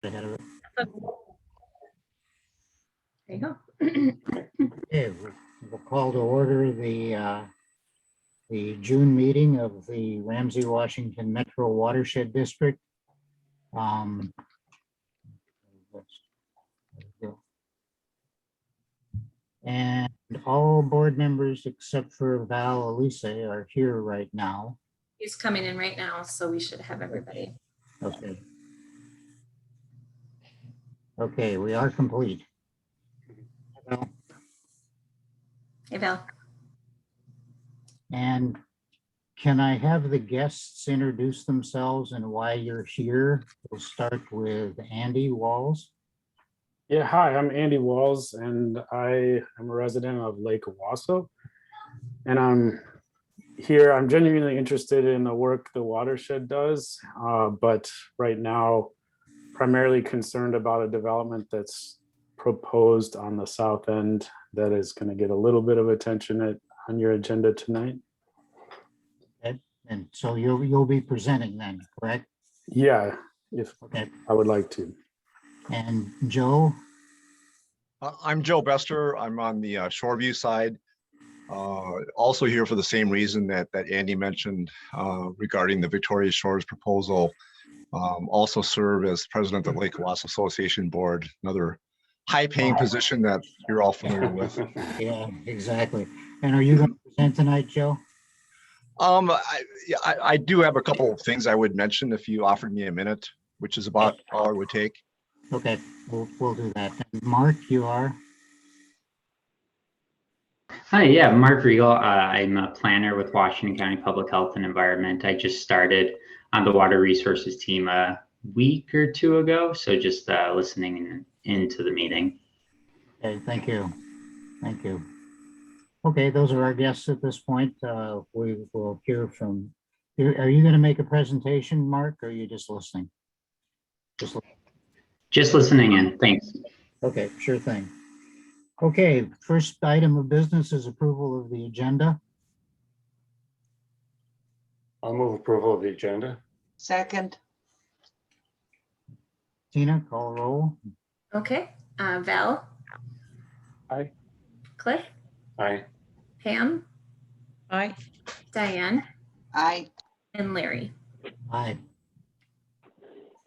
ahead of it. There you go. Okay, we'll call to order the June meeting of the Ramsey-Washington Metro Watershed District. And all board members except for Val Elise are here right now. He's coming in right now, so we should have everybody. Okay. Okay, we are complete. Hey, Val. And can I have the guests introduce themselves and why you're here? We'll start with Andy Walls. Yeah, hi, I'm Andy Walls, and I am a resident of Lake Owasso. And I'm here, I'm genuinely interested in the work the watershed does, but right now, primarily concerned about a development that's proposed on the south end that is going to get a little bit of attention on your agenda tonight. Okay. And so you'll be presenting then, correct? Yeah, if Okay. I would like to. And Joe? I'm Joe Bester. I'm on the Shoreview side. Also here for the same reason that Andy mentioned regarding the Victoria Shores proposal. Also serve as president of Lake Owasso Association Board, another high-paying position that you're all familiar with. Yeah, exactly. And are you going to present tonight, Joe? I do have a couple of things I would mention if you offered me a minute, which is about all it would take. Okay, we'll do that. And Mark, you are? Hi, yeah, Mark Riegel. I'm a planner with Washington County Public Health and Environment. I just started on the Water Resources team a week or two ago, so just listening into the meeting. Okay, thank you. Thank you. Okay, those are our guests at this point. We will hear from, are you going to make a presentation, Mark, or are you just listening? Just listening in, thanks. Okay, sure thing. Okay, first item of business is approval of the agenda. I'll move approval of the agenda. Second. Tina, call roll. Okay. Val. Aye. Cliff. Aye. Pam. Aye. Diane. Aye. And Larry. Aye.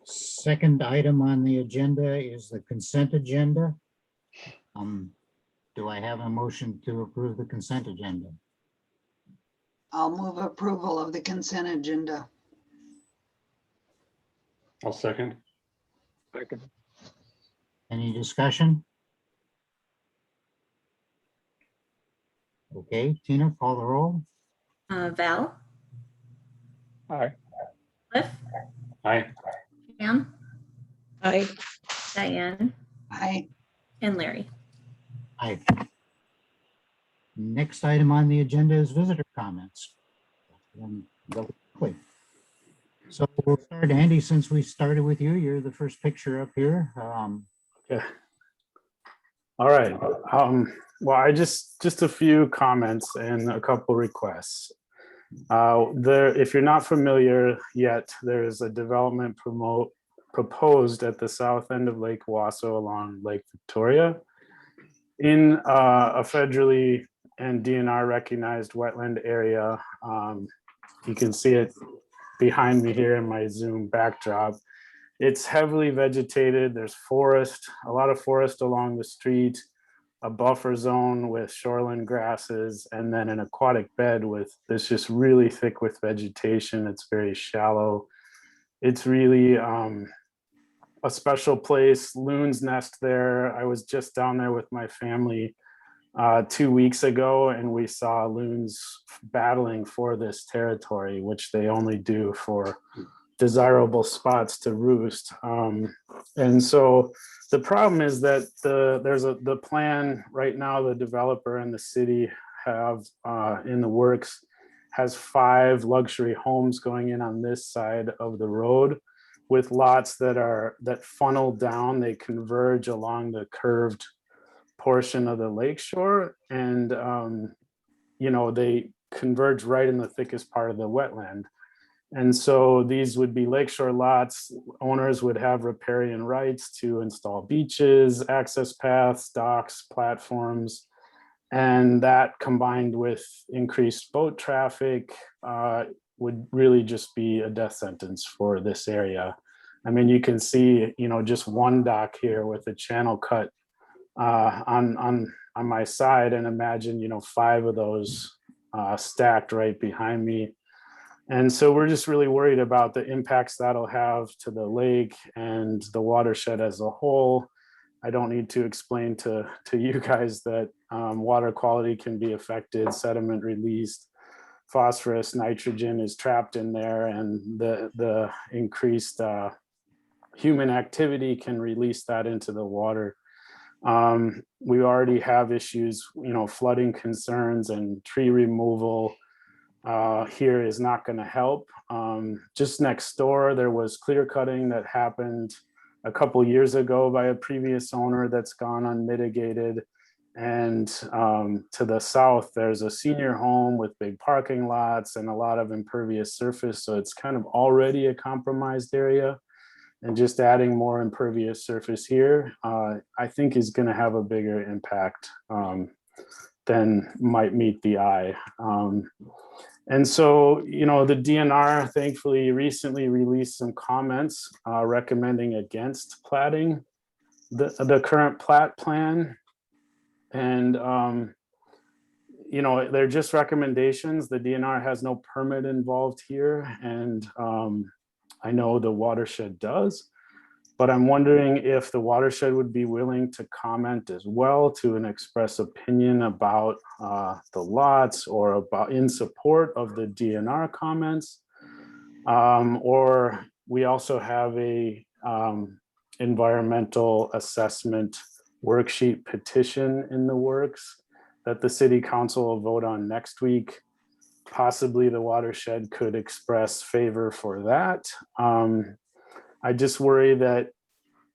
Second item on the agenda is the consent agenda. Do I have a motion to approve the consent agenda? I'll move approval of the consent agenda. I'll second. Any discussion? Okay, Tina, call the roll. Val. Aye. Cliff. Aye. Pam. Aye. Diane. Aye. And Larry. Aye. Next item on the agenda is visitor comments. Go quickly. So we'll start, Andy, since we started with you. You're the first picture up here. Yeah. All right. Well, just a few comments and a couple requests. If you're not familiar yet, there is a development proposed at the south end of Lake Owasso along Lake Victoria in a federally and DNR recognized wetland area. You can see it behind me here in my Zoom backdrop. It's heavily vegetated. There's forest, a lot of forest along the street, a buffer zone with shoreline grasses, and then an aquatic bed that's just really thick with vegetation. It's very shallow. It's really a special place. Loons nest there. I was just down there with my family 2 weeks ago, and we saw loons battling for this territory, which they only do for desirable spots to roost. And so the problem is that the plan right now, the developer and the city have in the works has 5 luxury homes going in on this side of the road with lots that funnel down. They converge along the curved portion of the lakeshore, and they converge right in the thickest part of the wetland. And so these would be lakeshore lots. Owners would have riparian rights to install beaches, access paths, docks, platforms. And that combined with increased boat traffic would really just be a death sentence for this area. I mean, you can see, just one dock here with a channel cut on my side, and imagine, 5 of those stacked right behind me. And so we're just really worried about the impacts that'll have to the lake and the watershed as a whole. I don't need to explain to you guys that water quality can be affected, sediment released, phosphorus, nitrogen is trapped in there, and the increased human activity can release that into the water. We already have issues, flooding concerns, and tree removal here is not going to help. Just next door, there was clear cutting that happened a couple years ago by a previous owner that's gone unmitigated. And to the south, there's a senior home with big parking lots and a lot of impervious surface. So it's kind of already a compromised area. And just adding more impervious surface here, I think is going to have a bigger impact than might meet the eye. And so, the DNR thankfully recently released some comments recommending against platting the current plat plan. And, they're just recommendations. The DNR has no permit involved here. And I know the watershed does, but I'm wondering if the watershed would be willing to comment as well to an express opinion about the lots or about in support of the DNR comments. Or we also have a environmental assessment worksheet petition in the works that the city council will vote on next week. Possibly the watershed could express favor for that. I just worry that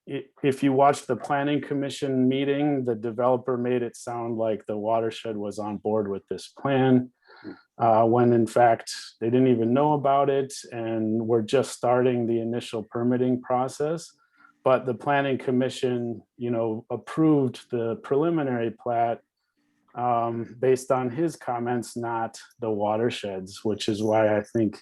if you watch the planning commission meeting, the developer made it sound like the watershed was on board with this plan, when in fact they didn't even know about it, and we're just starting the initial permitting process. But the planning commission, approved the preliminary plat based on his comments, not the watersheds, which is why I think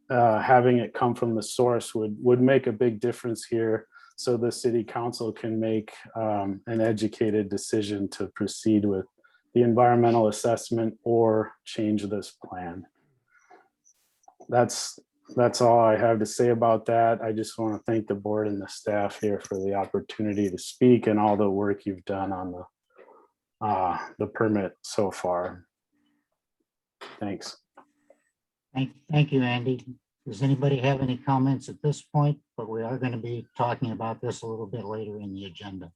having it come from the source would make a big difference here, so the city council can make an educated decision to proceed with the environmental assessment or change this plan. That's all I have to say about that. I just want to thank the board and the staff here for the opportunity to speak and all the work you've done on the permit so far. Thanks. Thank you, Andy. Does anybody have any comments at this point? But we are going to be talking about this a little bit later in the agenda.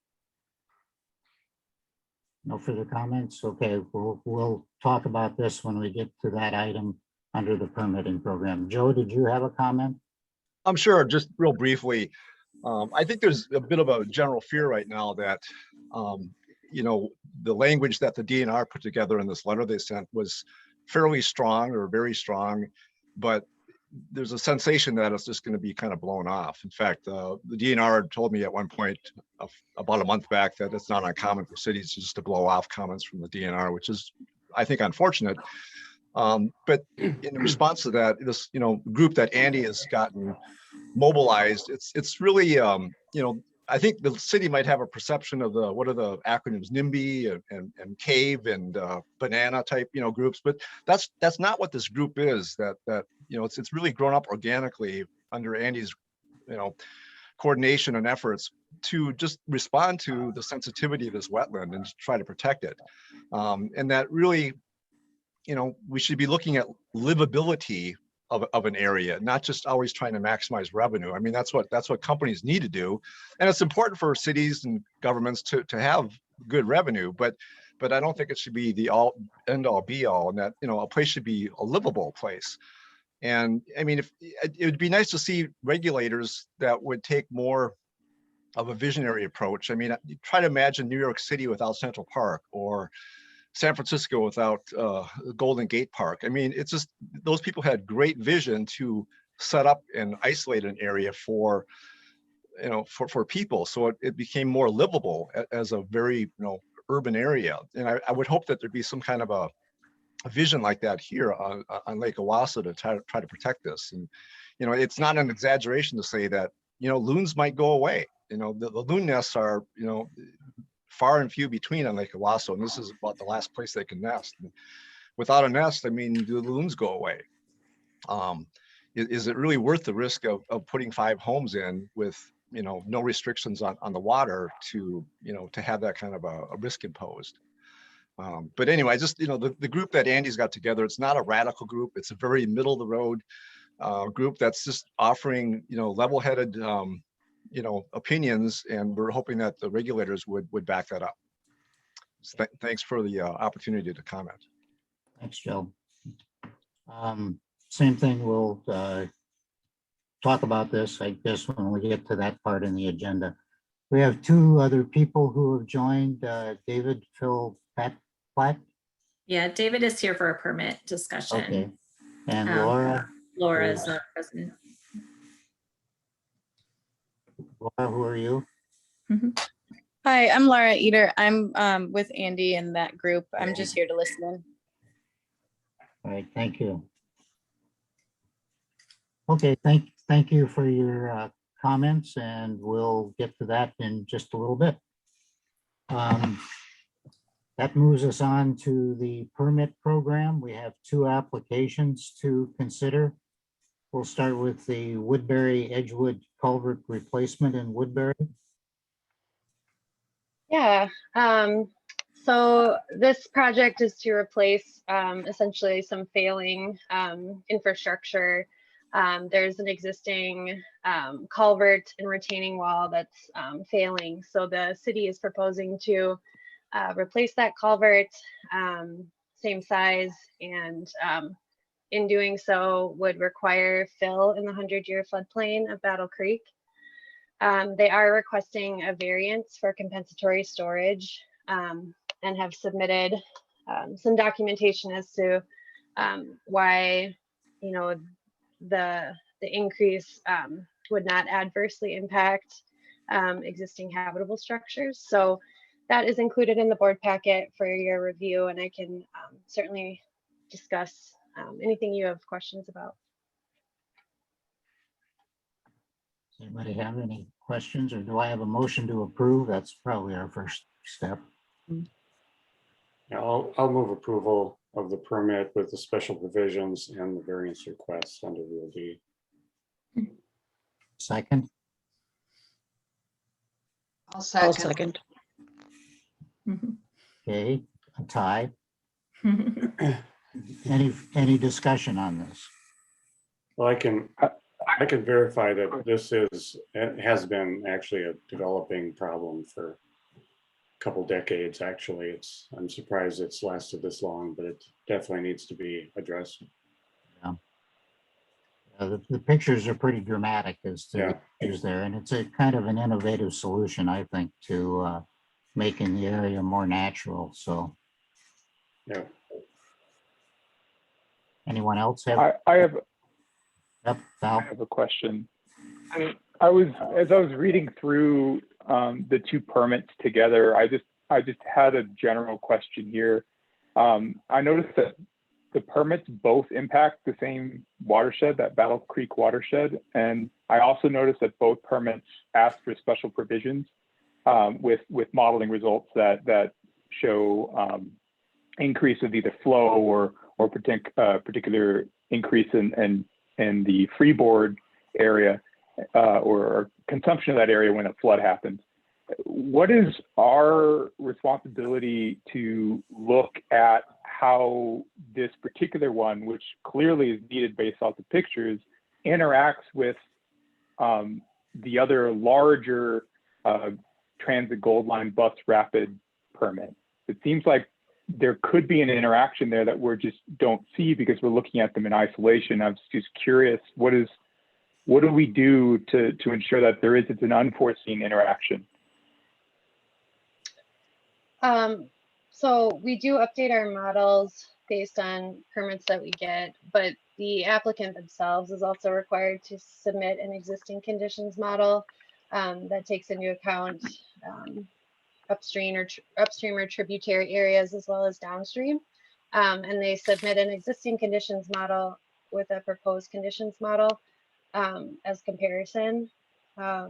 No further comments? Okay, we'll talk about this when we get to that item under the permitting program. Joe, did you have a comment? I'm sure, just real briefly. I think there's a bit of a general fear right now that, the language that the DNR put together in this letter they sent was fairly strong or very strong, but there's a sensation that it's just going to be kind of blown off. In fact, the DNR told me at one point about a month back that it's not uncommon for cities just to blow off comments from the DNR, which is, I think, unfortunate. But in response to that, this group that Andy has gotten mobilized, it's really I think the city might have a perception of what are the acronyms, NIMBY and CAVE and banana type groups, but that's not what this group is. That it's really grown up organically under Andy's coordination and efforts to just respond to the sensitivity of this wetland and try to protect it, and that really we should be looking at livability of an area, not just always trying to maximize revenue. I mean, that's what companies need to do. And it's important for cities and governments to have good revenue, but I don't think it should be the end all be all, and that, a place should be a livable place. And I mean, it would be nice to see regulators that would take more of a visionary approach. I mean, try to imagine New York City without Central Park, or San Francisco without Golden Gate Park. I mean, it's just, those people had great vision to set up and isolate an area for, you know, for people. So it became more livable as a very, you know, urban area. And I would hope that there'd be some kind of a vision like that here on Lake Owasso to try to protect this. And, you know, it's not an exaggeration to say that, you know, loons might go away. You know, the loon nests are, you know, far and few between on Lake Owasso, and this is about the last place they can nest. And without a nest, I mean, do the loons go away? Is it really worth the risk of putting 5 homes in with, you know, no restrictions on the water to, you know, to have that kind of a risk imposed? But anyway, just, you know, the group that Andy's got together, it's not a radical group. It's a very middle of the road group that's just offering, you know, level-headed, you know, opinions, and we're hoping that the regulators would back that up. So thanks for the opportunity to comment. Thanks, Joe. Same thing, we'll talk about this, I guess, when we get to that part in the agenda. We have 2 other people who have joined, David, Phil, Platt. Yeah, David is here for a permit discussion. Okay. And Um, Laura, Laura is the president. Laura, who are you? Hi, I'm Laura Eder. I'm with Andy in that group. I'm just here to listen in. All right, thank you. Okay, thank you for your comments, and we'll get to that in just a little bit. That moves us on to the permit program. We have 2 applications to consider. We'll start with the Woodbury Edgewood culvert replacement in Woodbury. Yeah, so this project is to replace essentially some failing infrastructure. There's an existing culvert and retaining wall that's failing. So the city is proposing to replace that culvert, same size, and in doing so would require fill in the 100-year floodplain of Battle Creek. They are requesting a variance for compensatory storage and have submitted some documentation as to why, you know, the increase would not adversely impact existing habitable structures. So that is included in the board packet for your review, and I can certainly discuss anything you have questions about. Does anybody have any questions, or do I have a motion to approve? That's probably our first step. Yeah, I'll move approval of the permit with the special provisions and the variance requests under Rule D. Second, I'll second. okay, a tie. Any discussion on this? Well, I can verify that this has been actually a developing problem for a couple decades. Actually, I'm surprised it's lasted this long, but it definitely needs to be addressed. The pictures are pretty dramatic as to the issues there, and it's a kind of an innovative solution, I think, to making the area more natural. So, Yeah. anyone else have? I have Yep, Val? I have a question. As I was reading through the 2 permits together, I just had a general question here. I noticed that the permits both impact the same watershed, that Battle Creek watershed, and I also noticed that both permits ask for special provisions with modeling results that show increase of either flow or particular increase in the freeboard area or consumption of that area when a flood happens. What is our responsibility to look at how this particular one, which clearly is needed based off the pictures, interacts with the other larger transit Gold Line bus rapid permit? It seems like there could be an interaction there that we just don't see because we're looking at them in isolation. I was just curious, what do we do to ensure that there isn't an unforeseen interaction? So we do update our models based on permits that we get, but the applicant themselves is also required to submit an existing conditions model that takes into account upstream or tributary areas as well as downstream. And they submit an existing conditions model with a proposed conditions model as comparison. I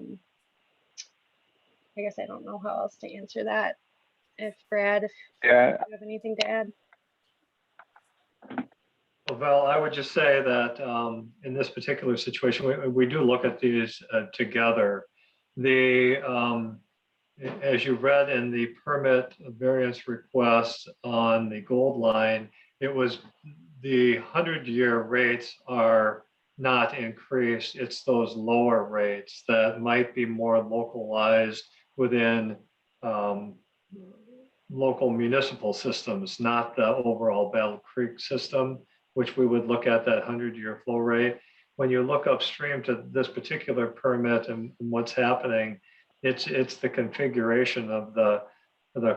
guess I don't know how else to answer that. If Brad, if Yeah, you have anything to add. Well, Val, I would just say that in this particular situation, we do look at these together. As you read in the permit variance request on the gold line, it was the 100-year rates are not increased. It's those lower rates that might be more localized within local municipal systems, not the overall Battle Creek system, which we would look at that 100-year flow rate. When you look upstream to this particular permit and what's happening, it's the configuration of the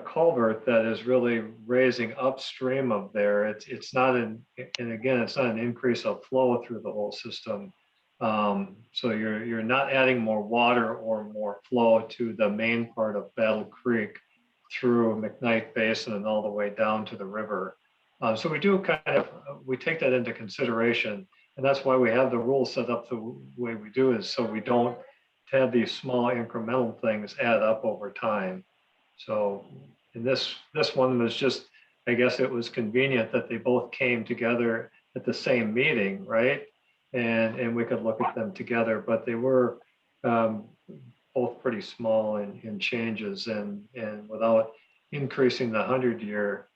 culvert that is really raising upstream of there. It's not and again, it's not an increase of flow through the whole system. So you're not adding more water or more flow to the main part of Battle Creek through McKnight Basin and all the way down to the river. So we do we take that into consideration, and that's why we have the rules set up the way we do, is so we don't have these small incremental things add up over time. So in this one was just, I guess it was convenient that they both came together at the same meeting, right? And we could look at them together, but they were both pretty small in changes, and without increasing the 100-year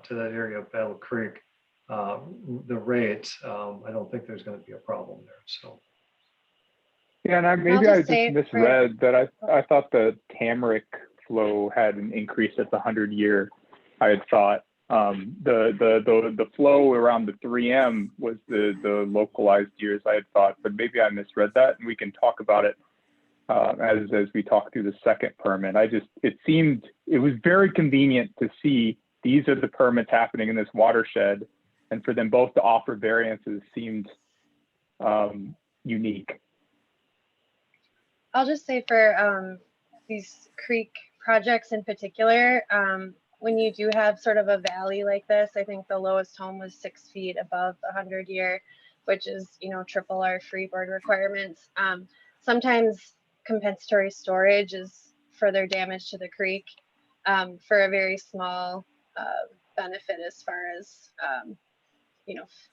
to that area of Battle Creek, the rates, I don't think there's going to be a problem there. So. yeah, and maybe I just misread that. I thought the Tamarick flow had an increase at the 100-year. I had thought the flow around the 3M was the localized years. I had thought, but maybe I misread that, and we can talk about it as we talk through the second permit. It was very convenient to see these are the permits happening in this watershed, and for them both to offer variances seemed unique. I'll just say for these creek projects in particular, when you do have sort of a valley like this, I think the lowest home was 6 feet above the 100-year, which is, triple our freeboard requirements. Sometimes compensatory storage is further damage to the creek for a very small benefit as far as,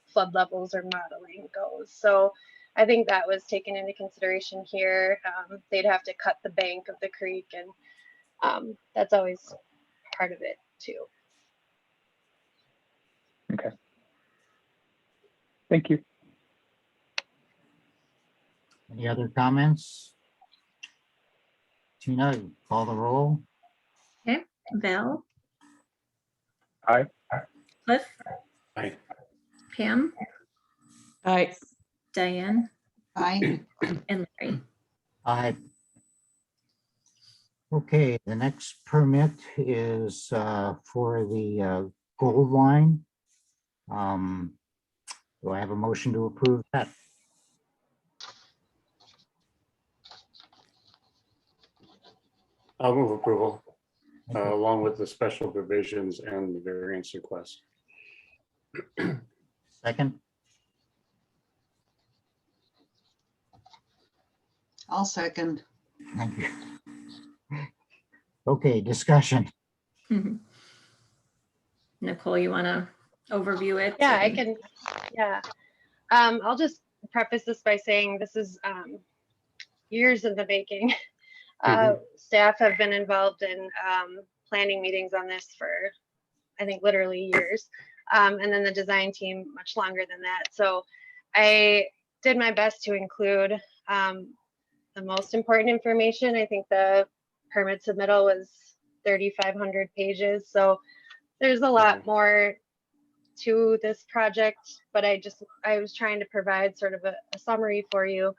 flood levels or modeling goes. So I think that was taken into consideration here. They'd have to cut the bank of the creek, and that's always part of it too. Okay. Thank you. Any other comments? Tina, call the roll. Okay, Val, Aye. Cliff, Aye. Pam, Aye. Diane, Aye. and Larry. Aye. Okay, the next permit is for the gold line. Do I have a motion to approve that? I'll move approval along with the special provisions and the variance request. Second? I'll second. Thank you. Okay, discussion. Nicole, you want to overview it? Yeah, I can. Yeah. I'll just preface this by saying this is years in the making. Staff have been involved in planning meetings on this for, I think, literally years. And then the design team much longer than that. So I did my best to include the most important information. I think the permit submittal was 3,500 pages. So there's a lot more to this project, but I was trying to provide sort of a summary for you.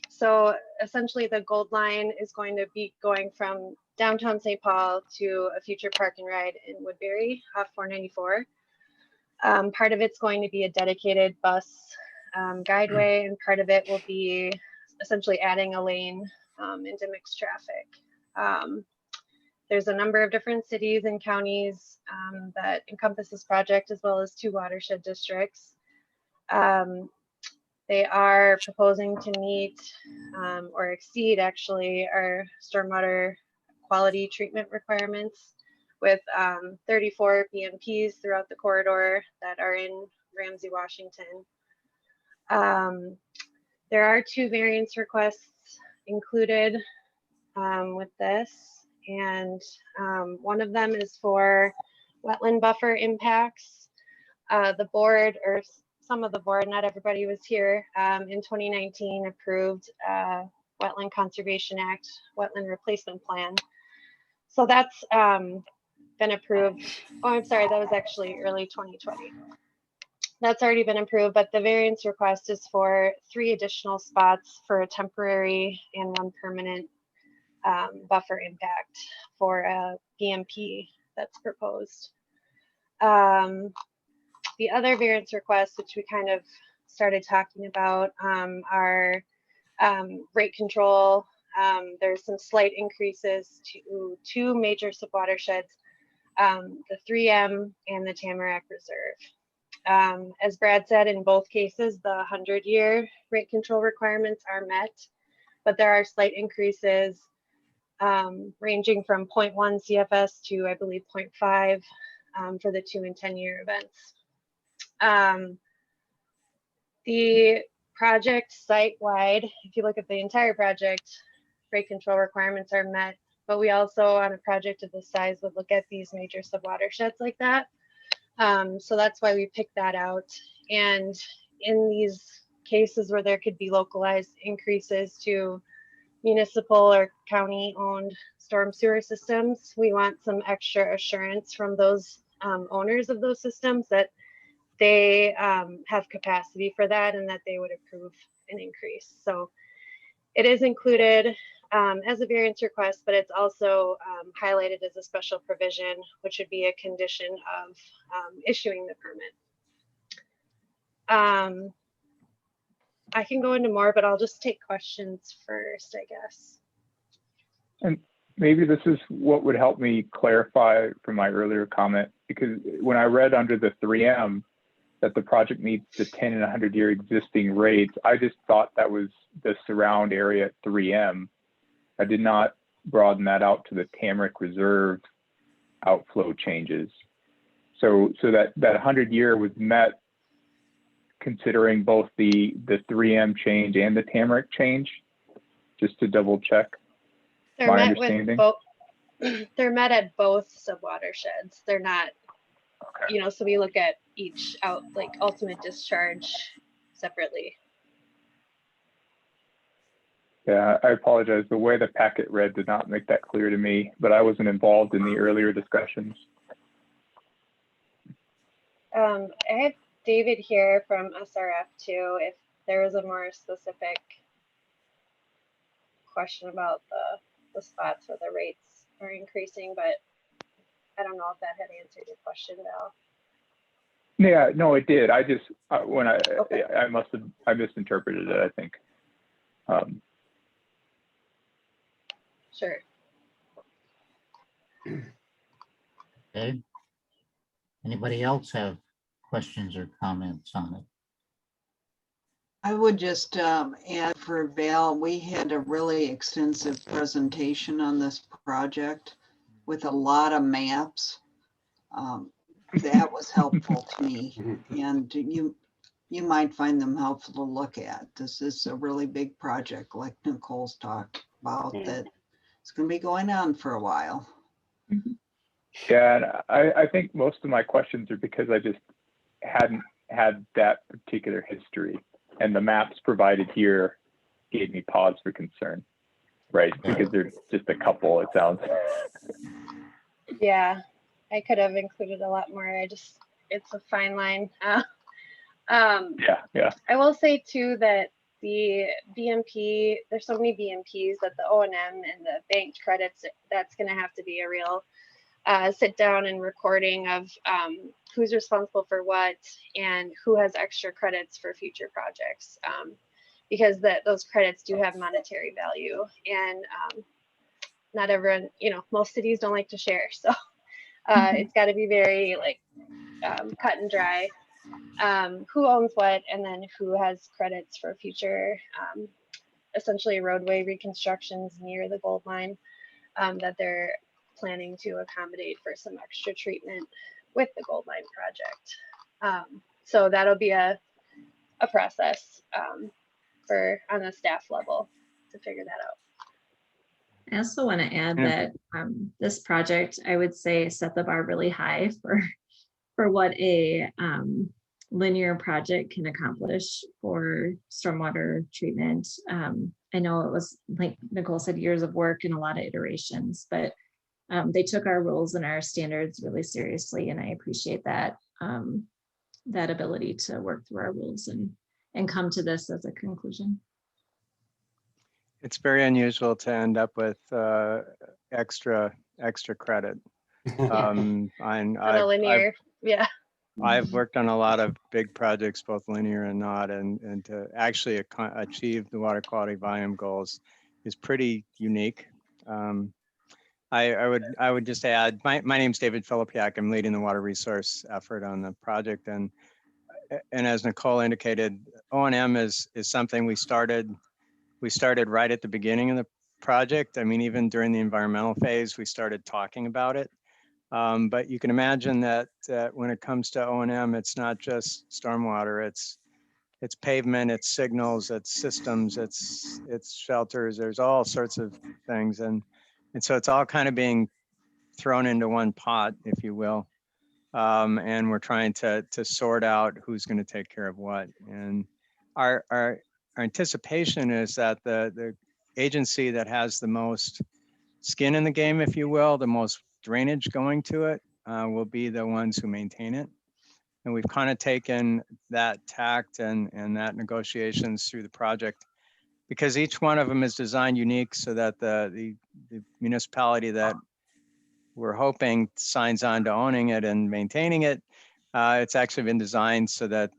So essentially the gold line is going to be going from downtown St. Paul to a future park and ride in Woodbury off 494. Part of it's going to be a dedicated bus guideway, and part of it will be essentially adding a lane into mixed traffic. There's a number of different cities and counties that encompass this project, as well as 2 watershed districts. They are proposing to meet or exceed actually our stormwater quality treatment requirements with 34 BMPs throughout the corridor that are in Ramsey-Washington. There are 2 variance requests included with this, and one of them is for wetland buffer impacts. The board, or some of the board, not everybody was here, in 2019 approved Wetland Conservation Act wetland replacement plan. So that's been approved. Oh, I'm sorry, that was actually early 2020. That's already been approved, but the variance request is for 3 additional spots for a temporary and 1 permanent buffer impact for a BMP that's proposed. The other variance requests, which we kind of started talking about, are rate control. There's some slight increases to 2 major subwatersheds, the 3M and the Tamarack Reserve. As Brad said, in both cases, the 100-year rate control requirements are met, but there are slight increases ranging from 0.1 CFS to, I believe, 0.5 for the 2 and 10-year events. The project site-wide, if you look at the entire project, rate control requirements are met, but we also, on a project of this size, would look at these major subwatersheds like that. So that's why we picked that out. And in these cases where there could be localized increases to municipal or county-owned storm sewer systems, we want some extra assurance from those owners of those systems that they have capacity for that and that they would approve an increase. So it is included as a variance request, but it's also highlighted as a special provision, which would be a condition of issuing the permit. I can go into more, but I'll just take questions first, I guess. And maybe this is what would help me clarify from my earlier comment, because when I read under the 3M that the project meets the 10 and 100-year existing rates, I just thought that was the surround area at 3M. I did not broaden that out to the Tamarack Reserve outflow changes. So that 100-year was met considering both the 3M change and the Tamarack change, just to double check my understanding. They're met at both subwatersheds. They're not, okay. You know, so we look at each out, like ultimate discharge separately. Yeah, I apologize. The way the packet read did not make that clear to me, but I wasn't involved in the earlier discussions. I have David here from SRF too, if there was a more specific question about the spots where the rates are increasing, but I don't know if that had answered your question, Val. Yeah, no, it did. I just, Okay. I misinterpreted it, I think. Sure. Okay. Anybody else have questions or comments on it? I would just add for Val, we had a really extensive presentation on this project with a lot of maps. That was helpful to me, and you might find them helpful to look at. This is a really big project, like Nicole's talked about, that it's going to be going on for a while. Yeah, and I think most of my questions are because I just hadn't had that particular history, and the maps provided here gave me pause for concern, right? Because there's just a couple, it sounds. Yeah, I could have included a lot more. It's a fine line. Yeah. I will say too that the BMP, there's so many BMPs that the O&M and the banked credits, that's going to have to be a real sit down and recording of who's responsible for what and who has extra credits for future projects, because those credits do have monetary value, and not everyone, most cities don't like to share, so it's got to be very like cut and dry, who owns what, and then who has credits for future essentially roadway reconstructions near the gold mine that they're planning to accommodate for some extra treatment with the gold mine project. So that'll be a process on a staff level to figure that out. I also want to add that this project, I would say, set the bar really high for what a linear project can accomplish for stormwater treatment. I know it was, like Nicole said, years of work and a lot of iterations, but they took our rules and our standards really seriously, and I appreciate that that ability to work through our rules and come to this as a conclusion. It's very unusual to end up with extra credit. On a linear, yeah. I've worked on a lot of big projects, both linear and not, and to actually achieve the water quality volume goals is pretty unique. I would just add, my name's David Filipiak. I'm leading the water resource effort on the project, and as Nicole indicated, O&M is something we started right at the beginning of the project. I mean, even during the environmental phase, we started talking about it. But you can imagine that when it comes to O&M, it's not just stormwater, it's pavement, it's signals, it's systems, it's shelters, there's all sorts of things. And so it's all kind of being thrown into one pot, if you will. And we're trying to sort out who's going to take care of what. And our anticipation is that the agency that has the most skin in the game, if you will, the most drainage going to it, will be the ones who maintain it. And we've kind of taken that tact and that negotiations through the project, because each one of them is designed unique so that the municipality that we're hoping signs on to owning it and maintaining it, it's actually been designed so that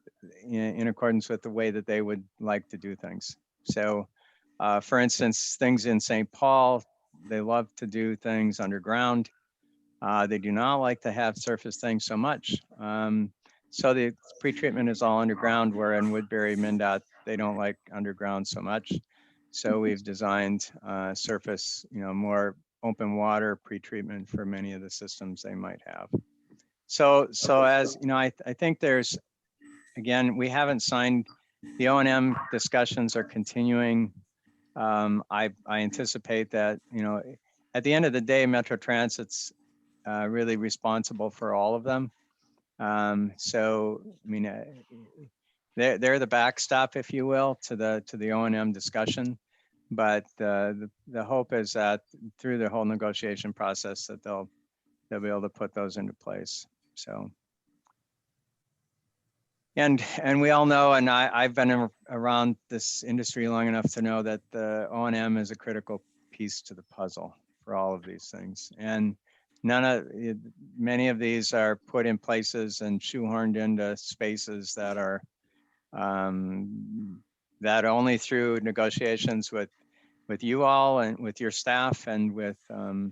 in accordance with the way that they would like to do things. So for instance, things in St. Paul, they love to do things underground. They do not like to have surface things so much. So the pretreatment is all underground, where in Woodbury, MnDOT, they don't like underground so much. So we've designed surface, more open water pretreatment for many of the systems they might have. So as I think there's, again, we haven't signed, the O&M discussions are continuing. I anticipate that, at the end of the day, Metro Transit's really responsible for all of them. So, I mean, they're the backstop, if you will, to the O&M discussion. But the hope is that through the whole negotiation process that they'll be able to put those into place. So, and we all know, and I've been around this industry long enough to know that the O&M is a critical piece to the puzzle for all of these things. And many of these are put in places and shoehorned into spaces that are that only through negotiations with you all and with your staff and with all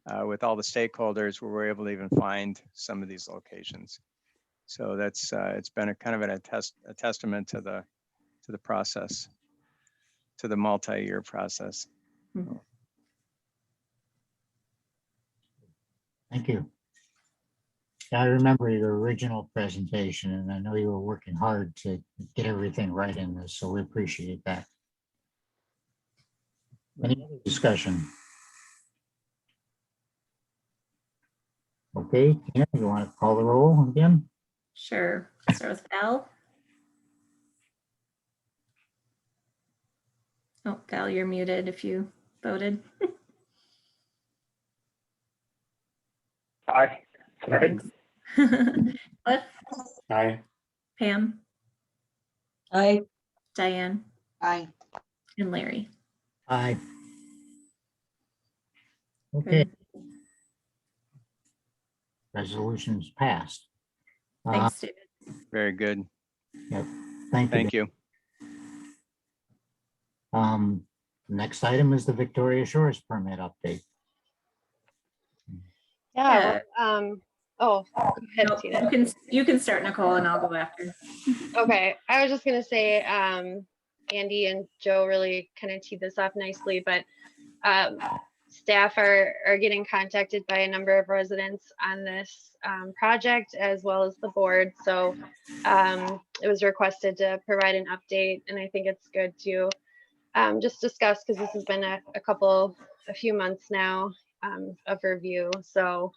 the stakeholders where we're able to even find some of these locations. So that's it's been a kind of a testament to the process, to the multi-year process. Mm-hmm. Thank you. I remember your original presentation, and I know you were working hard to get everything right in this, so we appreciate that. Any other discussion? Okay, Tina, you want to call the roll again? Sure. Start with Val. Oh, Val, you're muted if you voted. Aye. Sorry. Cliff, Aye. Pam, Aye. Diane, Aye. and Larry. Aye. Okay, resolution's passed. Thanks, David. Very good. Thank you. Thank you. Next item is the Victoria Shores permit update. Yeah. Oh, go ahead, Nope, Tina. you can start, Nicole, and I'll go after. Okay, I was just gonna say, Andy and Joe really kind of teed this up nicely, but staff are getting contacted by a number of residents on this project as well as the board. So it was requested to provide an update, and I think it's good to just discuss because this has been a few months now of review. So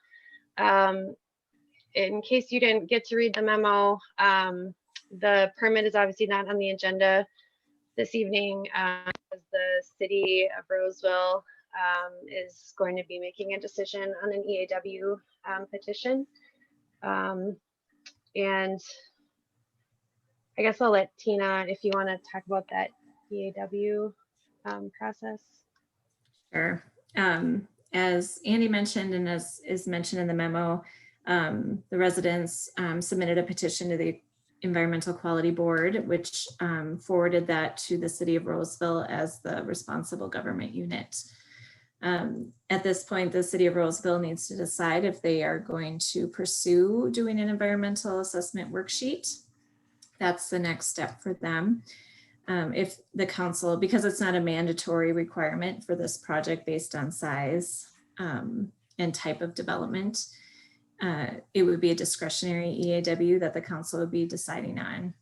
in case you didn't get to read the memo, the permit is obviously not on the agenda this evening as the city of Roseville is going to be making a decision on an EAW petition. And I guess I'll let Tina, if you want to talk about that EAW process. Sure. As Andy mentioned, and as is mentioned in the memo, the residents submitted a petition to the Environmental Quality Board, which forwarded that to the city of Roseville as the responsible government unit. At this point, the city of Roseville needs to decide if they are going to pursue doing an environmental assessment worksheet. That's the next step for them. If the council, because it's not a mandatory requirement for this project based on size and type of development, it would be a discretionary EAW that the council would be deciding on.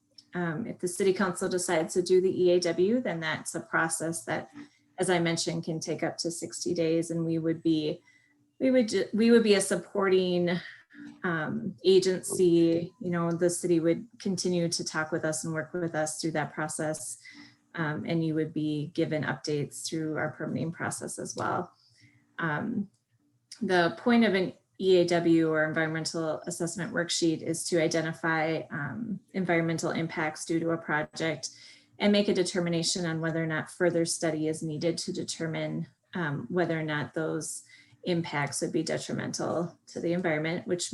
If the city council decides to do the EAW, then that's a process that, as I mentioned, can take up to 60 days, and we would be a supporting agency. You know, the city would continue to talk with us and work with us through that process, and you would be given updates through our permitting process as well. The point of an EAW, or environmental assessment worksheet, is to identify environmental impacts due to a project and make a determination on whether or not further study is needed to determine whether or not those impacts would be detrimental to the environment, which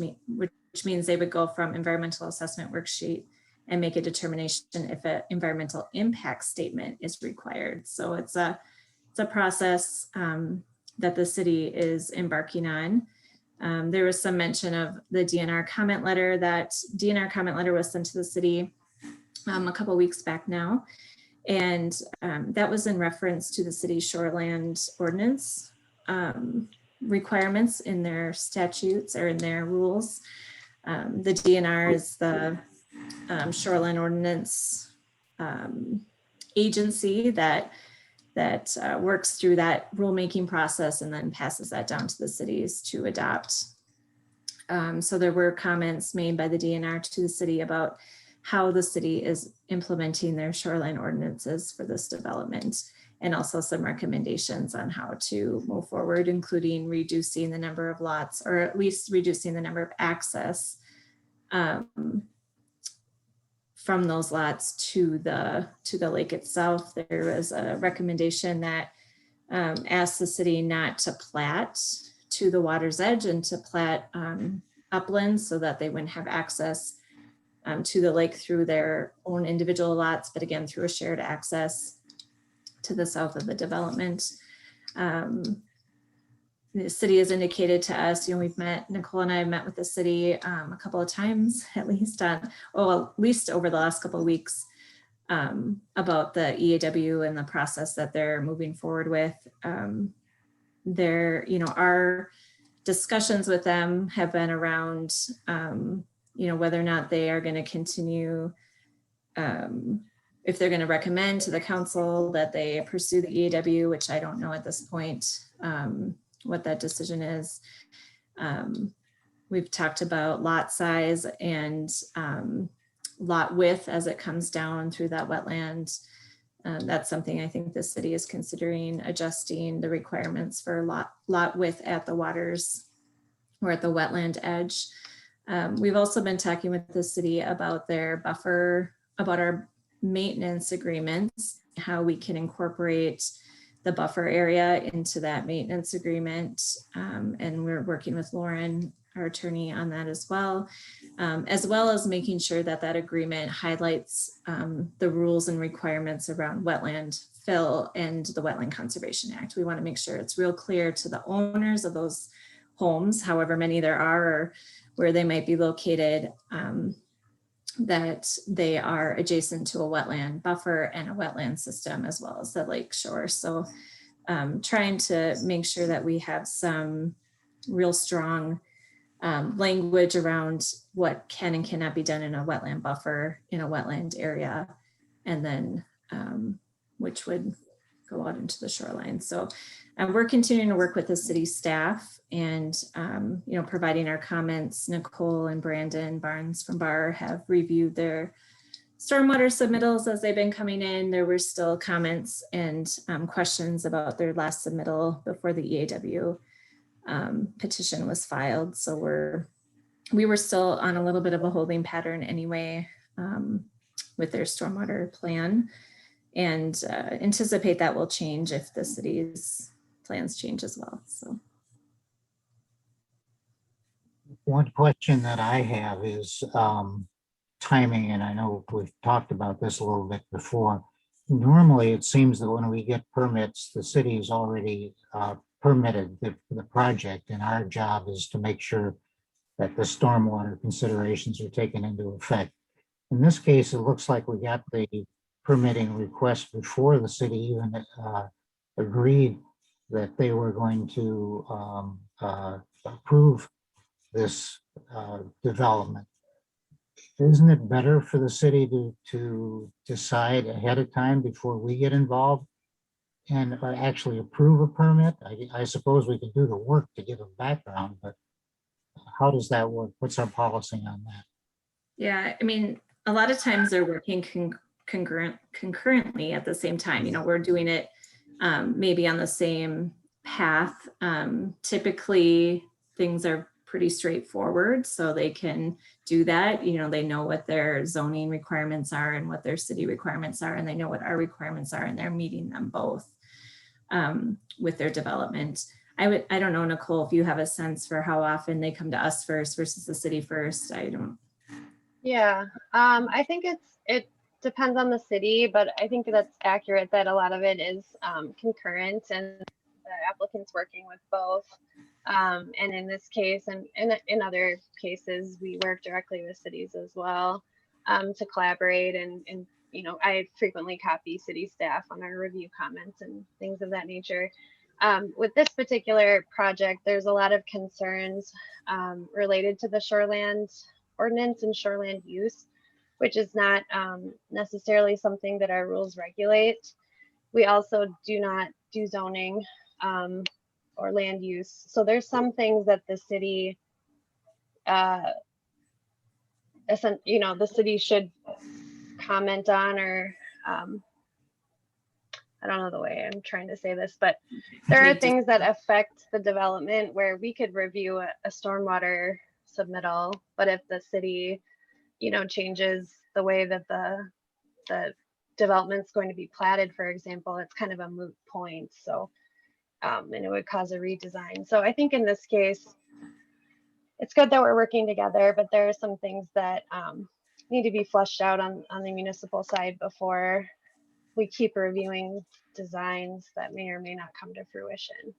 means they would go from environmental assessment worksheet and make a determination if an environmental impact statement is required. So it's a process that the city is embarking on. There was some mention of the Dnr Comment Letter. That Dnr Comment Letter was sent to the city a couple weeks back now. And that was in reference to the city's shoreland ordinance requirements in their statutes or in their rules. The DNR is the shoreline ordinance agency that works through that rulemaking process and then passes that down to the cities to adopt. So there were comments made by the DNR to the city about how the city is implementing their shoreline ordinances for this development, and also some recommendations on how to move forward, including reducing the number of lots, or at least reducing the number of access from those lots to the lake itself. There was a recommendation that asked the city not to plat to the water's edge and to plat upland, so that they wouldn't have access to the lake through their own individual lots, but again, through a shared access to the south of the development. The city has indicated to us, you know, Nicole and I have met with the city a couple of times, at least over the last couple of weeks, about the EAW and the process that they're moving forward with. Our discussions with them have been around, whether or not they are going to continue, if they're going to recommend to the council that they pursue the EAW, which I don't know at this point what that decision is. We've talked about lot size and lot width as it comes down through that wetland. That's something I think the city is considering, adjusting the requirements for lot width at the waters or at the wetland edge. We've also been talking with the city about their buffer, about our maintenance agreements, how we can incorporate the buffer area into that maintenance agreement. And we're working with Lauren, our attorney, on that as well as making sure that that agreement highlights the rules and requirements around wetland fill and the Wetland Conservation Act. We want to make sure it's real clear to the owners of those homes, however many there are, or where they might be located, that they are adjacent to a wetland buffer and a wetland system, as well as the lake shore. So trying to make sure that we have some real strong language around what can and cannot be done in a wetland buffer in a wetland area, and then which would go out into the shoreline. So we're continuing to work with the city staff and, providing our comments. Nicole and Brandon Barnes from BAR have reviewed their stormwater submittals as they've been coming in. There were still comments and questions about their last submittal before the EAW petition was filed. So we were still on a little bit of a holding pattern anyway with their stormwater plan, and anticipate that will change if the city's plans change as well. So one question that I have is timing, and I know we've talked about this a little bit before. Normally, it seems that when we get permits, the city is already permitted the project, and our job is to make sure that the stormwater considerations are taken into effect. In this case, it looks like we got the permitting request before the city even agreed that they were going to approve this development. Isn't it better for the city to decide ahead of time before we get involved and actually approve a permit? I suppose we can do the work to give a background, but how does that work? What's our policy on that? yeah, I mean, a lot of times they're working concurrently at the same time. We're doing it maybe on the same path. Typically, things are pretty straightforward, so they can do that. They know what their zoning requirements are and what their city requirements are, and they know what our requirements are, and they're meeting them both with their development. I don't know, Nicole, if you have a sense for how often they come to us first versus the city first. I don't. Yeah, I think it depends on the city, but I think that's accurate that a lot of it is concurrent and the applicant's working with both. And in this case, and in other cases, we work directly with cities as well to collaborate. And I frequently copy city staff on our review comments and things of that nature. With this particular project, there's a lot of concerns related to the shoreland ordinance and shoreland use, which is not necessarily something that our rules regulate. We also do not do zoning or land use. So there's some things that the city, the city should comment on, or I don't know the way I'm trying to say this, but there are things that affect the development where we could review a stormwater submittal, but if the city, changes the way that the development's going to be platted, for example, it's kind of a moot point. So, and it would cause a redesign. So I think in this case, it's good that we're working together, but there are some things that need to be fleshed out on the municipal side before we keep reviewing designs that may or may not come to fruition.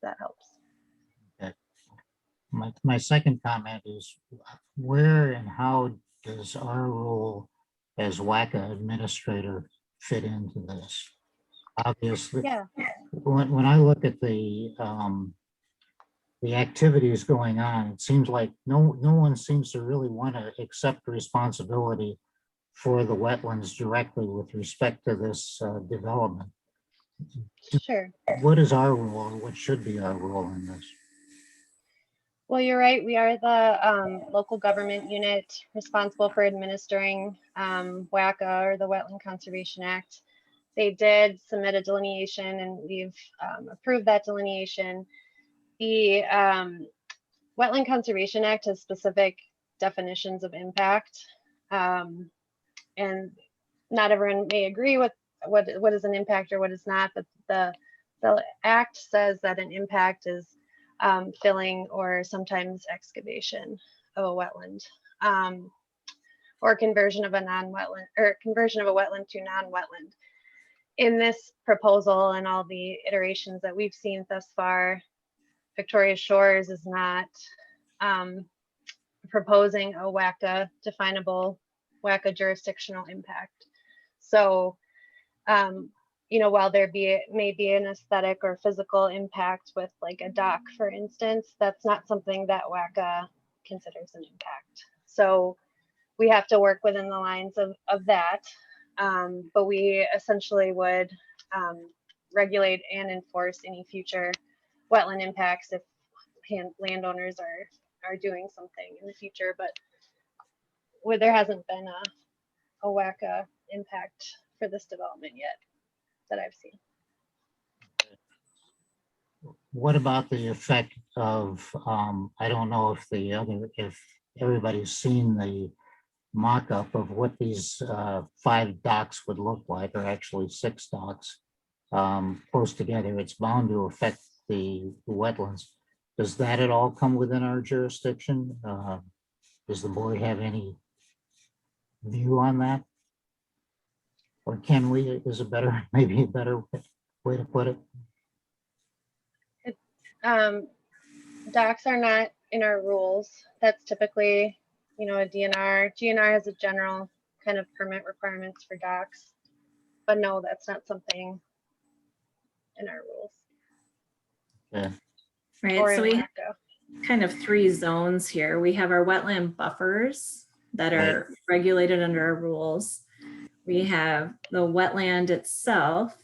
That helps. Okay. My second comment is, where and how does our role as WACA administrator fit into this? Obviously, Yeah. when I look at the activities going on, it seems like no one seems to really want to accept responsibility for the wetlands directly with respect to this development. Sure. What is our role? What should be our role in this? Well, you're right. We are the local government unit responsible for administering WACA, or the Wetland Conservation Act. They did submit a delineation, and we've approved that delineation. The Wetland Conservation Act has specific definitions of impact. and not everyone may agree with what is an impact or what is not, but the act says that an impact is filling or sometimes excavation of a wetland, or conversion of a non-wetland, or conversion of a wetland to non-wetland. In this proposal and all the iterations that we've seen thus far, Victoria Shores is not proposing a WACA definable WACA jurisdictional impact. So, you know, while there may be an aesthetic or physical impact with like a dock, for instance, that's not something that WACA considers an impact. So we have to work within the lines of that. But we essentially would regulate and enforce any future wetland impacts if landowners are doing something in the future. But where there hasn't been a WACA impact for this development yet that I've seen. What about the effect of, I don't know if everybody's seen the mock-up of what these 5 docks would look like, or actually 6 docks close together. It's bound to affect the wetlands. Does that at all come within our jurisdiction? Does the board have any view on that? Or can we, is a better, maybe a better way to put it? Docks are not in our rules. That's typically, you know, a DNR. GNR has a general kind of permit requirements for docks, but no, that's not something in our rules. Yeah. Right, Or so in we WACA. kind of 3 zones here. We have our wetland buffers that are regulated under our rules. We have the wetland itself,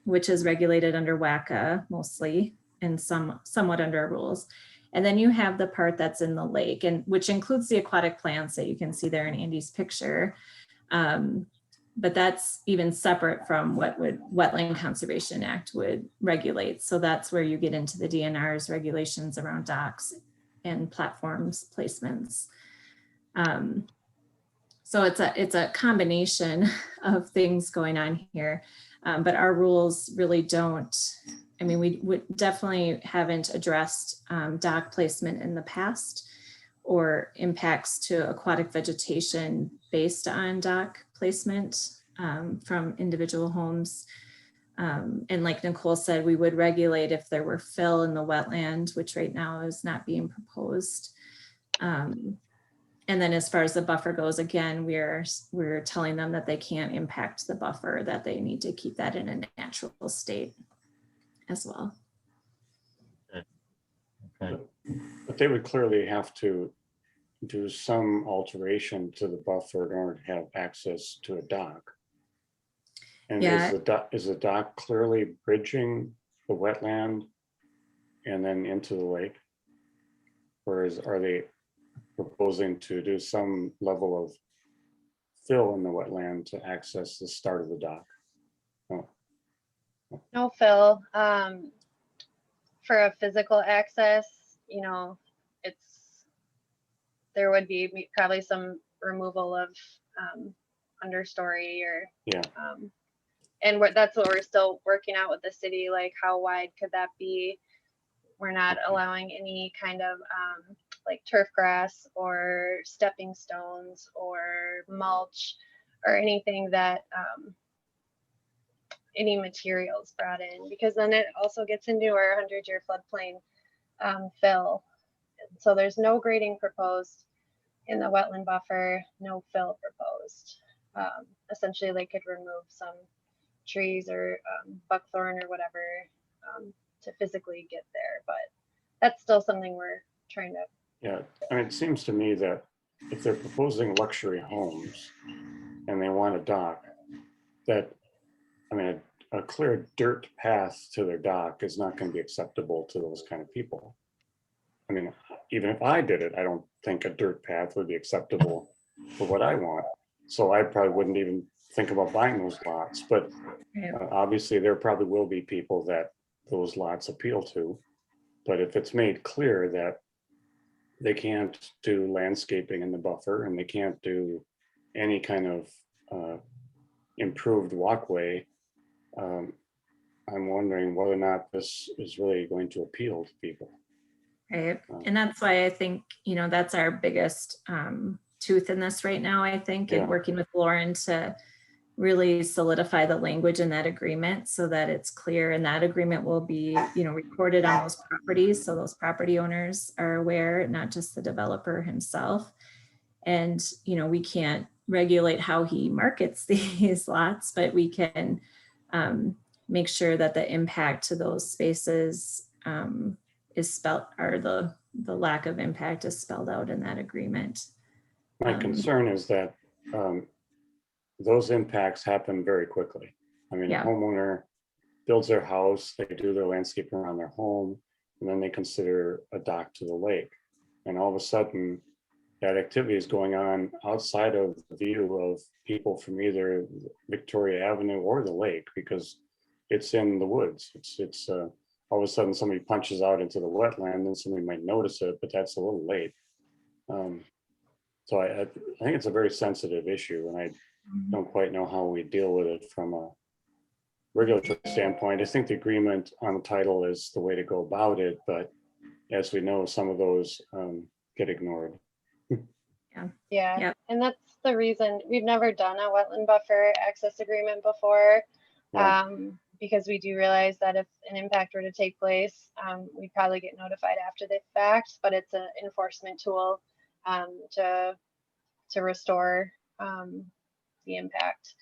which is regulated under WACA mostly, and somewhat under our rules. And then you have the part that's in the lake, and which includes the aquatic plants that you can see there in Andy's picture. But that's even separate from what Wetland Conservation Act would regulate. So that's where you get into the DNR's regulations around docks and platforms placements. So it's a combination of things going on here, but our rules really don't. I mean, we definitely haven't addressed dock placement in the past or impacts to aquatic vegetation based on dock placement from individual homes. And like Nicole said, we would regulate if there were fill in the wetland, which right now is not being proposed. And then as far as the buffer goes, again, we're telling them that they can't impact the buffer, that they need to keep that in a natural state as well. Okay. But they would clearly have to do some alteration to the buffer in order to have access to a dock. And Yeah. is the dock clearly bridging the wetland and then into the lake? Or are they proposing to do some level of fill in the wetland to access the start of the dock? Oh. No fill. For a physical access, you know, there would be probably some removal of understory or Yeah. And that's what we're still working out with the city, like how wide could that be? We're not allowing any kind of like turf grass or stepping stones or mulch or anything that any materials brought in, because then it also gets into our 100-year floodplain fill. So there's no grading proposed in the wetland buffer, no fill proposed. Essentially, they could remove some trees or buckthorn or whatever to physically get there, but that's still something we're trying to. Yeah, I mean, it seems to me that if they're proposing luxury homes and they want a dock, that, I mean, a clear dirt path to their dock is not going to be acceptable to those kind of people. I mean, even if I did it, I don't think a dirt path would be acceptable for what I want. So I probably wouldn't even think about buying those lots. But obviously, there probably will be people that those lots appeal to. But if it's made clear that they can't do landscaping in the buffer and they can't do any kind of improved walkway, I'm wondering whether or not this is really going to appeal to people. Right. And that's why I think, that's our biggest tooth in this right now, I think, Yeah. and working with Lauren to really solidify the language in that agreement so that it's clear, and that agreement will be, recorded on those properties. So those property owners are aware, not just the developer himself. And, we can't regulate how he markets these lots, but we can make sure that the impact to those spaces is spelled, or the lack of impact is spelled out in that agreement. My concern is that those impacts happen very quickly. I mean, Yeah. a homeowner builds their house, they do their landscaping around their home, and then they consider a dock to the lake. And all of a sudden, that activity is going on outside of the view of people from either Victoria Avenue or the lake, because it's in the woods. It's all of a sudden somebody punches out into the wetland and somebody might notice it, but that's a little late. So I think it's a very sensitive issue, and I don't quite know how we deal with it from a regulatory standpoint. I think the agreement on the title is the way to go about it, but as we know, some of those get ignored. Yeah, Yep. and that's the reason we've never done a wetland buffer access agreement before, Yeah. because we do realize that if an impact were to take place, we'd probably get notified after the fact, but it's an enforcement tool to restore the impact.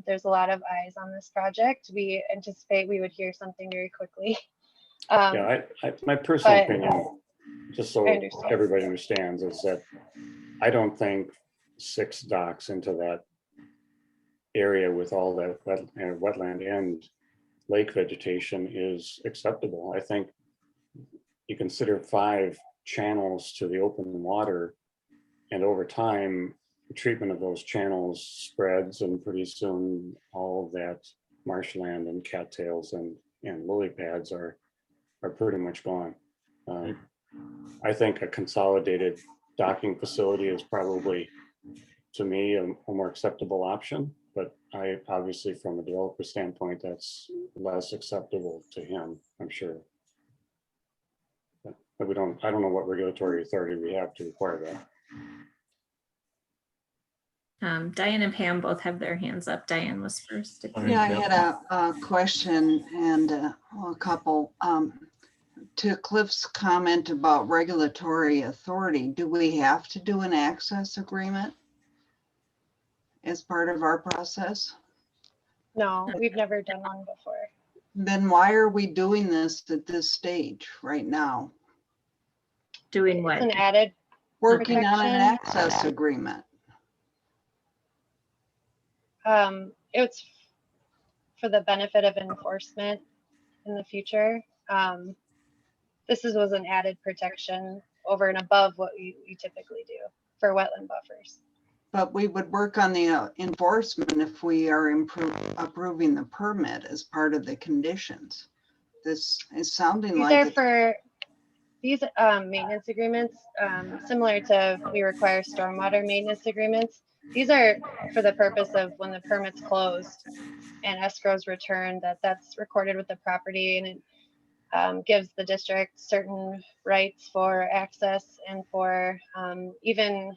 There's a lot of eyes on this project. We anticipate we would hear something very quickly. Yeah, my personal but- opinion, just so I understand. everybody understands, is that I don't think 6 docks into that area with all that wetland and lake vegetation is acceptable. I think you consider 5 channels to the open water, and over time, treatment of those channels spreads, and pretty soon all of that marshland and cattails and lily pads are pretty much gone. I think a consolidated docking facility is probably, to me, a more acceptable option, but I obviously, from a developer standpoint, that's less acceptable to him, I'm sure. But I don't know what regulatory authority we have to require that. Diane and Pam both have their hands up. Diane was first. Yeah, I had a question and a couple. To Cliff's comment about regulatory authority, do we have to do an access agreement as part of our process? No, we've never done one before. Then why are we doing this at this stage right now? Doing what? It's an added Working on an protection. access agreement. It's for the benefit of enforcement in the future. This was an added protection over and above what we typically do for wetland buffers. But we would work on the enforcement if we are approving the permit as part of the conditions. This is sounding These like are it's for these maintenance agreements, similar to we require stormwater maintenance agreements. These are for the purpose of when the permit's closed and escrow's returned, that's recorded with the property, and it gives the district certain rights for access and for even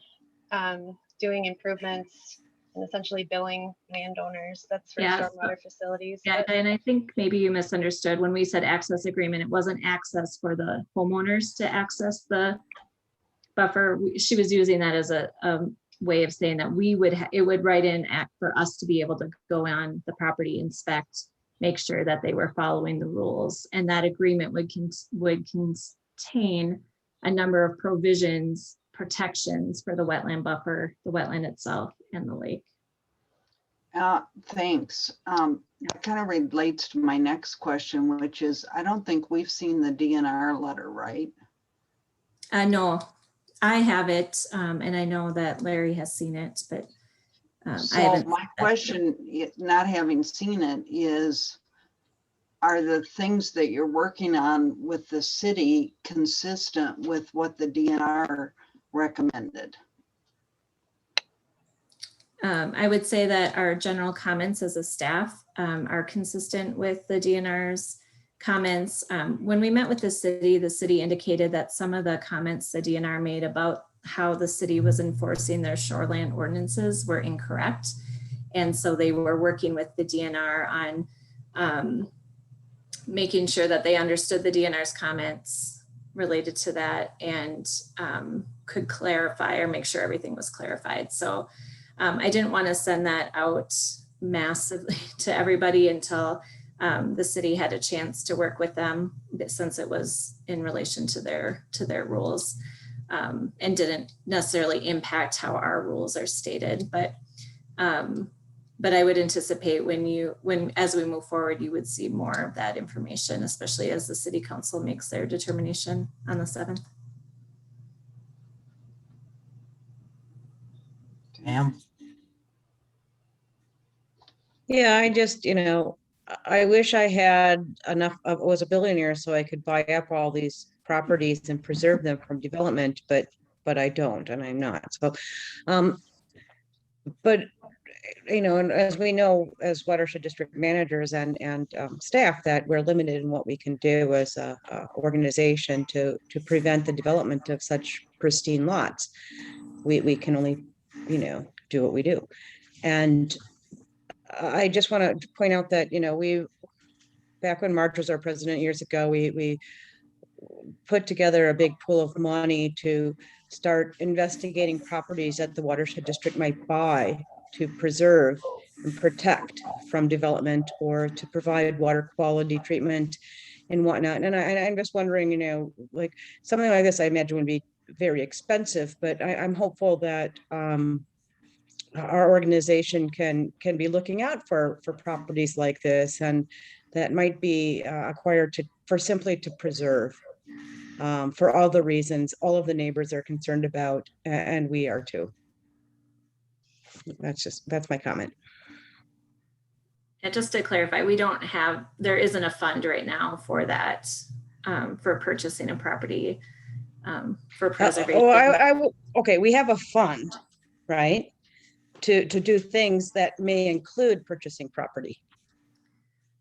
doing improvements and essentially billing landowners. That's for Yeah, stormwater facilities. Yeah, and I think maybe you misunderstood when we said access agreement. It wasn't access for the homeowners to access the buffer. She was using that as a way of saying that it would write in act for us to be able to go on the property, inspect, make sure that they were following the rules. And that agreement would contain a number of provisions, protections for the wetland buffer, the wetland itself, and the lake. thanks. That kind of relates to my next question, which is, I don't think we've seen the DNR letter, right? No, I have it, and I know that Larry has seen it, but I So haven't. my question, not having seen it, is, are the things that you're working on with the city consistent with what the DNR recommended? I would say that our general comments as a staff are consistent with the DNR's comments. When we met with the city indicated that some of the comments the DNR made about how the city was enforcing their shoreland ordinances were incorrect. And so they were working with the DNR on making sure that they understood the DNR's comments related to that and could clarify or make sure everything was clarified. So I didn't want to send that out massively to everybody until the city had a chance to work with them, since it was in relation to their rules, and didn't necessarily impact how our rules are stated. But I would anticipate as we move forward, you would see more of that information, especially as the city council makes their determination on the 7th. Pam? Yeah, I just, I wish I had enough, was a billionaire so I could buy up all these properties and preserve them from development, but I don't, and I'm not. So, but, and as we know, as watershed district managers and staff, that we're limited in what we can do as a organization to prevent the development of such pristine lots. We can only, do what we do. And I just want to point out that, back when Marge was our president years ago, we put together a big pool of money to start investigating properties that the watershed district might buy to preserve and protect from development or to provide water quality treatment and whatnot. And I'm just wondering, like something like this, I imagine would be very expensive, but I'm hopeful that our organization can be looking out for properties like this, and that might be acquired simply to preserve, for all the reasons all of the neighbors are concerned about, and we are too. That's my comment. And just to clarify, there isn't a fund right now for that, for purchasing a property, for preservation. Okay, we have a fund, right? To do things that may include purchasing property.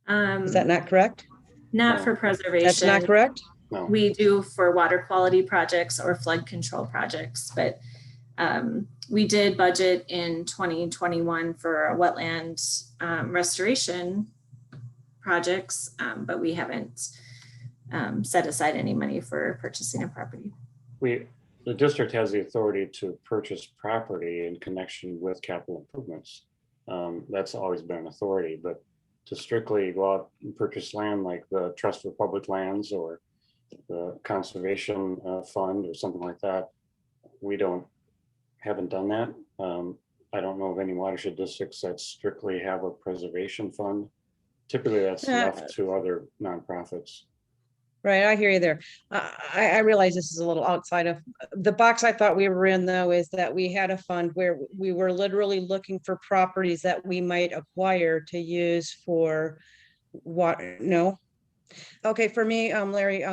Is that not correct? Not for preservation. That's not correct? No. We do for water quality projects or flood control projects, but we did budget in 2021 for a wetland restoration projects, but we haven't set aside any money for purchasing a property. The district has the authority to purchase property in connection with capital improvements. That's always been an authority, but to strictly go out and purchase land like the Trust for Public Lands or the Conservation Fund or something like that, we haven't done that. I don't know of any watershed districts that strictly have a preservation fund. Typically that's left to other nonprofits. Right, I hear you there. I realize this is a little outside of the box I thought we were in, though, is that we had a fund where we were literally looking for properties that we might acquire to use for what? No. Okay, for me, Larry,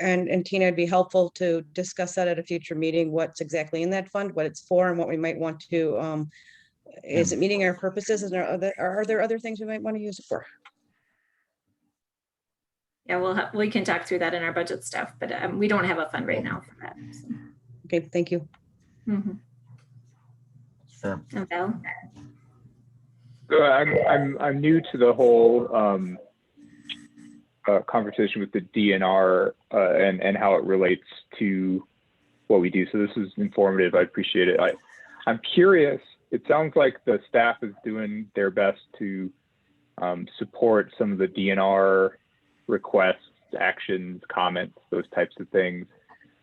and Tina, it'd be helpful to discuss that at a future meeting. What's exactly in that fund, what it's for, and what we might want to. Is it meeting our purposes? And are there other things we might want to use it for? Yeah, we can talk through that in our budget stuff, but we don't have a fund right now for that. So. Okay, thank you. Mm-hmm. Sure. And Val? I'm new to the whole conversation with the DNR and how it relates to what we do. So this is informative. I appreciate it. I'm curious. It sounds like the staff is doing their best to support some of the DNR requests, actions, comments, those types of things.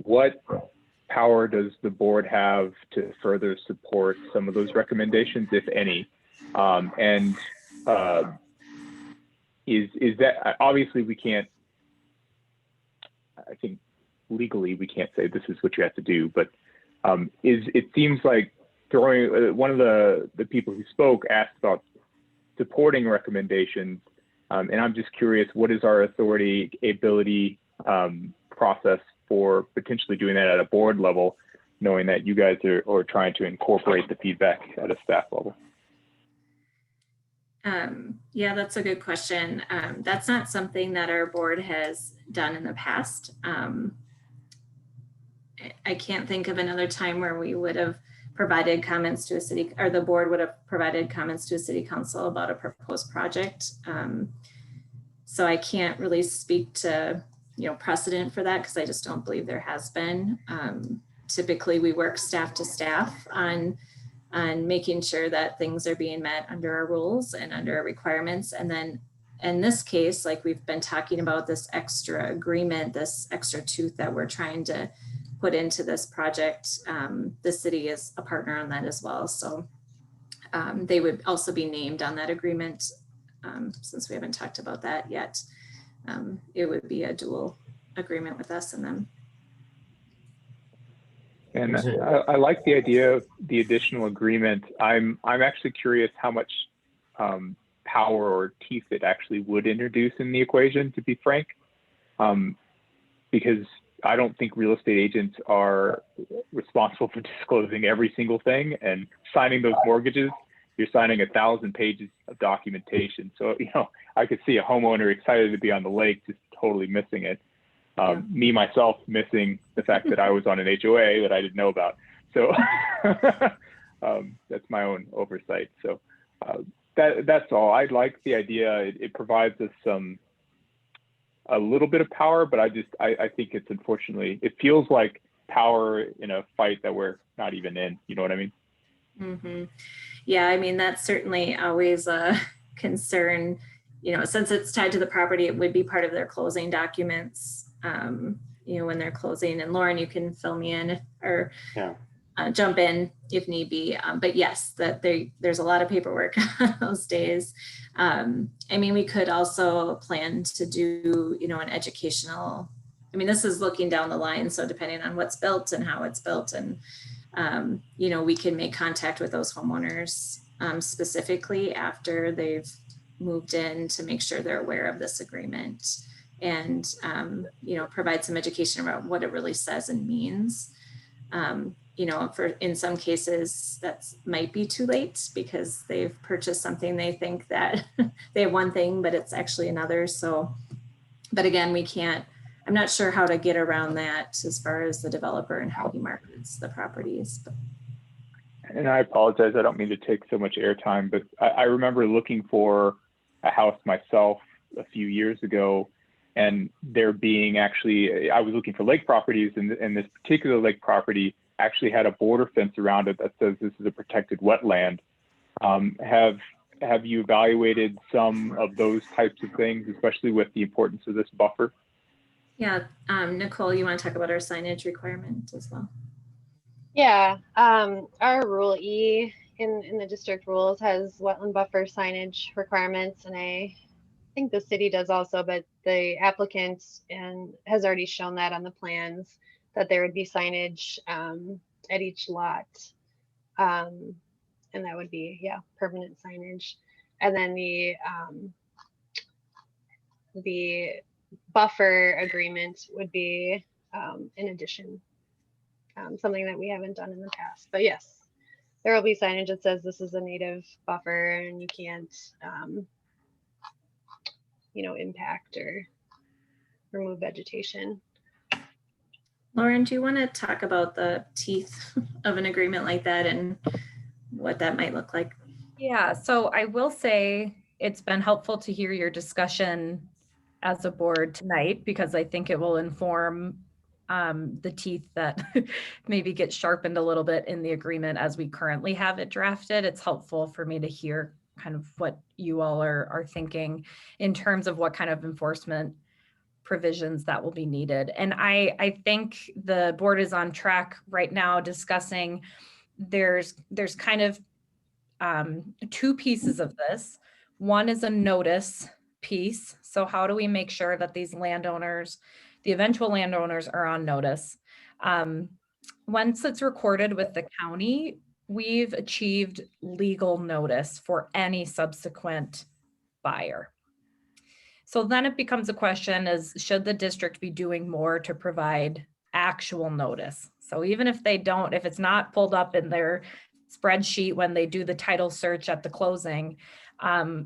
What power does the board have to further support some of those recommendations, if any? Is that, obviously we can't, I think legally we can't say this is what you have to do, but it seems like one of the people who spoke asked about supporting recommendations. And I'm just curious, what is our ability process for potentially doing that at a board level? knowing that you guys are trying to incorporate the feedback at a staff level? Yeah, that's a good question. That's not something that our board has done in the past. I can't think of another time where we would have provided comments to a city, or the board would have provided comments to a city council about a proposed project. So I can't really speak to, precedent for that, because I just don't believe there has been. Typically, we work staff to staff on making sure that things are being met under our rules and under our requirements. And then in this case, like we've been talking about, this extra agreement, this extra tooth that we're trying to put into this project, the city is a partner on that as well. So they would also be named on that agreement. Since we haven't talked about that yet, it would be a dual agreement with us and them. And I like the idea of the additional agreement. I'm actually curious how much power or teeth it actually would introduce in the equation, to be frank, because I don't think real estate agents are responsible for disclosing every single thing, and signing those mortgages. You're signing 1,000 pages of documentation. So, I could see a homeowner excited to be on the lake, just totally missing it. Me, myself, missing the fact that I was on an HOA that I didn't know about. So that's my own oversight. So that's all. I like the idea. It provides us a little bit of power, but I think it's, unfortunately, it feels like power in a fight that we're not even in. You know what I mean? Mm-hmm. Yeah, I mean, that's certainly always a concern. Since it's tied to the property, it would be part of their closing documents, when they're closing. And Lauren, you can fill me in or jump in if need be. But yes, there's a lot of paperwork those days. We could also plan to do, an educational, this is looking down the line. So depending on what's built and how it's built, and, we can make contact with those homeowners specifically after they've moved in to make sure they're aware of this agreement, and, provide some education about what it really says and means. In some cases that might be too late because they've purchased something, they think that they have one thing, but it's actually another. So, but again, I'm not sure how to get around that as far as the developer and how he markets the properties. But. And I apologize, I don't mean to take so much airtime, but I remember looking for a house myself a few years ago, and there being I was looking for lake properties, and this particular lake property actually had a border fence around it that says this is a protected wetland. Have you evaluated some of those types of things, especially with the importance of this buffer? Yeah, Nicole, you want to talk about our signage requirement as well? Yeah, our Rule E in the district rules has wetland buffer signage requirements, and I think the city does also, but the applicant has already shown that on the plans that there would be signage at each lot, and that would be permanent signage. And then the buffer agreement would be in addition, something that we haven't done in the past. But yes, there will be signage that says this is a native buffer and you can't impact or remove vegetation. Lauren, do you want to talk about the teeth of an agreement like that and what that might look like? Yeah, so I will say it's been helpful to hear your discussion as a board tonight, because I think it will inform the teeth that maybe get sharpened a little bit in the agreement as we currently have it drafted. It's helpful for me to hear kind of what you all are thinking in terms of what kind of enforcement provisions that will be needed. And I think the board is on track right now discussing there's kind of two pieces of this. One is a notice piece. So how do we make sure that these landowners, the eventual landowners, are on notice? Once it's recorded with the county, we've achieved legal notice for any subsequent buyer. So then it becomes a question is, should the district be doing more to provide actual notice? So even if they don't, if it's not pulled up in their spreadsheet when they do the title search at the closing,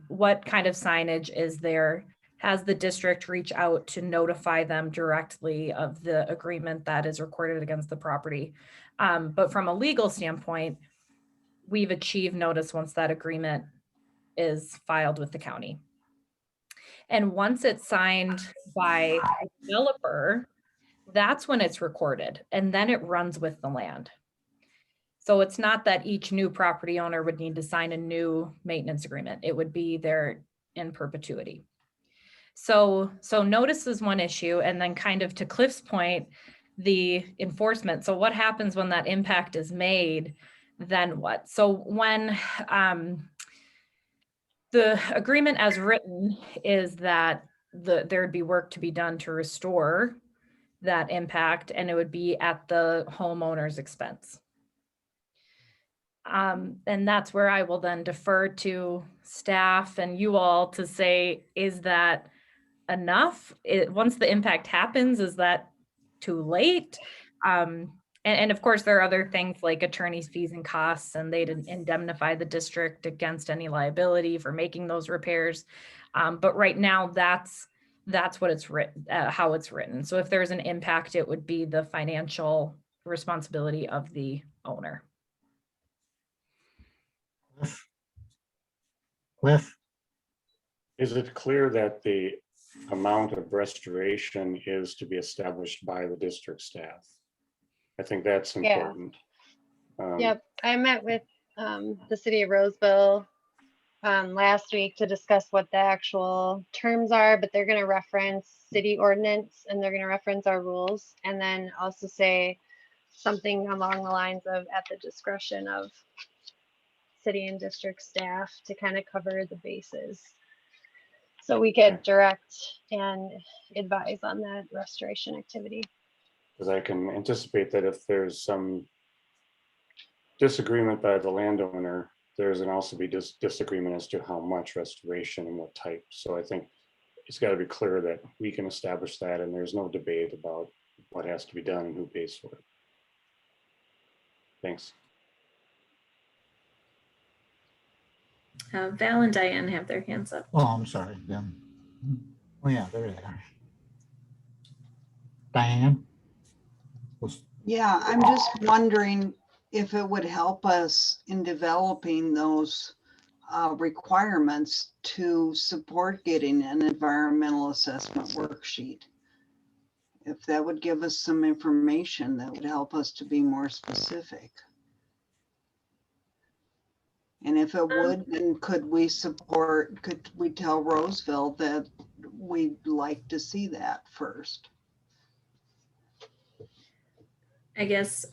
what kind of signage is there? Has the district reach out to notify them directly of the agreement that is recorded against the property? But from a legal standpoint, we've achieved notice once that agreement is filed with the county. And once it's signed by a developer, that's when it's recorded, and then it runs with the land. So it's not that each new property owner would need to sign a new maintenance agreement. It would be there in perpetuity. So notice is one issue, and then kind of to Cliff's point, the enforcement. So what happens when that impact is made, then what? So when the agreement as written is that there'd be work to be done to restore that impact, and it would be at the homeowner's expense. And that's where I will then defer to staff and you all to say, is that enough? Once the impact happens, is that too late? And of course, there are other things like attorney's fees and costs, and they'd indemnify the district against any liability for making those repairs. But right now, that's what it's written, how it's written. So if there's an impact, it would be the financial responsibility of the owner. Cliff? Is it clear that the amount of restoration is to be established by the district staff? I think that's important. Yep, I met with the city of Roseville last week to discuss what the actual terms are, but they're going to reference city ordinance and they're going to reference our rules, and then also say something along the lines of at the discretion of city and district staff to kind of cover the bases. So we could direct and advise on that restoration activity. Because I can anticipate that if there's some disagreement by the landowner, there's going to also be disagreement as to how much restoration and what type. So I think it's got to be clear that we can establish that, and there's no debate about what has to be done and who pays for it. Thanks. Val and Diane have their hands up. Oh, I'm sorry. Yeah. Oh, yeah, there they are. Diane? Yeah, I'm just wondering if it would help us in developing those requirements to support getting an environmental assessment worksheet. If that would give us some information that would help us to be more specific. And if it would, then could we tell Roseville that we'd like to see that first? I guess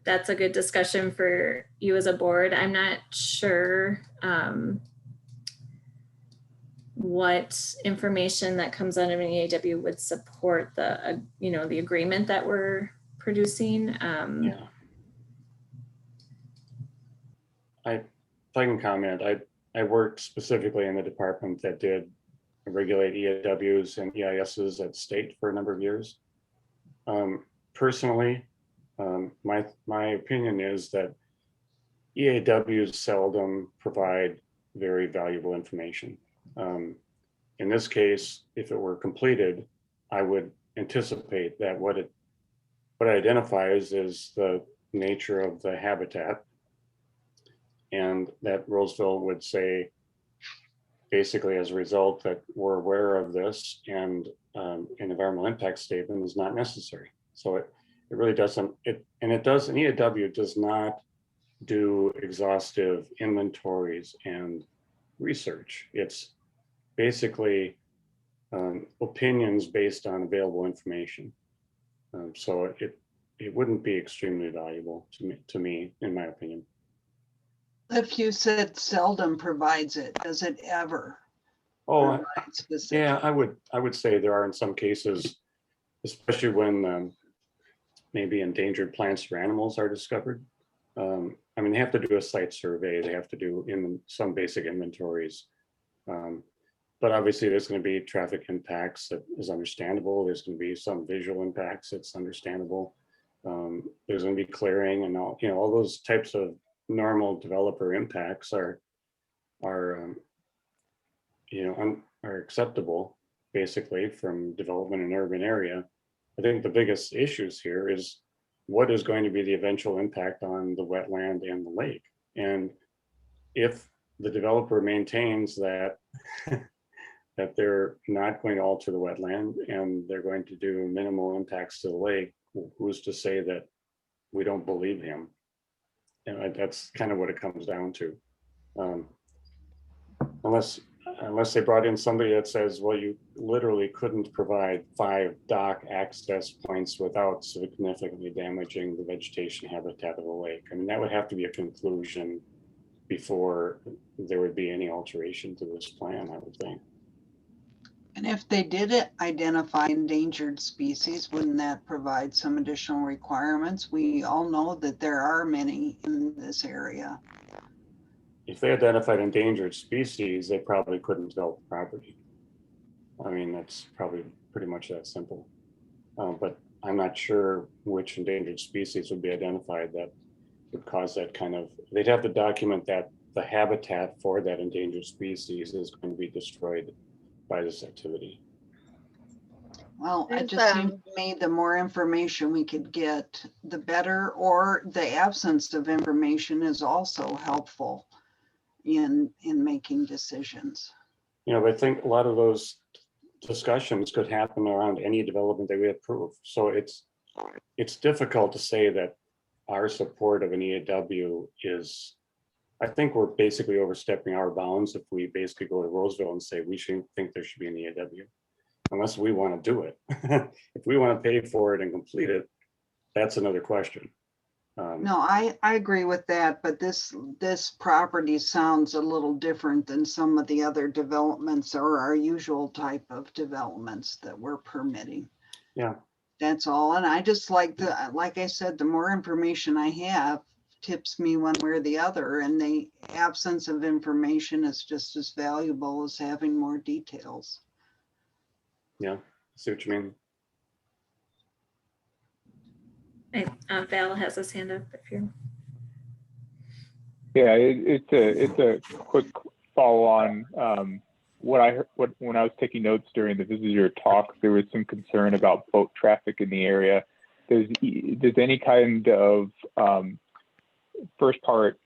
that's a good discussion for you as a board. I'm not sure what information that comes out of an EAW would support the, the agreement that we're producing. Yeah. If I can comment, I worked specifically in the department that did regulate EAWs and EISs at state for a number of years. Personally, my opinion is that EAWs seldom provide very valuable information. In this case, if it were completed, I would anticipate that what it identifies is the nature of the habitat, and that Roseville would say, basically as a result, that we're aware of this and an environmental impact statement is not necessary. So it really doesn't, an EAW does not do exhaustive inventories and research. It's basically opinions based on available information. So it wouldn't be extremely valuable to me, in my opinion. If you said seldom provides it, does it ever? Oh, yeah, I would say there are in some cases, especially when maybe endangered plants or animals are discovered. I mean, they have to do a site survey. They have to do some basic inventories. But obviously there's going to be traffic impacts that is understandable. There's going to be some visual impacts that's understandable. There's going to be clearing and all, all those types of normal developer impacts are acceptable basically from development in an urban area. I think the biggest issues here is what is going to be the eventual impact on the wetland and the lake. And if the developer maintains that that they're not going to alter the wetland and they're going to do minimal impacts to the lake, who's to say that we don't believe him? And that's kind of what it comes down to. Unless they brought in somebody that says, well, you literally couldn't provide 5 dock access points without significantly damaging the vegetation habitat of the lake. I mean, that would have to be a conclusion before there would be any alteration to this plan, I would think. And if they did identify endangered species, wouldn't that provide some additional requirements? We all know that there are many in this area. If they identified endangered species, they probably couldn't develop the property. I mean, that's probably pretty much that simple. But I'm not sure which endangered species would be identified that would cause that kind of, they'd have to document that the habitat for that endangered species is going to be destroyed by this activity. Well, it just seems to me the more information we could get, the better, or the absence of information is also helpful in making decisions. But I think a lot of those discussions could happen around any development that we approve. So it's difficult to say that our support of an EAW is, I think we're basically overstepping our bounds if we basically go to Roseville and say we shouldn't think there should be an EAW, unless we want to do it. If we want to pay for it and complete it, that's another question. No, I agree with that, but this property sounds a little different than some of the other developments or our usual type of developments that we're permitting. Yeah. That's all. And I just like I said, the more information I have tips me one way or the other, and the absence of information is just as valuable as having more details. Yeah, I see what you mean. Val has his hand up if you're. Yeah, it's a quick follow on. When I was taking notes during the visitor talk, there was some concern about boat traffic in the area. Does any kind of first part,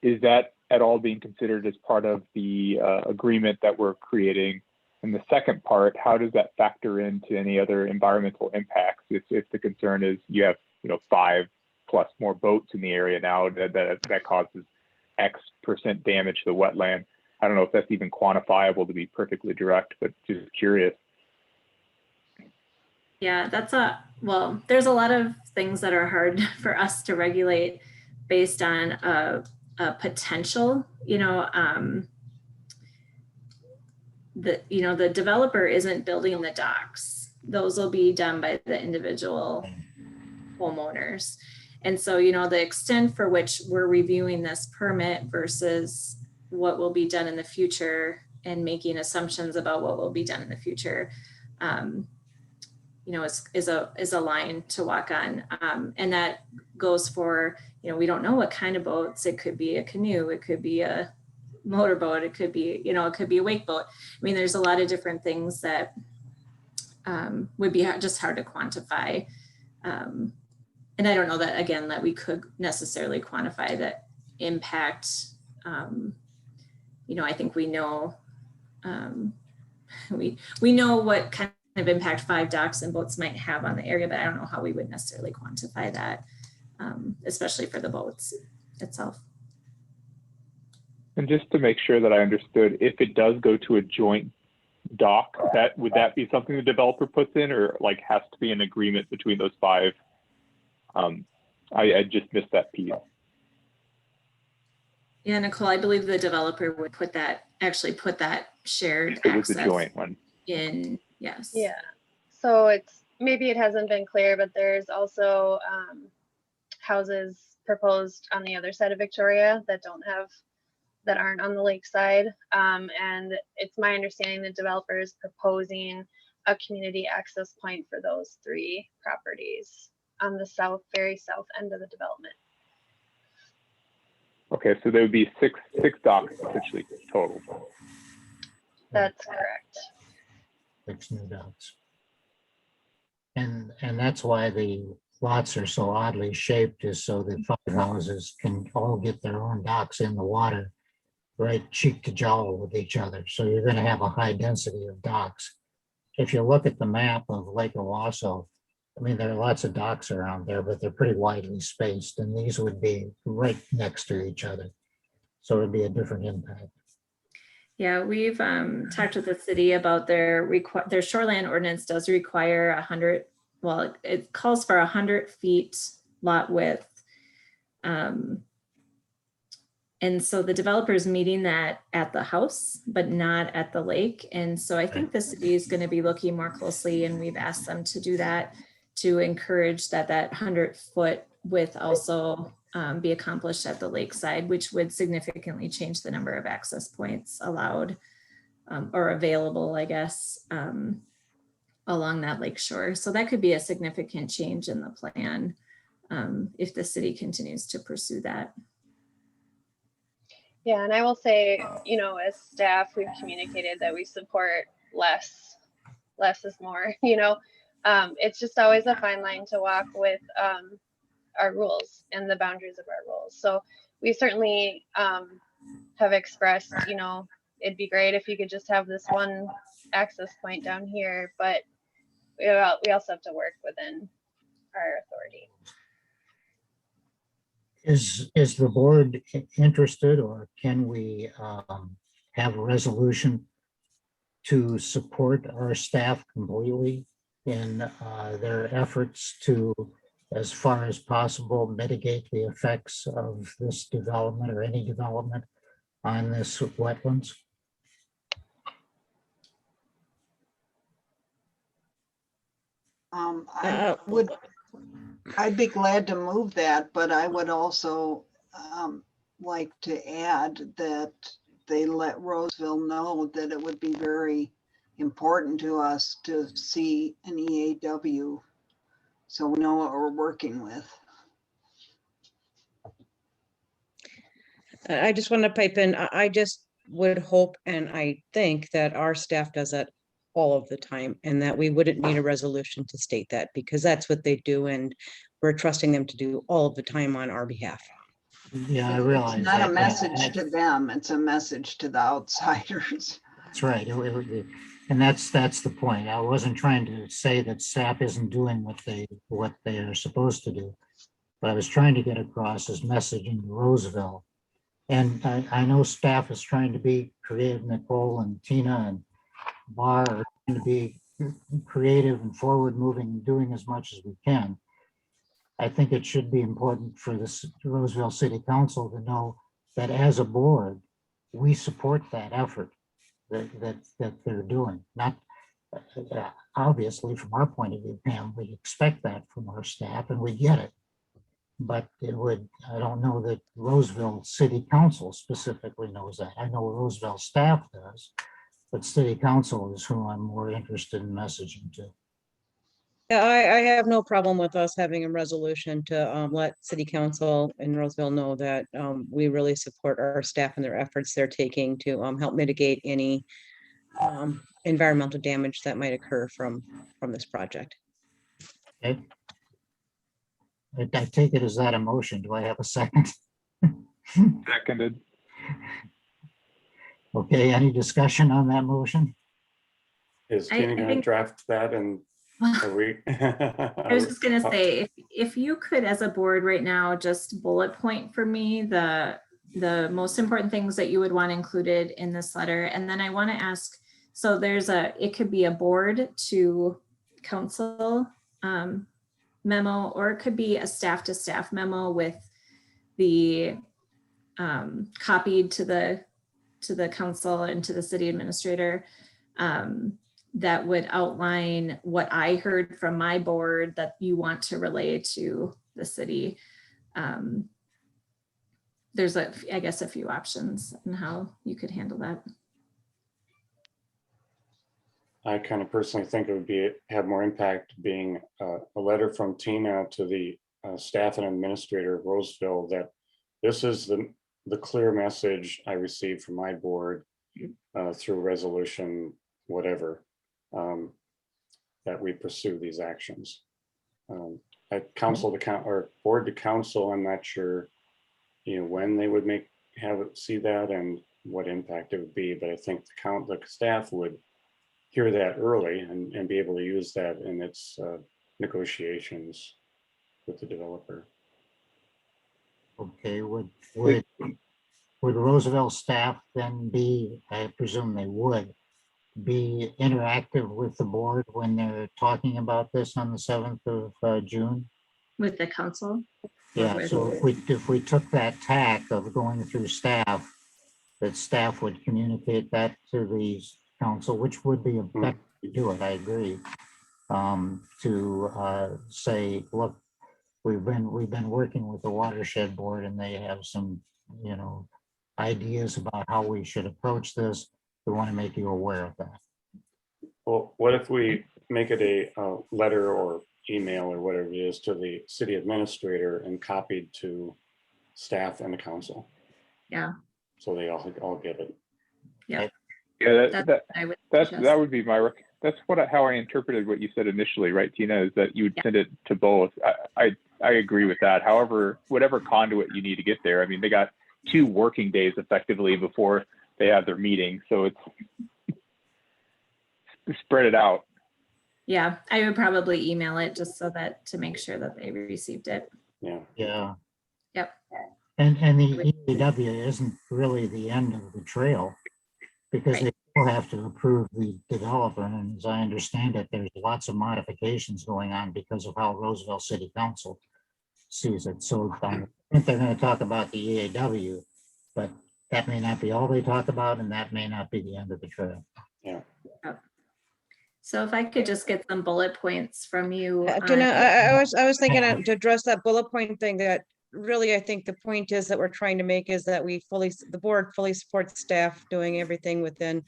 is that at all being considered as part of the agreement that we're creating? And the second part, how does that factor into any other environmental impacts? If the concern is you have 5+ more boats in the area now that causes X% damage to the wetland. I don't know if that's even quantifiable to be perfectly direct, but just curious. Yeah, there's a lot of things that are hard for us to regulate based on a potential, the developer isn't building the docks. Those will be done by the individual homeowners. And so, the extent for which we're reviewing this permit versus what will be done in the future and making assumptions about what will be done in the future, is a line to walk on. And that goes for, we don't know what kind of boats. It could be a canoe, it could be a motorboat, it could be, it could be a wake boat. I mean, there's a lot of different things that would be just hard to quantify. And I don't know that, again, that we could necessarily quantify that impact. I think we know, we know what kind of impact 5 docks and boats might have on the area, but I don't know how we would necessarily quantify that, especially for the boats itself. And just to make sure that I understood, if it does go to a joint dock, would that be something the developer puts in, or has to be an agreement between those 5? I just missed that piece. Yeah, Nicole, I believe the developer would put that shared access. It was the joint one. In, yes. Yeah. So maybe it hasn't been clear, but there's also houses proposed on the other side of Victoria that aren't on the lake side. And it's my understanding the developer is proposing a community access point for those 3 properties. on the very south end of the development. Okay, so there would be six docks essentially total. That's correct. 6 new docks. And that's why the lots are so oddly shaped, is so that 5 houses can all get their own docks in the water, right cheek to jowl with each other. So you're going to have a high density of docks. If you look at the map of Lake Owasso, I mean, there are lots of docks around there, but they're pretty widely spaced, and these would be right next to each other. So it'd be a different impact. Yeah, we've talked with the city about their shoreline ordinance does require 100, well, it calls for 100 feet lot width. And so the developer is meeting that at the house, but not at the lake. And so I think the city is going to be looking more closely, and we've asked them to do that, to encourage that 100-foot width also be accomplished at the lakeside, which would significantly change the number of access points allowed or available, I guess, along that lake shore. So that could be a significant change in the plan if the city continues to pursue that. Yeah, and I will say, you know, as staff, we've communicated that we support less is more, you know. It's just always a fine line to walk with our rules and the boundaries of our rules. So we certainly have expressed, you know, it'd be great if you could just have this one access point down here, but we also have to work within our authority. Is the board interested, or can we have a resolution to support our staff completely in their efforts to, as far as possible, mitigate the effects of this development or any development on this wetlands? I'd be glad to move that, but I would also like to add that they let Roseville know that it would be very important to us to see an EAW, so we know what we're working with. I just want to pipe in. I just would hope and I think that our staff does that all of the time, and that we wouldn't need a resolution to state that, because that's what they do, and we're trusting them to do all of the time on our behalf. Yeah, I realize. It's not a message to them, it's a message to the outsiders. That's right. And that's the point. I wasn't trying to say that staff isn't doing what they are supposed to do, but I was trying to get across this messaging to Roseville. And I know staff is trying to be creative. Nicole and Tina and Bar are trying to be creative and forward moving and doing as much as we can. I think it should be important for the Roseville City Council to know that as a board, we support that effort that they're doing. Not obviously from our point of view, Pam, we expect that from our staff and we get it. But I don't know that Roseville City Council specifically knows that. I know Roseville staff does, but City Council is who I'm more interested in messaging to. Yeah, I have no problem with us having a resolution to let City Council in Roseville know that we really support our staff and their efforts they're taking to help mitigate any environmental damage that might occur from this project. Okay. I take it as that a motion. Do I have a second? Seconded. Okay, any discussion on that motion? Is Tina going to draft that and are we? I was just going to say, if you could, as a board right now, just bullet point for me the most important things that you would want included in this letter. And then I want to ask, so it could be a board to council memo, or it could be a staff to staff memo with the copied to the council and to the city administrator that would outline what I heard from my board that you want to relay to the city. There's I guess a few options on how you could handle that. I kind of personally think it would have more impact being a letter from Tina to the staff and administrator of Roseville that this is the clear message I received from my board through resolution, whatever, that we pursue these actions. At council to or board to council, I'm not sure, when they would see that and what impact it would be, but I think the staff would hear that early and be able to use that in its negotiations with the developer. Okay, would Roosevelt staff then be, I presume they would, be interactive with the board when they're talking about this on the 7th of June? With the council? Yeah, so if we took that tack of going through staff, that staff would communicate that to the council, which would be a better way to do it, I agree. To say, look, we've been working with the watershed board and they have some, ideas about how we should approach this. We want to make you aware of that. Well, what if we make it a letter or email or whatever it is to the city administrator and copied to staff and the council? Yeah. So they all get it. Yeah. Yeah, that would be my that's how I interpreted what you said initially, right, Tina? Is that you would send it to both. I agree with that. However, whatever conduit you need to get there. I mean, they got 2 working days effectively before they have their meeting, so it's spread it out. Yeah, I would probably email it just so that to make sure that they received it. Yeah. Yep. And the EAW isn't really the end of the trail, because they still have to approve the developer. And as I understand it, there's lots of modifications going on because of how Roosevelt City Council sees it. So I think they're going to talk about the EAW, but that may not be all they talk about, and that may not be the end of the trail. Yeah. So if I could just get some bullet points from you. Tina, I was thinking to address that bullet point thing, that really, I think the point is that we're trying to make is that the board fully supports staff doing everything within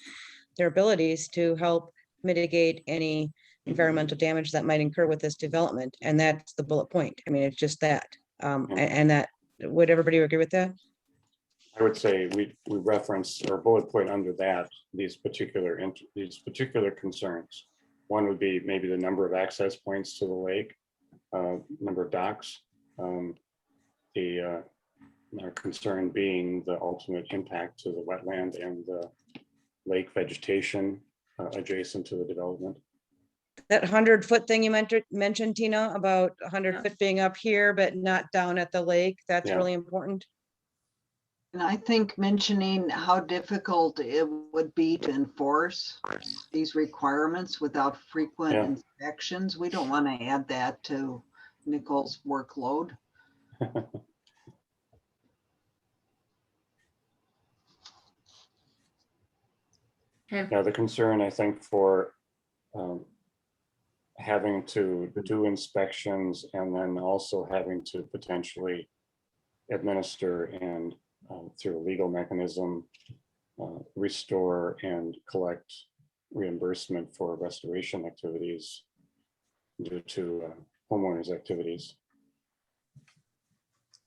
their abilities to help mitigate any environmental damage that might incur with this development. And that's the bullet point. I mean, it's just that. And that, would everybody agree with that? I would say we reference or bullet point under that these particular concerns. One would be maybe the number of access points to the lake, number of docks. Our concern being the ultimate impact to the wetland and the lake vegetation adjacent to the development. That 100-foot thing you mentioned, Tina, about 100 foot being up here, but not down at the lake, that's really important. And I think mentioning how difficult it would be to enforce these requirements without frequent inspections. We don't want to add that to Nicole's workload. Now, the concern, I think, for having to do inspections and then also having to potentially administer and through a legal mechanism, restore and collect reimbursement for restoration activities due to homeowners' activities.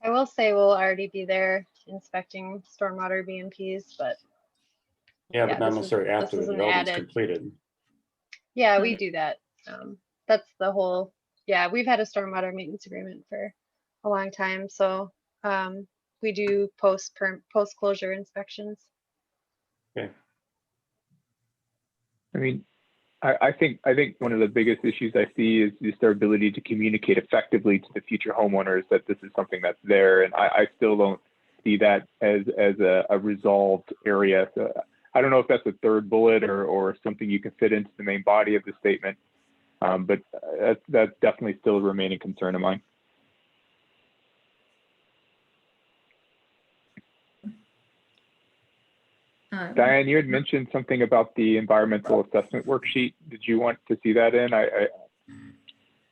I will say we'll already be there inspecting stormwater BMPs, but yeah, but not necessarily after the development's completed. Yeah, we do that. That's the whole, we've had a stormwater maintenance agreement for a long time. So we do post-closure inspections. Okay. I mean, I think one of the biggest issues I see is just their ability to communicate effectively to the future homeowners that this is something that's there. And I still don't see that as a resolved area. So I don't know if that's a third bullet or something you can fit into the main body of the statement, but that's definitely still a remaining concern of mine. Diane, you had mentioned something about the environmental assessment worksheet. Did you want to see that in? I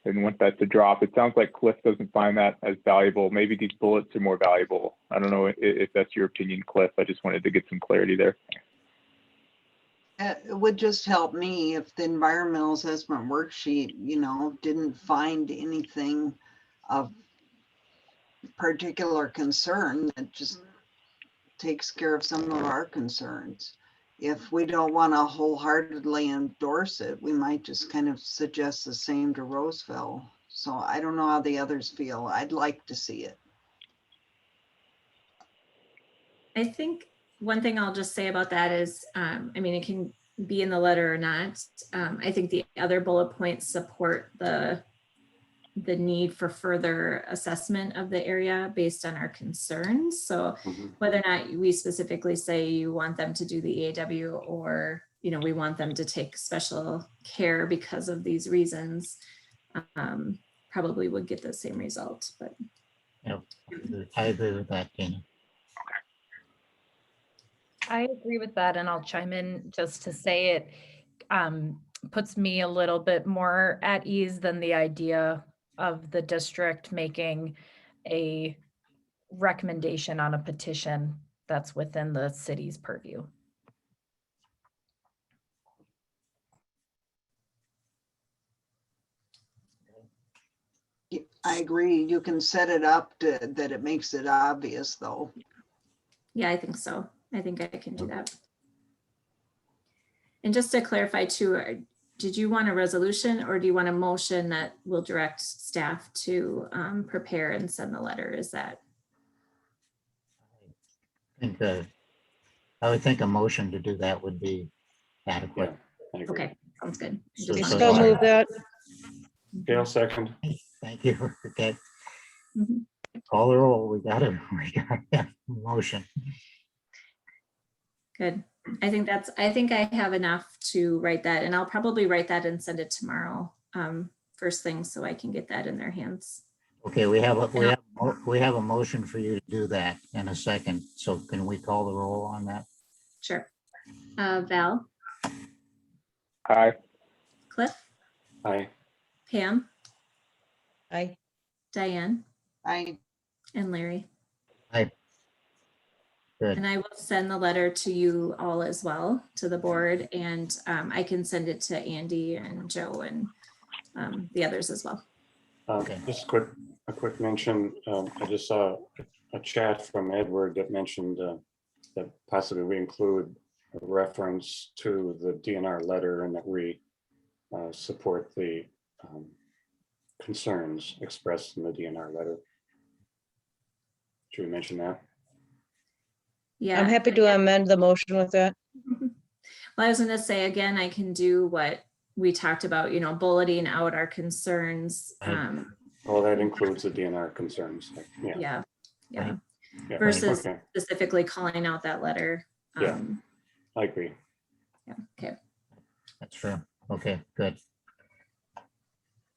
didn't want that to drop. It sounds like Cliff doesn't find that as valuable. Maybe these bullets are more valuable. I don't know if that's your opinion, Cliff. I just wanted to get some clarity there. It would just help me if the environmental assessment worksheet, you know, didn't find anything of particular concern that just takes care of some of our concerns. If we don't want to wholeheartedly endorse it, we might just kind of suggest the same to Roseville. So I don't know how the others feel. I'd like to see it. I think one thing I'll just say about that is, I mean, it can be in the letter or not. I think the other bullet points support the need for further assessment of the area based on our concerns. So whether or not we specifically say you want them to do the EAW, or, you know, we want them to take special care because of these reasons, probably would get the same result, but. Yep, I agree with that, Dana. I agree with that, and I'll chime in just to say it puts me a little bit more at ease than the idea of the district making a recommendation on a petition that's within the city's purview. I agree. You can set it up to, that it makes it obvious though. Yeah, I think so. I think I can do that. And just to clarify too, did you want a resolution or do you want a motion that will direct staff to prepare and send the letter? Is that? I think I would think a motion to do that would be adequate. Yeah, Okay, sounds good. So- Just so- wanted to- Still move that. Gail, second. Thank you. Okay, Mhm. call the roll. We got a motion. Good. I think I have enough to write that, and I'll probably write that and send it tomorrow, first thing, so I can get that in their hands. Okay, we have a motion for you to do that in a second. So can we call the roll on that? Sure. Val, Aye. Cliff, Aye. Pam, Aye. Diane, I, and Larry. Aye. Good. And I will send the letter to you all as well, to the board, and I can send it to Andy and Joe and the others as well. Okay. Just a quick mention. I just saw a chat from Edward that mentioned that possibly we include a reference to the DNR letter and that we support the concerns expressed in the DNR letter. Should we mention that? Yeah. I'm happy to amend the motion with that. Well, I was gonna say, again, I can do what we talked about, you know, bulleting out our concerns. Well, that includes the DNR concerns. Yeah. Yeah. Yeah. Versus Okay. specifically calling out that letter. Yeah. I agree. Yeah, okay. That's true. Okay, good.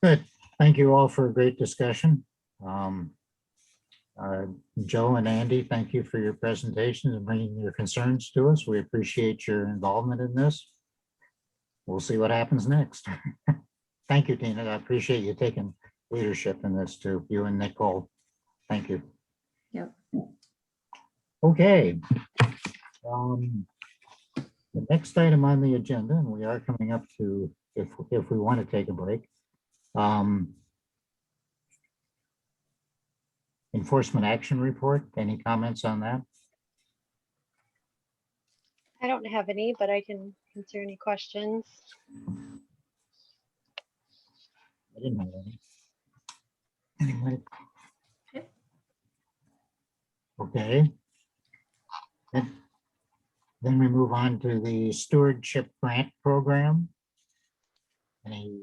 Good. Thank you all for a great discussion. Joe and Andy, thank you for your presentations and bringing your concerns to us. We appreciate your involvement in this. We'll see what happens next. Thank you, Tina. I appreciate you taking leadership in this too, you and Nicole. Thank you. Yep. Okay. The next item on the agenda, and we are coming up to, if we want to take a break. Enforcement action report. Any comments on that? I don't have any, but I can answer any questions. I didn't have any. Anyway. Okay. Then we move on to the stewardship grant program. Any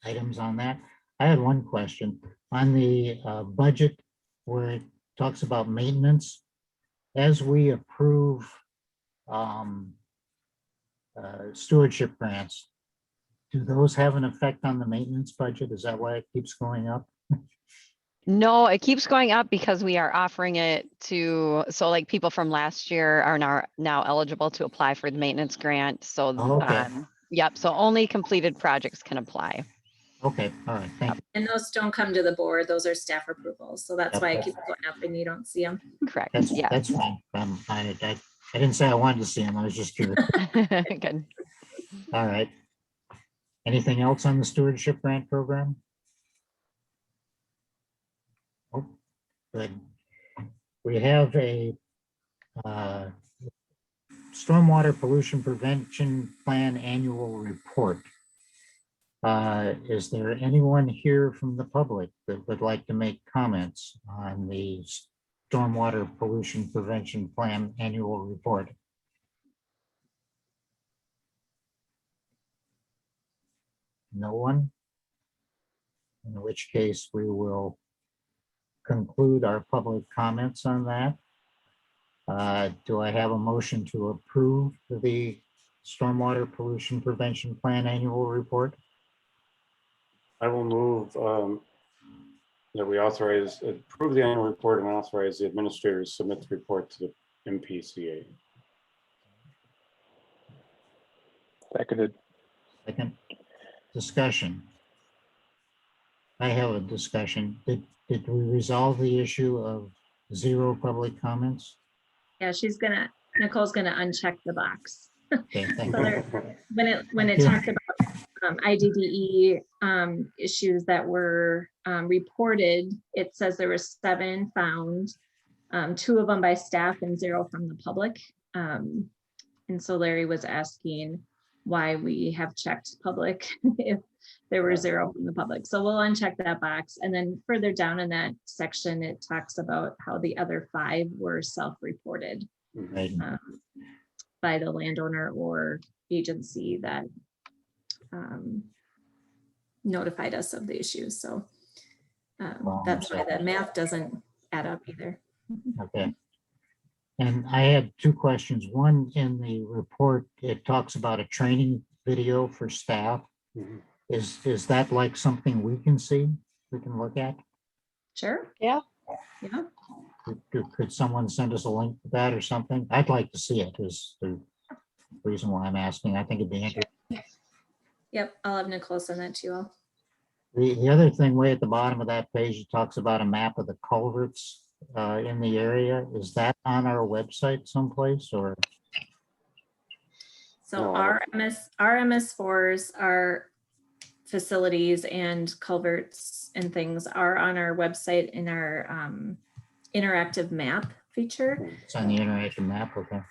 items on that? I had one question on the budget where it talks about maintenance. As we approve stewardship grants, do those have an effect on the maintenance budget? Is that why it keeps going up? No, it keeps going up because we are offering it to, so like people from last year are now eligible to apply for the maintenance grant. So, Oh, okay. Yep, so only completed projects can apply. Okay, all right, thank you. And those don't come to the board. Those are staff approvals. So that's why it Okay. keeps going up and you don't see them. Correct, That's, yeah. that's fine. I I didn't say I wanted to see him. I was just curious. Good. All right. Anything else on the stewardship grant program? Oh, good. We have a stormwater pollution prevention plan annual report. Is there anyone here from the public that would like to make comments on the stormwater pollution prevention plan annual report? No one? In which case we will conclude our public comments on that. Do I have a motion to approve the stormwater pollution prevention plan annual report? I will move that we approve the annual report and authorize the administrator to submit the report to the MPCA. Seconded. Second. Discussion. I have a discussion. Did we resolve the issue of 0 public comments? Yeah, Nicole's gonna uncheck the box. Okay, thank So you. there, when it Yeah. talked about IDDE issues that were reported, it says there were 7 found, 2 of them by staff and 0 from the public. And so Larry was asking why we have checked public if there were 0 from the public. So we'll uncheck that box. And then further down in that section, it talks about how the other 5 were self-reported Right. by the landowner or agency that notified us of the issues. So that's why the math doesn't add up either. Okay. And I had 2 questions. One, in the report, it talks about a training video for staff. Mhm. Is that like something we can see, we can look at? Sure. Yeah. Yeah. Could someone send us a link to that or something? I'd like to see it, is the reason why I'm asking. I think it'd be interesting. Yep. I'll have Nicole send that to you all. The other thing, way at the bottom of that page, it talks about a map of the culverts in the area. Is that on our website someplace, or? So No. our MS4s, our facilities and culverts and things are on our website in our interactive map feature. It's on the interactive map, okay.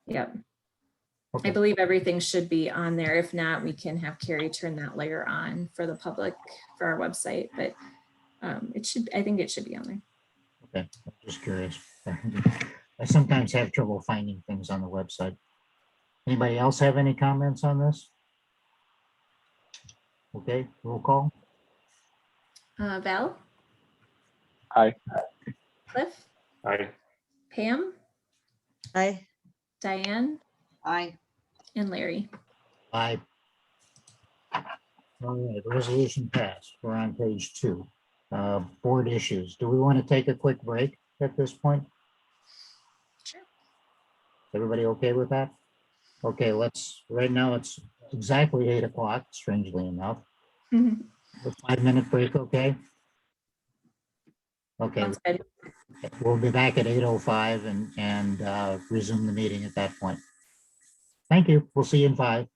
Yep. I Okay. believe everything should be on there. If not, we can have Carrie turn that layer on for the public for our website, but I think it should be on there. Okay, I'm just curious. I sometimes have trouble finding things on the website. Anybody else have any comments on this? Okay, roll call. Val, Aye. Cliff, Aye. Pam, Aye. Diane, Aye. and Larry. Aye. All right, resolution passed. We're on page 2. Board issues. Do we want to take a quick break at this point? Sure. Everybody okay with that? Okay, right now it's exactly 8 o'clock, strangely enough. A 5-minute break, okay? Okay, Sounds good. we'll be back at 8:05 and resume the meeting at that point. Thank you. We'll see you in 5.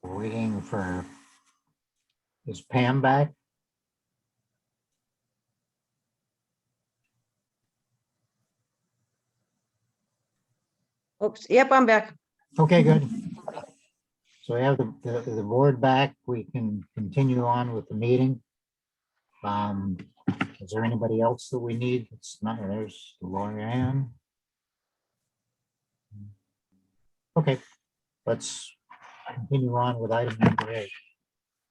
Waiting for, is Pam back? Oops, yep, I'm back. Okay, good. So we have the board back. We can continue on with the meeting. Is there anybody else that we need? It's not, there's Lorianne. Okay, let's continue on with item number 8.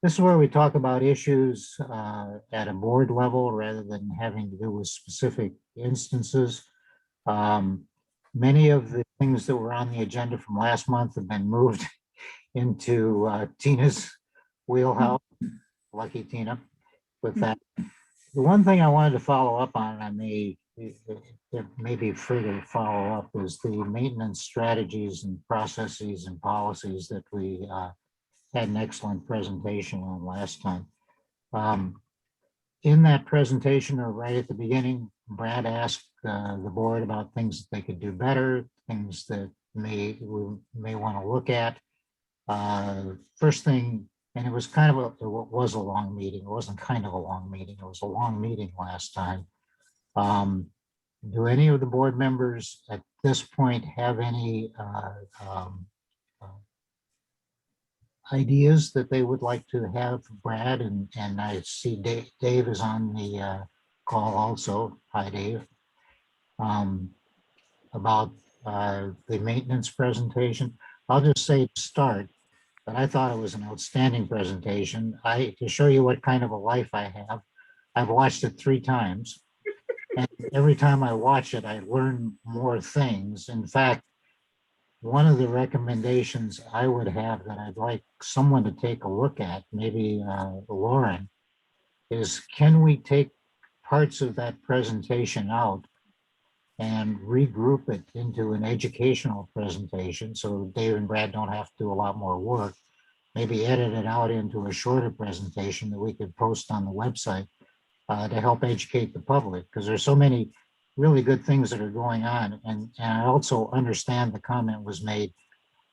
This is where we talk about issues at a board level rather than having to do with specific instances. Many of the things that were on the agenda from last month have been moved into Tina's wheelhouse. Lucky Tina with that. The one thing I wanted to follow up on, it may be further follow up, is the maintenance strategies and processes and policies that we had an excellent presentation on last time. In that presentation, or right at the beginning, Brad asked the board about things that they could do better, things that we may want to look at. First thing, and it was kind of it was a long meeting. It wasn't kind of a long meeting. It was a long meeting last time. Do any of the board members at this point have any ideas that they would like to have Brad? And I see Dave is on the call also. Hi, Dave. About the maintenance presentation. I'll just say to start, but I thought it was an outstanding presentation. To show you what kind of a life I have, I've watched it 3 times. And every time I watch it, I learn more things. In fact, one of the recommendations I would have that I'd like someone to take a look at, maybe Lauren, is can we take parts of that presentation out and regroup it into an educational presentation so Dave and Brad don't have to do a lot more work. Maybe edit it out into a shorter presentation that we could post on the website to help educate the public, because there's so many really good things that are going on. And I also understand the comment was made,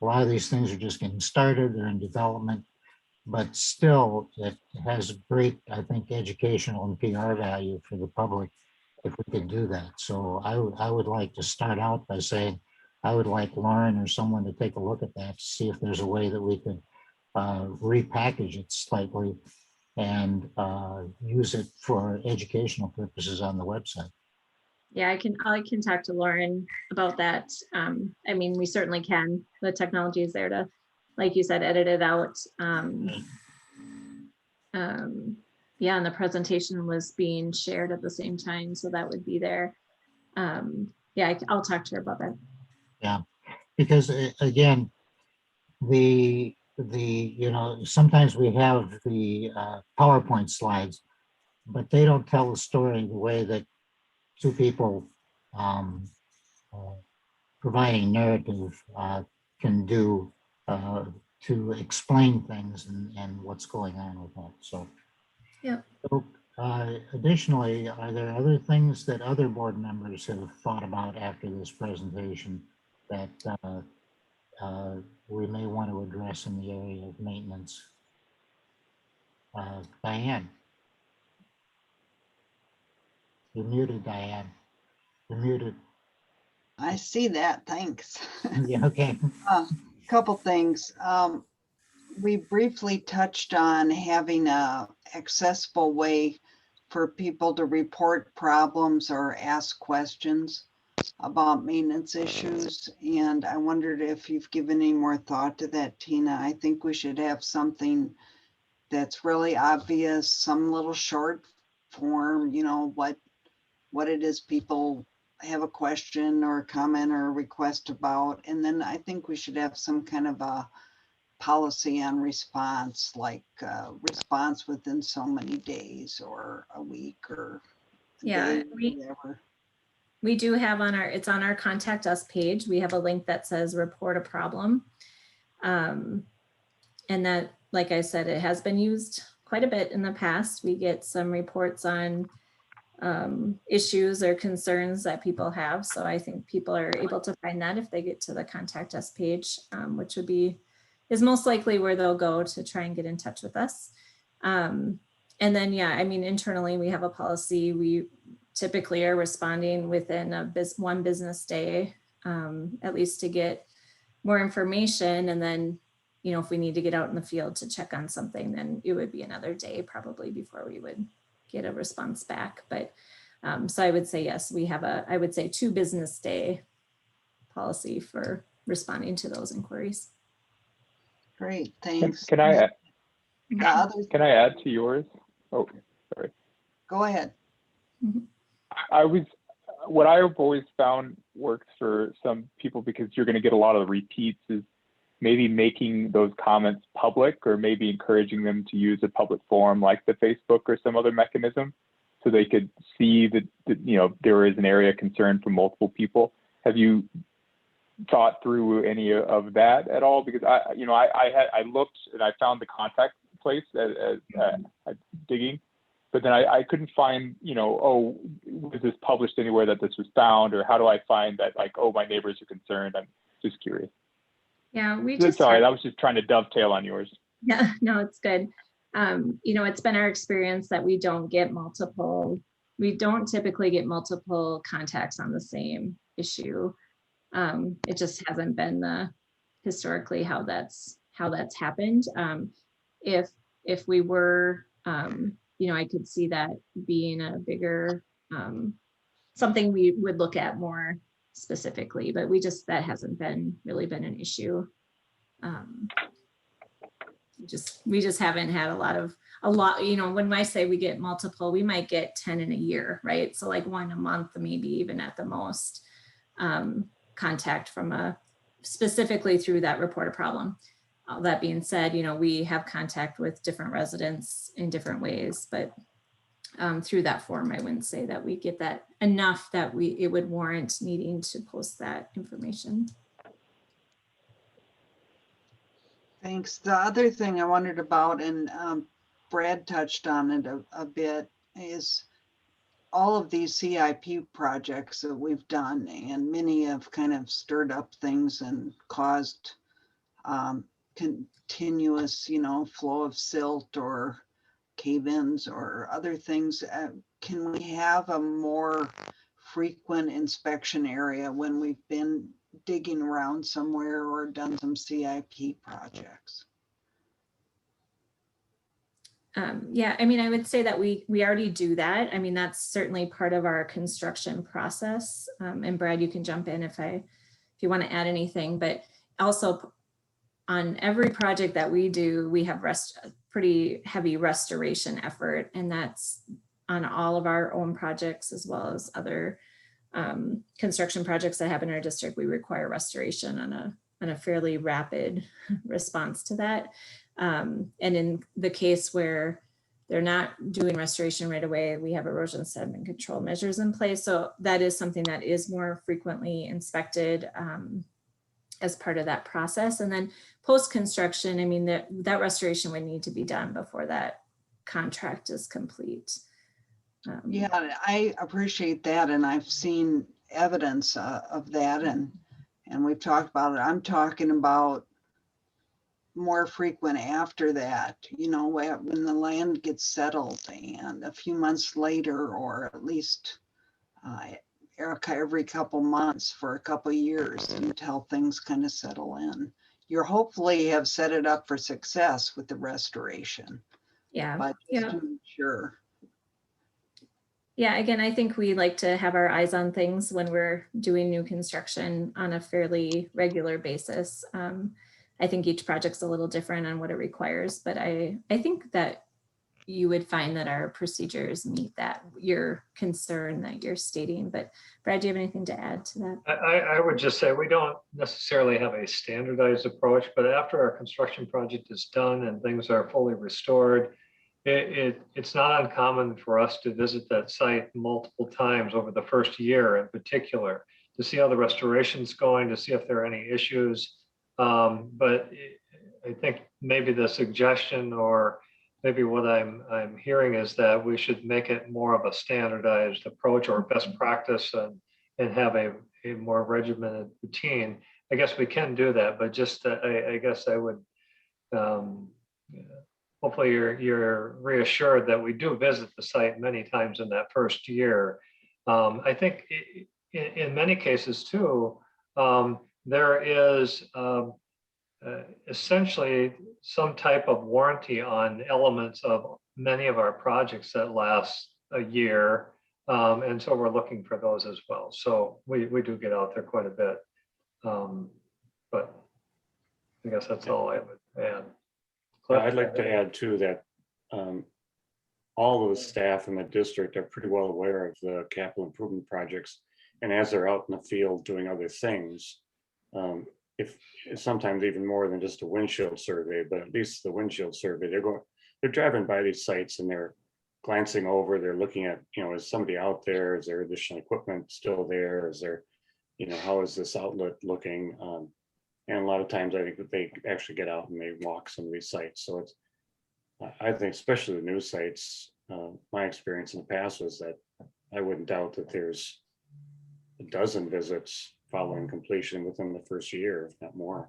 a lot of these things are just getting started, they're in development, but still it has great, I think, educational and PR value for the public if we could do that. So I would like to start out by saying, I would like Lauren or someone to take a look at that to see if there's a way that we could repackage it slightly and use it for educational purposes on the website. Yeah, I can talk to Lauren about that. I mean, we certainly can. The technology is there to, like you said, edit it out. Yeah, and the presentation was being shared at the same time, so that would be there. Yeah, I'll talk to her about that. Yeah, because again, sometimes we have the PowerPoint slides, but they don't tell the story the way that 2 people providing narrative can do to explain things and what's going on with that. So, yeah. So, additionally, are there other things that other board members have thought about after this presentation that we may want to address in the area of maintenance? Diane. You're muted, Diane. You're muted. I see that, thanks. Yeah, okay. Couple things. We briefly touched on having a accessible way for people to report problems or ask questions about maintenance issues. And I wondered if you've given any more thought to that, Tina. I think we should have something that's really obvious, some little short form, you know, what it is people have a question or a comment or a request about. And then I think we should have some kind of a policy on response, like response within so many days or a week or a Yeah, day, whatever. We do have it's on our contact us page. We have a link that says report a problem. And that, like I said, it has been used quite a bit in the past. We get some reports on issues or concerns that people have. So I think people are able to find that if they get to the contact us page, which is most likely where they'll go to try and get in touch with us. And then, yeah, I mean, internally we have a policy. We typically are responding within one business day, at least to get more information. And then, you know, if we need to get out in the field to check on something, then it would be another day probably before we would get a response back. But so I would say, yes, we have I would say 2 business day policy for responding to those inquiries. Great, thanks. Can I The other, add to yours? Oh, sorry. go ahead. What I have always found works for some people, because you're going to get a lot of repeats, is maybe making those comments public, or maybe encouraging them to use a public forum like the Facebook or some other mechanism, so they could see that, you know, there is an area of concern for multiple people. Have you thought through any of that at all? Because I looked and I found the contact place at digging, but then I couldn't find, you know, oh, was this published anywhere that this was found, or how do I find that, like, oh, my neighbors are concerned? I'm just curious. Yeah, we just sorry, I was just trying to dovetail on yours. Yeah, no, it's good. You know, it's been our experience that we don't typically get multiple contacts on the same issue. It just hasn't been historically how that's happened. If we were, you know, I could see that being a bigger, something we would look at more specifically, but that hasn't really been an issue. We just haven't had a lot, you know, when I say we get multiple, we might get 10 in a year, right? So like 1 a month, maybe even at the most, contact from specifically through that report a problem. All that being said, you know, we have contact with different residents in different ways, but through that form, I wouldn't say that we get that enough that it would warrant needing to post that information. Thanks. The other thing I wondered about, and Brad touched on it a bit, is all of these CIP projects that we've done, and many have kind of stirred up things and caused continuous, you know, flow of silt or cave-ins or other things. Can we have a more frequent inspection area when we've been digging around somewhere or done some CIP projects? Yeah, I mean, I would say that we already do that. I mean, that's certainly part of our construction process. And Brad, you can jump in if you want to add anything, but also on every project that we do, we have pretty heavy restoration effort, and that's on all of our own projects as well as other construction projects that happen in our district. We require restoration on a fairly rapid response to that. And in the case where they're not doing restoration right away, we have erosion sediment control measures in place. So that is something that is more frequently inspected as part of that process. And then post-construction, I mean, that restoration would need to be done before that contract is complete. Yeah, I appreciate that. And I've seen evidence of that, and we've talked about it. I'm talking about more frequent after that, you know, when the land gets settled, and a few months later, or at least every couple months for a couple years until things kind of settle in. You hopefully have set it up for success with the restoration. Yeah, but just to ensure. Yeah, again, I think we like to have our eyes on things when we're doing new construction on a fairly regular basis. I think each project's a little different on what it requires, but I think that you would find that our procedures meet your concern that you're stating. But Brad, do you have anything to add to that? I would just say we don't necessarily have a standardized approach, but after our construction project is done and things are fully restored, it's not uncommon for us to visit that site multiple times over the first year in particular, to see how the restoration's going, to see if there are any issues. But I think maybe the suggestion, or maybe what I'm hearing, is that we should make it more of a standardized approach or best practice, and have a more regimented routine. I guess we can do that, but just I guess I would hopefully you're reassured that we do visit the site many times in that first year. I think in many cases too, there is essentially some type of warranty on elements of many of our projects that last a year. And so we're looking for those as well. So we do get out there quite a bit. But I guess that's all I would add. Cliff? I'd like to add too that all of the staff in the district are pretty well aware of the capital improvement projects. And as they're out in the field doing other things, if sometimes even more than just a windshield survey, but at least the windshield survey, they're driving by these sites and they're glancing over, they're looking at, is somebody out there? Is there additional equipment still there? Is there, how is this outlet looking? And a lot of times I think that they actually get out and they walk some of these sites. So it's, I think especially the new sites, my experience in the past was that I wouldn't doubt that there's a dozen visits following completion within the first year, if not more.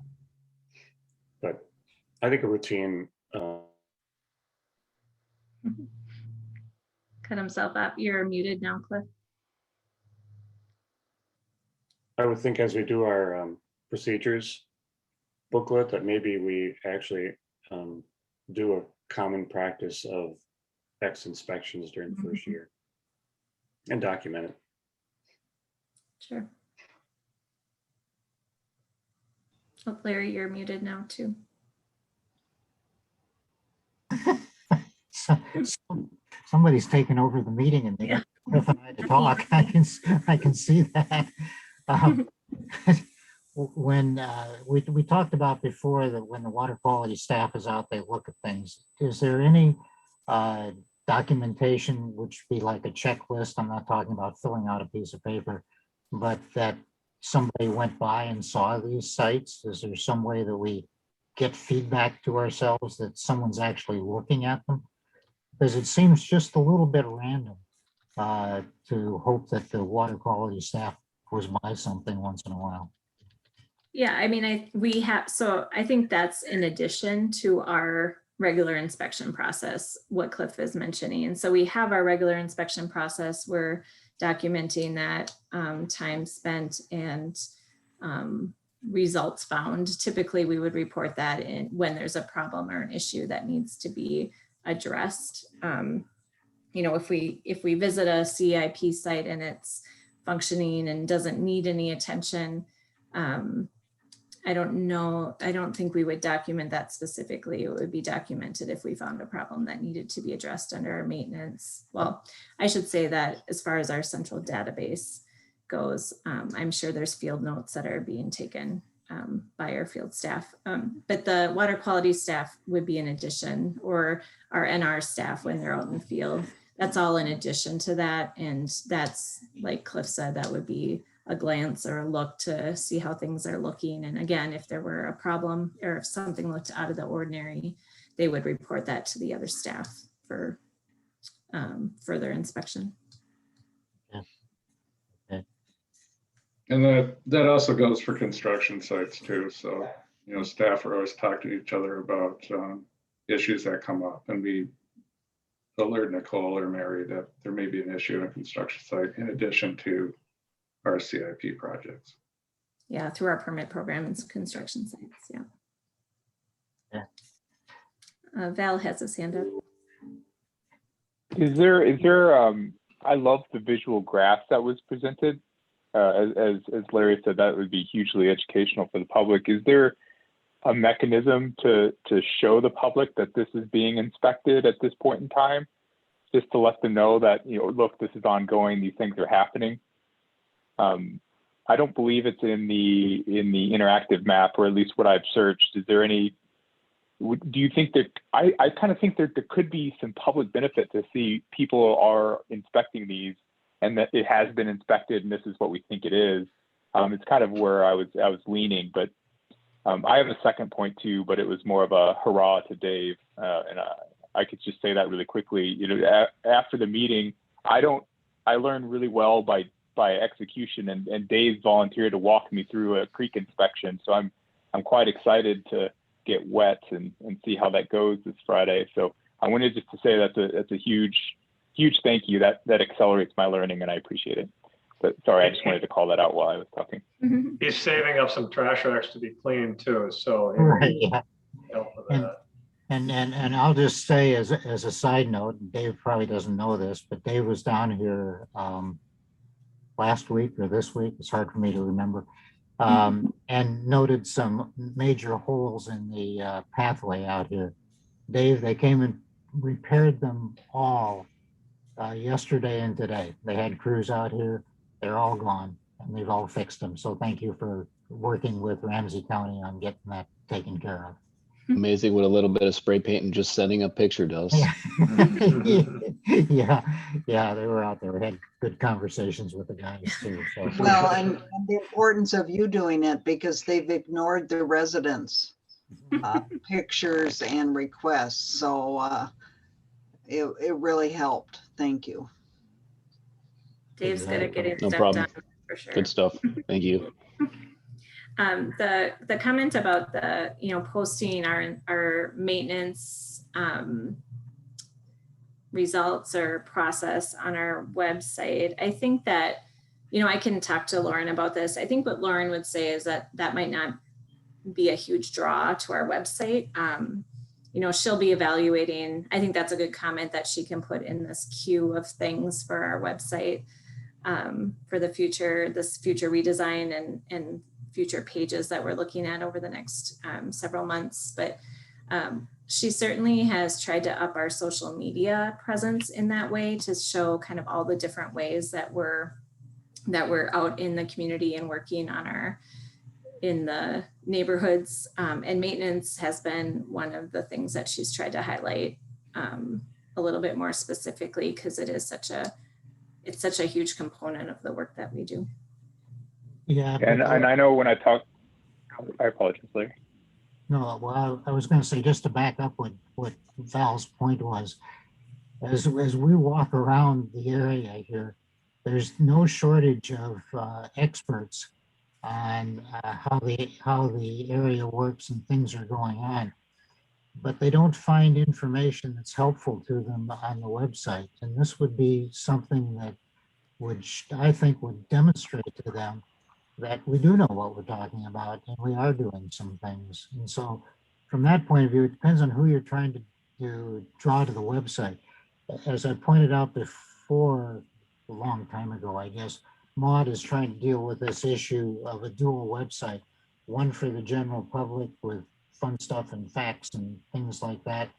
But I think a routine. Cut himself up. You're muted now, Cliff. I would think as we do our procedures booklet that maybe we actually do a common practice of X inspections during the first year and document it. Sure. Oh, Larry, you're muted now too. Somebody's taken over the meeting and they got Cliff and I to talk. I can see that. When we talked about before that when the water quality staff is out, they look at things. Is there any documentation, which be like a checklist? I'm not talking about filling out a piece of paper, but that somebody went by and saw these sites. Is there some way that we get feedback to ourselves that someone's actually looking at them? Because it seems just a little bit random to hope that the water quality staff goes by something once in a while. Yeah, I mean, I think that's in addition to our regular inspection process, what Cliff is mentioning. And so we have our regular inspection process. We're documenting that time spent and results found. Typically, we would report that in when there's a problem or an issue that needs to be addressed. If we visit a CIP site and it's functioning and doesn't need any attention, I don't think we would document that specifically. It would be documented if we found a problem that needed to be addressed under our maintenance. Well, I should say that as far as our central database goes, I'm sure there's field notes that are being taken by our field staff. But the water quality staff would be in addition, or our NR staff when they're out in the field. That's all in addition to that. And that's, like Cliff said, that would be a glance or a look to see how things are looking. And again, if there were a problem or if something looked out of the ordinary, they would report that to the other staff for further inspection. Yeah. Okay. And that also goes for construction sites too. So, staff are always talking to each other about issues that come up, and we alert Nicole or Mary that there may be an issue in a construction site in addition to our CIP projects. Yeah, through our permit program and construction sites. Yeah. Val has his hand up. Is there I love the visual graph that was presented. As Larry said, that would be hugely educational for the public. Is there a mechanism to show the public that this is being inspected at this point in time, just to let them know that, look, this is ongoing, these things are happening? I don't believe it's in the interactive map, or at least what I've searched. Is there any, do you think that, I kind of think that there could be some public benefit to see people are inspecting these and that it has been inspected and this is what we think it is. It's kind of where I was leaning, but I have a second point too, but it was more of a hurrah to Dave. And I could just say that really quickly. After the meeting, I learned really well by execution, and Dave volunteered to walk me through a creek inspection. So I'm quite excited to get wet and see how that goes this Friday. So I wanted just to say that's a huge thank you. That accelerates my learning, and I appreciate it. But sorry, I just wanted to call that out while I was talking. He's saving up some trash racks to be cleaned too, so. he Right, will yeah. help with And, that. and I'll just say as a side note, Dave probably doesn't know this, but Dave was down here last week or this week, it's hard for me to remember, and noted some major holes in the pathway out here. Dave, they came and repaired them all yesterday and today. They had crews out here, they're all gone, and they've all fixed them. So thank you for working with Ramsey County on getting that taken care of. Amazing what a little bit of spray paint and just sending a picture does. Yeah, yeah, they were out there. We had good conversations with the guys too. So. Well, and the importance of you doing it because they've ignored the residents' pictures and requests. So it really helped. Thank you. Dave's good at getting No stuff problem. done for sure. Good stuff. Thank you. The comment about the, posting our maintenance results or process on our website. I think that, I can talk to Lauren about this. I think what Lauren would say is that might not be a huge draw to our website. She'll be evaluating. I think that's a good comment that she can put in this queue of things for our website for the future, this future redesign and future pages that we're looking at over the next several months. But she certainly has tried to up our social media presence in that way to show kind of all the different ways that we're out in the community and working on in the neighborhoods, and maintenance has been one of the things that she's tried to highlight a little bit more specifically, because it's such a huge component of the work that we do. Yeah. And I know when I apologize, Larry. No, well, I was going to say, just to back up what Val's point was, as we walk around the area here, there's no shortage of experts on how the area works and things are going on, but they don't find information that's helpful to them on the website. And this would be something that I think would demonstrate to them that we do know what we're talking about and we are doing some things. And so from that point of view, it depends on who you're trying to draw to the website. As I pointed out before, a long time ago, I guess, Maud is trying to deal with this issue of a dual website, one for the general public with fun stuff and facts and things like that,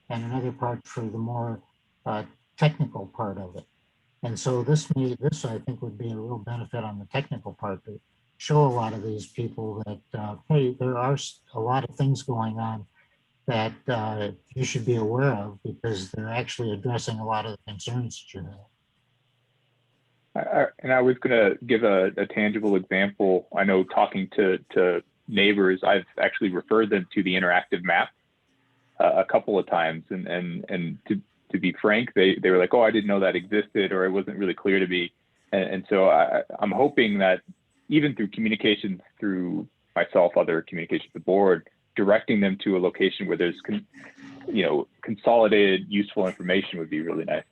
and another part for the more technical part of it. And so this I think would be a real benefit on the technical part to show a lot of these people that, hey, there are a lot of things going on that you should be aware of because they're actually addressing a lot of the concerns that you have. And I was going to give a tangible example. I know talking to neighbors, I've actually referred them to the interactive map a couple of times. And to be frank, they were like, oh, I didn't know that existed, or it wasn't really clear to me. And so I'm hoping that even through communications through myself, other communications with the board, directing them to a location where there's consolidated useful information would be really nice.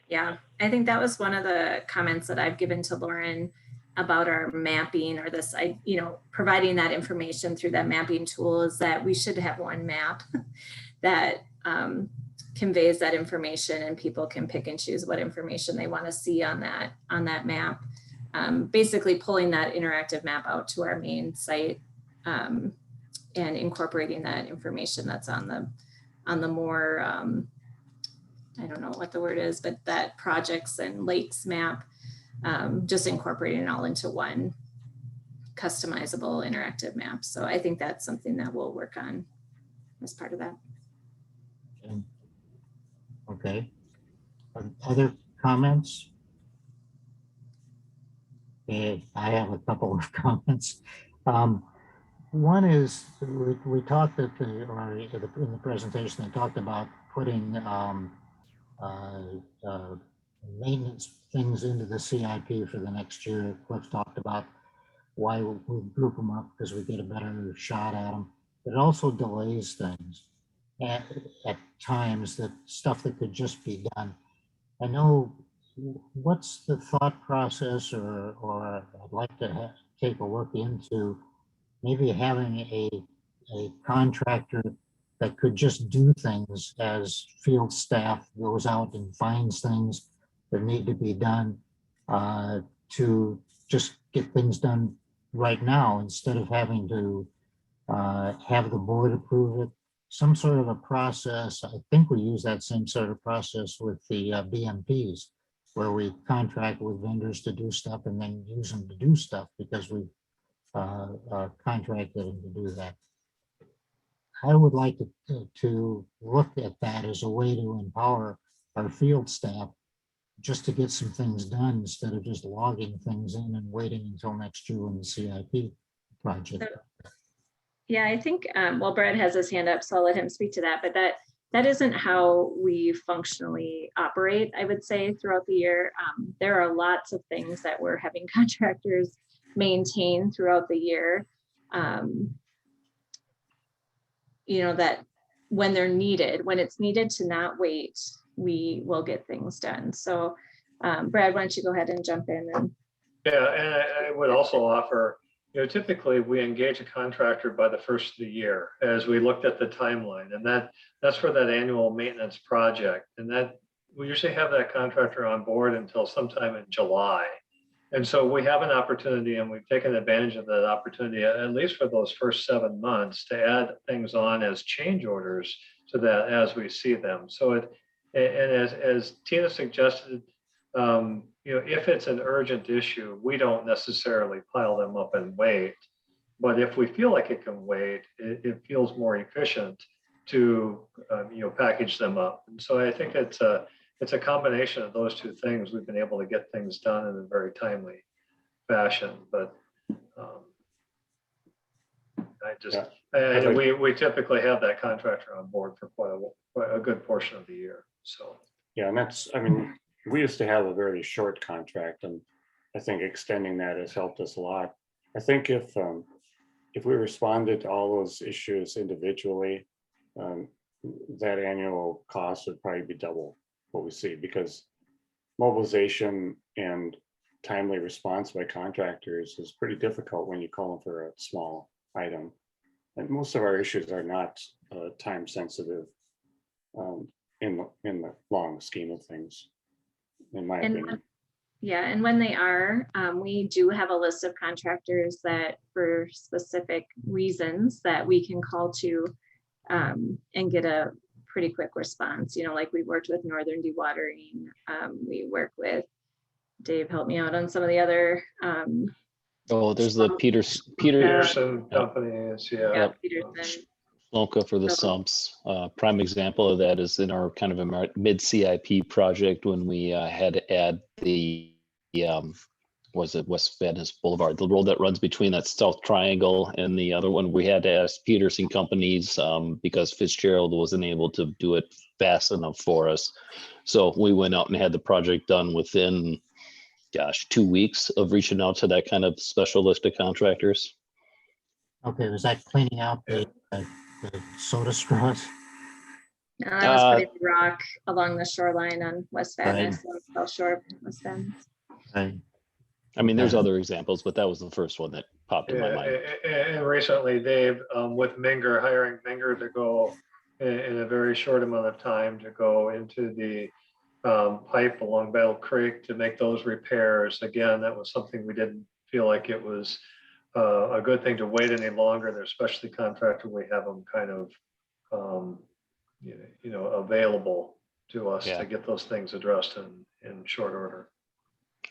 Yeah, I think that was one of the comments that I've given to Lauren about our mapping, or this, providing that information through that mapping tool, is that we should have one map that conveys that information, and people can pick and choose what information they want to see on that map. Basically pulling that interactive map out to our main site and incorporating that information that's on the more I don't know what the word is, but that projects and lakes map, just incorporating it all into one customizable interactive map. So I think that's something that we'll work on as part of that. Okay. Other comments? Okay, I have a couple of comments. One is we talked in the presentation, they talked about putting maintenance things into the CIP for the next year. Cliff talked about why we group them up because we get a better shot at them. But it also delays things at times, that stuff that could just be done. I know what's the thought process, or I'd like to take a look into maybe having a contractor that could just do things as field staff goes out and finds things that need to be done, to just get things done right now instead of having to have the board approve it. Some sort of a process. I think we use that same sort of process with the BMPs, where we contract with vendors to do stuff and then use them to do stuff because we contracted them to do that. I would like to look at that as a way to empower our field staff just to get some things done instead of just logging things in and waiting until next year when the CIP project. Yeah, I think, well, Brad has his hand up, so I'll let him speak to that, but that isn't how we functionally operate, I would say, throughout the year. There are lots of things that we're having contractors maintain throughout the year, you know, that when they're needed, when it's needed to not wait, we will get things done. So Brad, why don't you go ahead and jump in? And yeah, and I would also offer, you know, typically we engage a contractor by the first of the year as we looked at the timeline, and that's for that annual maintenance project. And that we usually have that contractor on board until sometime in July. And so we have an opportunity, and we've taken advantage of that opportunity, at least for those first 7 months, to add things on as change orders to that as we see them. So as Tina suggested, you know, if it's an urgent issue, we don't necessarily pile them up and wait. But if we feel like it can wait, it feels more efficient to you know, package them up. And so I think it's a combination of those two things. We've been able to get things done in a very timely fashion. But we typically have that contractor on board for quite a good portion of the year. So yeah, and that's, I mean, we used to have a very short contract, and I think extending that has helped us a lot. I think if we responded to all those issues individually, that annual cost would probably be double what we see, because mobilization and timely response by contractors is pretty difficult when you call them for a small item. And most of our issues are not time sensitive in the long scheme of things, in my opinion. Yeah, and when they are, we do have a list of contractors that for specific reasons that we can call to and get a pretty quick response. You know, like we worked with Northern Dewatering, we work with, Dave, help me out on some of the other. Oh, there's the Peterson companies, yeah. Peterson. Slomka for the sumps. Prime example of that is in our kind of a mid CIP project when we had to add the was it West Venice Boulevard, the road that runs between that South Triangle and the other one. We had to ask Peterson companies because Fitzgerald wasn't able to do it fast enough for us. So we went out and had the project done within, gosh, 2 weeks of reaching out to that kind of special list of contractors. Okay, was that cleaning out the soda straws? No, that was putting rock along the shoreline on West Venice, South Shore of West Venice. Right. I mean, there's other examples, but that was the first one that popped in my mind. And recently, Dave, with Minger, hiring Minger to go in a very short amount of time to go into the pipe along Battle Creek to make those repairs. Again, that was something we didn't feel like it was a good thing to wait any longer. They're specialty contractor. We have them kind of, you know, available to us to get those things addressed in short order.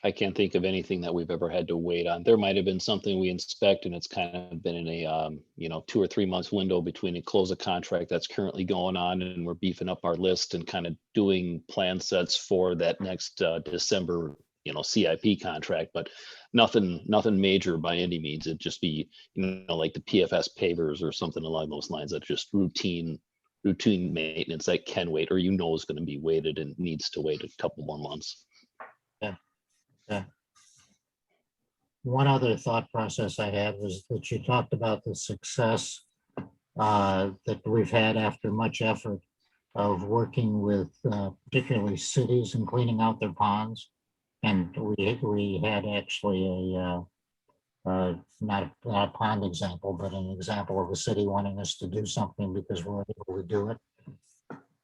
I can't think of anything that we've ever had to wait on. There might have been something we inspect and it's kind of been in a, you know, 2 or 3 months window between a close of contract that's currently going on and we're beefing up our list and kind of doing plan sets for that next December, you know, CIP contract, but nothing major by any means. It'd just be, you know, like the PFS pavers or something along those lines. That's just routine maintenance that can wait, or you know is going to be waited and needs to wait a couple more months. Yeah. One other thought process I had was that you talked about the success that we've had after much effort of working with particularly cities and cleaning out their ponds. And we had actually not a pond example, but an example of a city wanting us to do something because we're able to do it.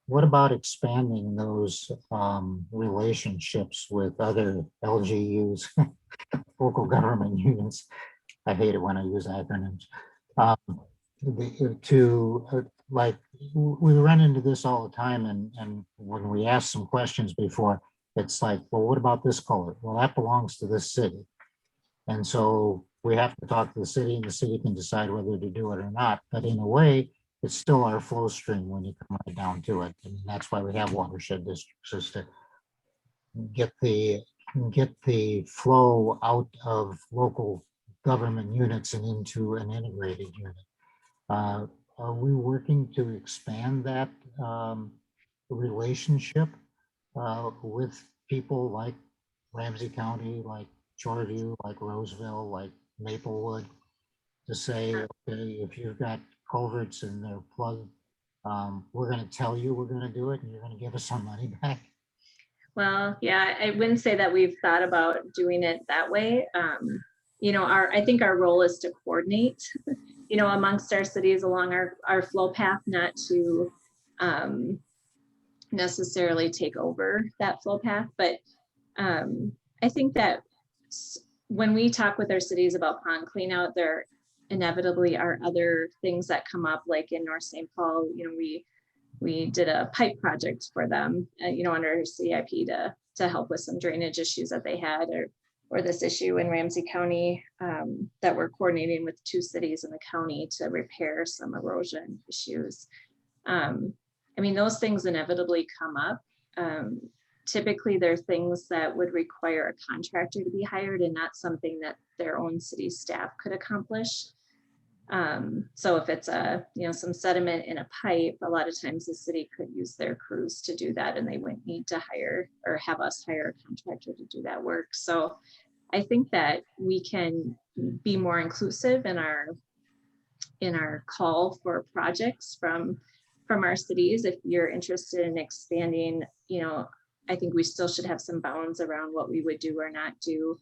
What about expanding those relationships with other LGUs, local government units? I hate it when I use acronyms. Like, we run into this all the time, and when we ask some questions before, it's like, well, what about this culvert? Well, that belongs to this city. And so we have to talk to the city, and the city can decide whether to do it or not. But in a way, it's still our flow stream when you come right down to it. And that's why we have watershed districts, is to get the flow out of local government units and into an integrated unit. Are we working to expand that relationship with people like Ramsey County, like Shoreview, like Roseville, like Maplewood, to say, okay, if you've got culverts and they're plugged, we're going to tell you we're going to do it, and you're going to give us some money back? Well, yeah, I wouldn't say that we've thought about doing it that way. You know, I think our role is to coordinate, you know, amongst our cities along our flow path, not to necessarily take over that flow path. But I think that when we talk with our cities about pond clean out, there inevitably are other things that come up, like in North St. Paul, you know, we did a pipe project for them, you know, under CIP to help with some drainage issues that they had, or this issue in Ramsey County that we're coordinating with 2 cities in the county to repair some erosion issues. I mean, those things inevitably come up. Typically, they're things that would require a contractor to be hired and not something that their own city staff could accomplish. So if it's some sediment in a pipe, a lot of times the city could use their crews to do that, and they wouldn't need to hire or have us hire a contractor to do that work. So I think that we can be more inclusive in our call for projects from our cities. If you're interested in expanding, you know, I think we still should have some bounds around what we would do or not do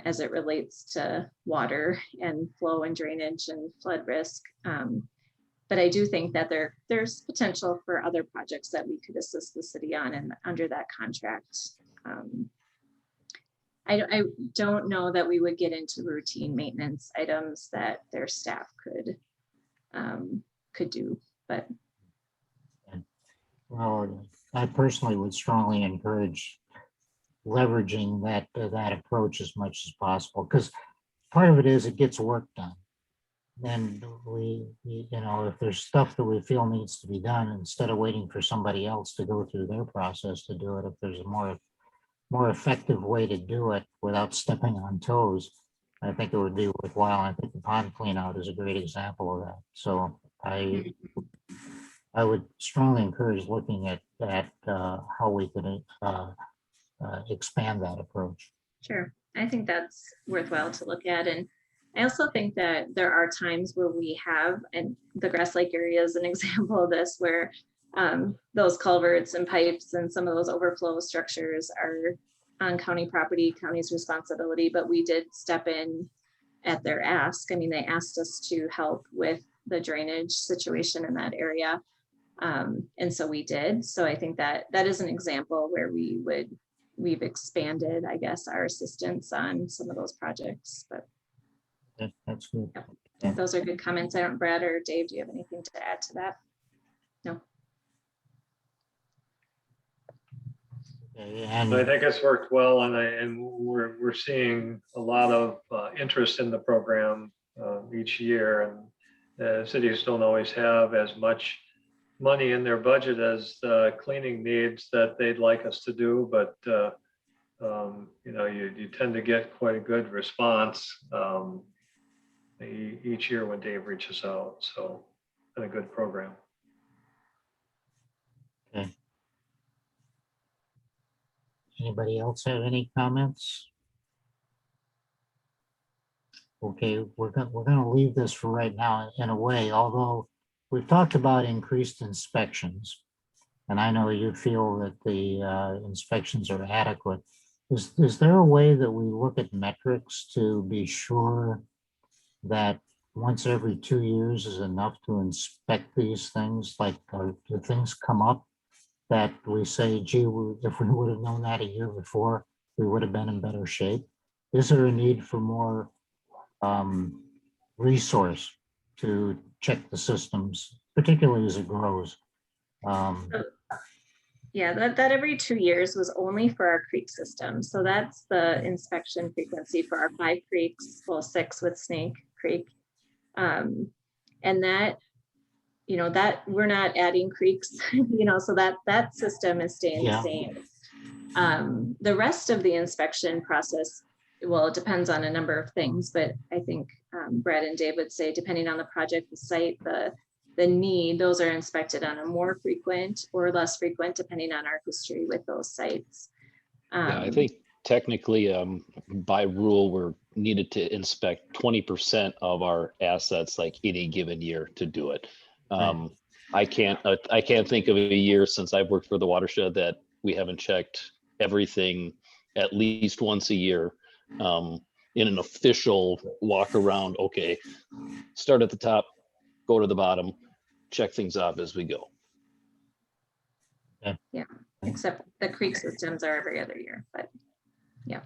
as it relates to water and flow and drainage and flood risk. But I do think that there's potential for other projects that we could assist the city on and under that contract. I don't know that we would get into routine maintenance items that their staff could do, but. Well, I personally would strongly encourage leveraging that approach as much as possible, because part of it is it gets work done. And you know, if there's stuff that we feel needs to be done, instead of waiting for somebody else to go through their process to do it, if there's a more effective way to do it without stepping on toes, I think it would be worthwhile. I think the pond clean out is a great example of that. So I would strongly encourage looking at how we could expand that approach. Sure, I think that's worthwhile to look at. And I also think that there are times where we have, and the Grass Lake area is an example of this, where those culverts and pipes and some of those overflow structures are on county property, county's responsibility, but we did step in at their ask. I mean, they asked us to help with the drainage situation in that area. And so we did. So I think that is an example where we've expanded, I guess, our assistance on some of those projects. But that's good. Yeah, those are good comments. I don't, Brad or Dave, do you have anything to add to that? No. Okay, and I think it's worked well, and we're seeing a lot of interest in the program each year, and the cities don't always have as much money in their budget as cleaning needs that they'd like us to do, but you know, you tend to get quite a good response each year when Dave reaches out. So it's been a good program. okay. Anybody else have any comments? Okay, we're gonna leave this for right now in a way, although we've talked about increased inspections. and I know you feel that the inspections are adequate. Is there a way that we look at metrics to be sure that once every 2 years is enough to inspect these things? Like, do things come up that we say, gee, if we would have known that a year before, we would have been in better shape? Is there a need for more resource to check the systems, particularly as it grows? Yeah, that every 2 years was only for our creek system. So that's the inspection frequency for our 5 creeks, well, 6 with Snake Creek. And that, you know, that we're not adding creeks, you know, so that system is staying the same. The rest of the inspection process, well, it depends on a number of things, but I think Brad and Dave would say, depending on the project, the site, the need, those are inspected on a more frequent or less frequent, depending on our history with those sites. Yeah, I think technically by rule, we're needed to inspect 20% of our assets like any given year to do it. I can't think of a year since I've worked for the watershed that we haven't checked everything at least once a year in an official walk around. Okay, start at the top, go to the bottom, check things off as we go. Yeah, except the creek systems are every other year, but yeah.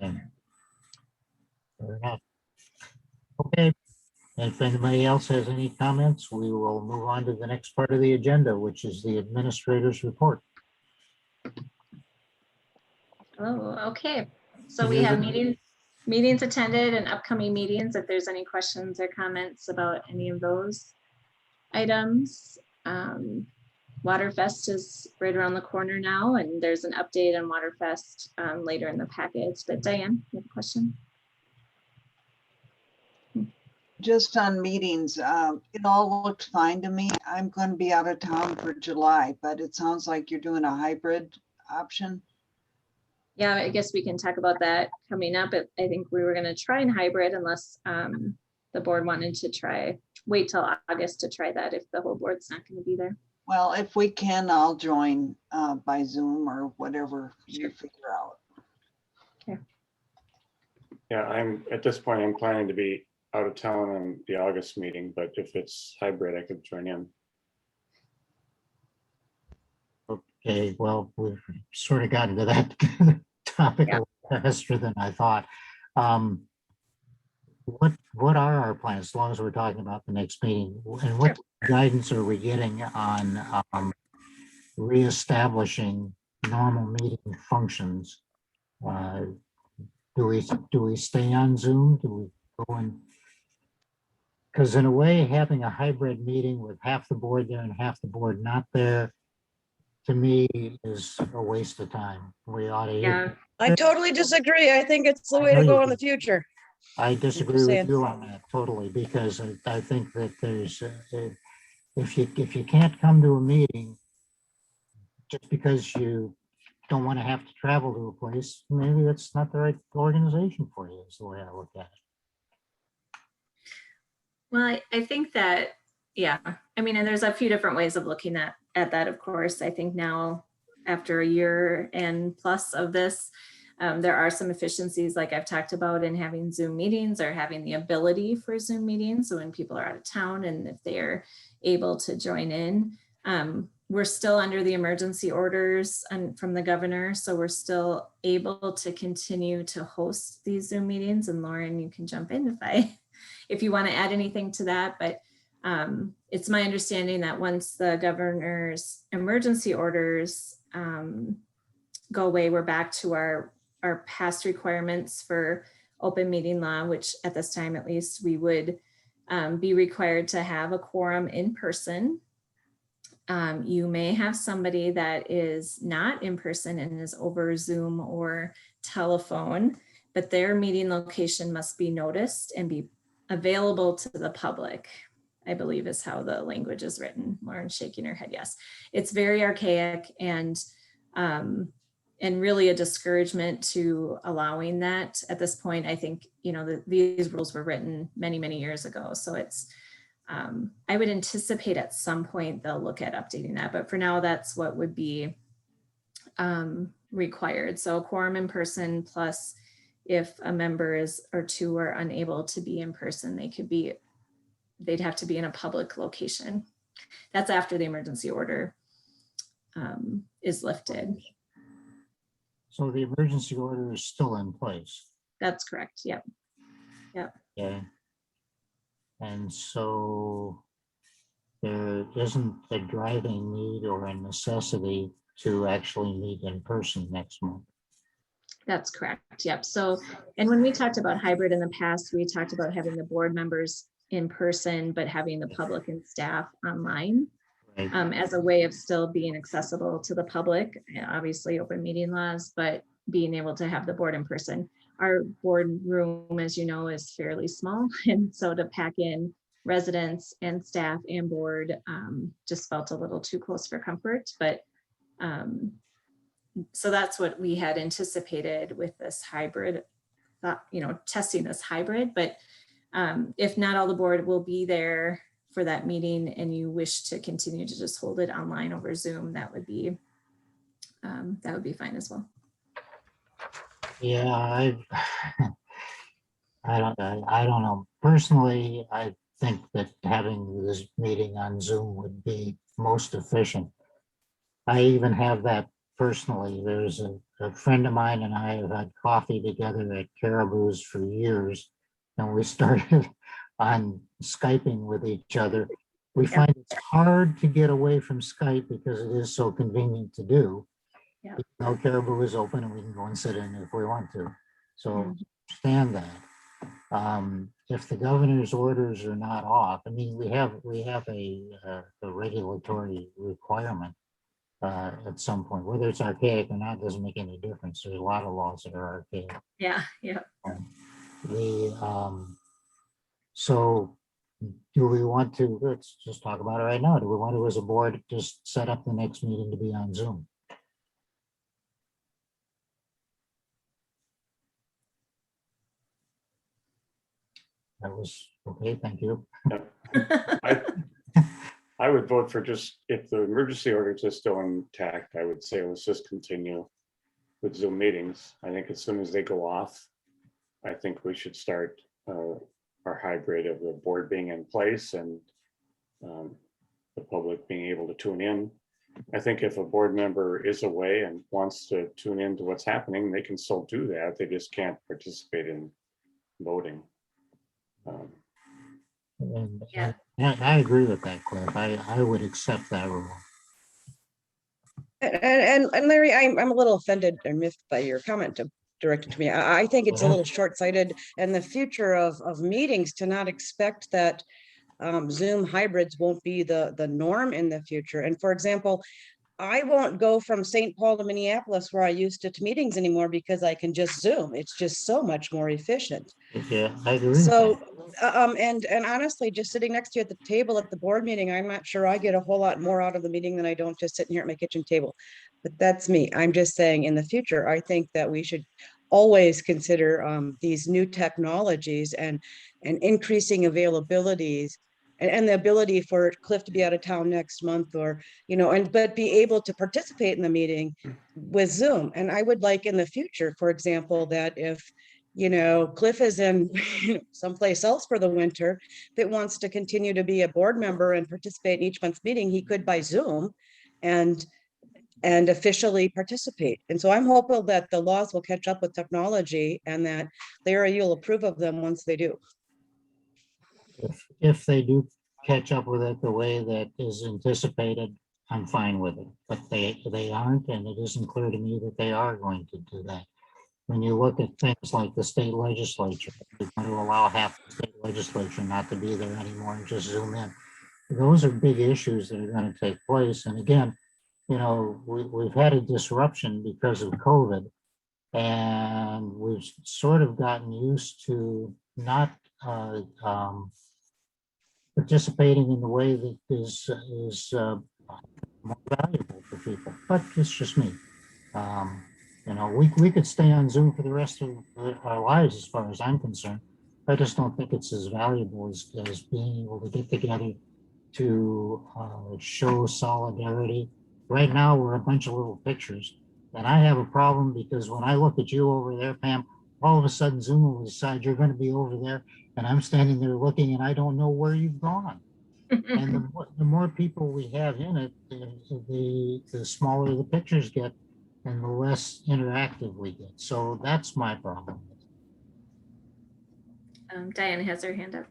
Fair enough. Okay, if anybody else has any comments, we will move on to the next part of the agenda, which is the administrator's report. Oh, okay. So we have meetings attended and upcoming meetings. If there's any questions or comments about any of those items. Waterfest is right around the corner now, and there's an update on Waterfest later in the package. But Diane, you have a question? Just on meetings, it all looked fine to me. I'm going to be out of town for July, but it sounds like you're doing a hybrid option. Yeah, I guess we can talk about that coming up. I think we were going to try and hybrid unless the board wanted to wait till August to try that if the whole board's not going to be there. Well, if we can, I'll join by Zoom or whatever you figure out. Okay. Yeah, at this point, I'm planning to be out of town on the August meeting, but if it's hybrid, I could join in. Okay, well, we've sort of gotten to that topic a little faster than I thought. What are our plans, as long as we're talking about the next meeting, and what guidance are we getting on reestablishing normal meeting functions? Do we stay on Zoom? Do we go in? Because in a way, having a hybrid meeting with half the board there and half the board not there, to me, is a waste of time. We ought to. I totally disagree. I think it's the way to go in the future. I disagree with you on that totally, because I think that there's, if you can't come to a meeting just because you don't want to have to travel to a place, maybe that's not the right organization for you, is the way I look at it. Well, I think that, yeah, I mean, and there's a few different ways of looking at that, of course. I think now, after a year and plus of this, there are some efficiencies like I've talked about in having Zoom meetings or having the ability for Zoom meetings. So when people are out of town and if they're able to join in, we're still under the emergency orders from the governor. So we're still able to continue to host these Zoom meetings. And Lauren, you can jump in if you want to add anything to that. But it's my understanding that once the governor's emergency orders go away, we're back to our past requirements for open meeting law, which at this time, at least, we would be required to have a quorum in person. You may have somebody that is not in person and is over Zoom or telephone, but their meeting location must be noticed and be available to the public, I believe is how the language is written. Lauren's shaking her head yes. It's very archaic and really a discouragement to allowing that at this point. I think, you know, these rules were written many, many years ago. So it's I would anticipate at some point they'll look at updating that, but for now, that's what would be required. So quorum in person, plus if a member or two are unable to be in person, they'd have to be in a public location. That's after the emergency order is lifted. So the emergency order is still in place. That's correct. Yep. Yep. Okay. And so there isn't a driving need or a necessity to actually meet in person next month. That's correct. Yep. So, and when we talked about hybrid in the past, we talked about having the board members in person, but having the public and staff online as a way of still being accessible to the public. Obviously, open meeting laws, but being able to have the board in person. Our board room, as you know, is fairly small. And so to pack in residents and staff and board just felt a little too close for comfort. But so that's what we had anticipated with this hybrid, testing this hybrid. But if not all the board will be there for that meeting and you wish to continue to just hold it online over Zoom, that would be fine as well. Yeah, I don't know. Personally, I think that having this meeting on Zoom would be most efficient. I even have that personally. There's a friend of mine and I have had coffee together at Caribou's for years, and we started on Skyping with each other. We find it's hard to get away from Skype because it is so convenient to do. Yeah. No, Caribou is open and we can go and sit in if we want to. So understand that. If the governor's orders are not off, I mean, we have a regulatory requirement at some point, whether it's archaic or not, doesn't make any difference. There's a lot of laws that are archaic. Yeah, yeah. So do we want to, let's just talk about it right now. Do we want to, as a board, just set up the next meeting to be on Zoom? That was okay, thank you. I would vote for just, if the emergency orders are still intact, I would say let's just continue with Zoom meetings. I think as soon as they go off, I think we should start our hybrid of the board being in place and the public being able to tune in. I think if a board member is away and wants to tune in to what's happening, they can still do that. They just can't participate in voting. And I agree with that, Cliff. I would accept that rule. And Larry, I'm a little offended and miffed by your comment directed to me. I think it's a little short-sighted in the future of meetings to not expect that Zoom hybrids won't be the norm in the future. And for example, I won't go from St. Paul to Minneapolis where I used to meetings anymore because I can just Zoom. It's just so much more efficient. Yeah, I agree. So, and honestly, just sitting next to you at the table at the board meeting, I'm not sure I get a whole lot more out of the meeting than I don't just sitting here at my kitchen table. But that's me. I'm just saying in the future, I think that we should always consider these new technologies and increasing availabilities and the ability for Cliff to be out of town next month or, but be able to participate in the meeting with Zoom. And I would like in the future, for example, that if, Cliff is in someplace else for the winter that wants to continue to be a board member and participate in each month's meeting, he could by Zoom and officially participate. And so I'm hopeful that the laws will catch up with technology and that Larry, you'll approve of them once they do. If they do catch up with it the way that is anticipated, I'm fine with it. But they aren't, and it isn't clear to me that they are going to do that. When you look at things like the state legislature, they're going to allow half the state legislature not to be there anymore and just Zoom in. Those are big issues that are going to take place. And again, we've had a disruption because of COVID, and we've sort of gotten used to not participating in the way that is more valuable for people. But it's just me. We could stay on Zoom for the rest of our lives, as far as I'm concerned. I just don't think it's as valuable as being able to get together to show solidarity. Right now, we're a bunch of little pictures. And I have a problem because when I look at you over there, Pam, all of a sudden Zoom will decide you're going to be over there. And I'm standing there looking and I don't know where you've gone. And the more people we have in it, the smaller the pictures get and the less interactive we get. So that's my problem. Diane has her hand up.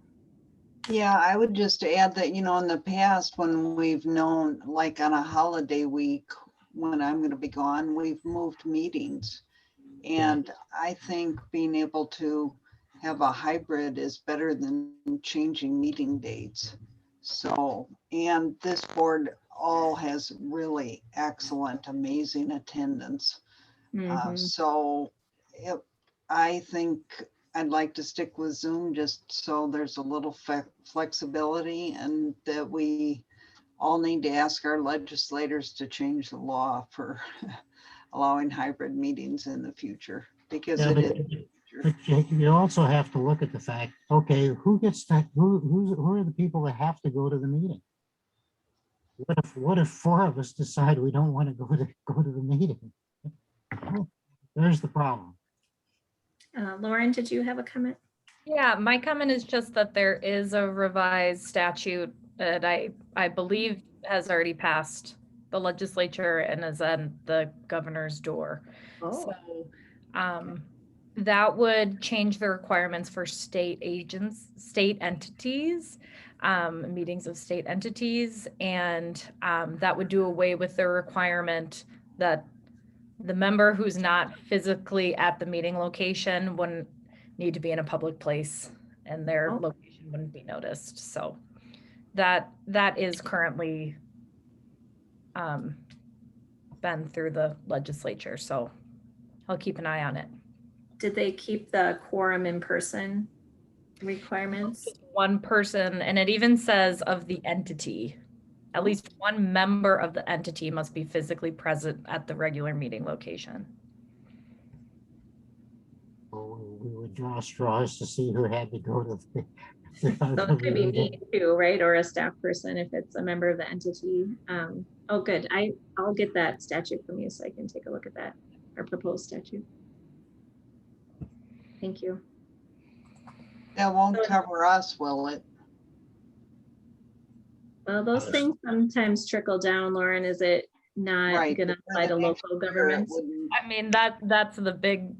Yeah, I would just add that, you know, in the past, when we've known, like on a holiday week, when I'm going to be gone, we've moved meetings. And I think being able to have a hybrid is better than changing meeting dates. So, and this board all has really excellent, amazing attendance. So I think I'd like to stick with Zoom just so there's a little flexibility, and that we all need to ask our legislators to change the law for allowing hybrid meetings in the future, because Yeah, it but, is. but you also have to look at the fact, okay, who gets to, who are the people that have to go to the meeting? What if 4 of us decide we don't want to go to the meeting? There's the problem. Lauren, did you have a comment? Yeah, my comment is just that there is a revised statute that I believe has already passed the legislature and is at the governor's door. So that would change the requirements for state agents, state entities, meetings of state entities, and that would do away with the requirement that the member who's not physically at the meeting location wouldn't need to be in a public place and their location wouldn't be noticed. So that is currently been through the legislature. So I'll keep an eye on it. Did they keep the quorum in person requirements? Just one person, and it even says of the entity. At least one member of the entity must be physically present at the regular meeting location. We would draw straws to see who had to go to the So it could be me too, right? Or a staff person if it's a member of the entity. Oh, good. I'll get that statute from you so I can take a look at that, or proposed statute. Thank you. That won't cover us, will it? Well, those things sometimes trickle down, Lauren. Is it not going to apply to local governments? I mean, that's the big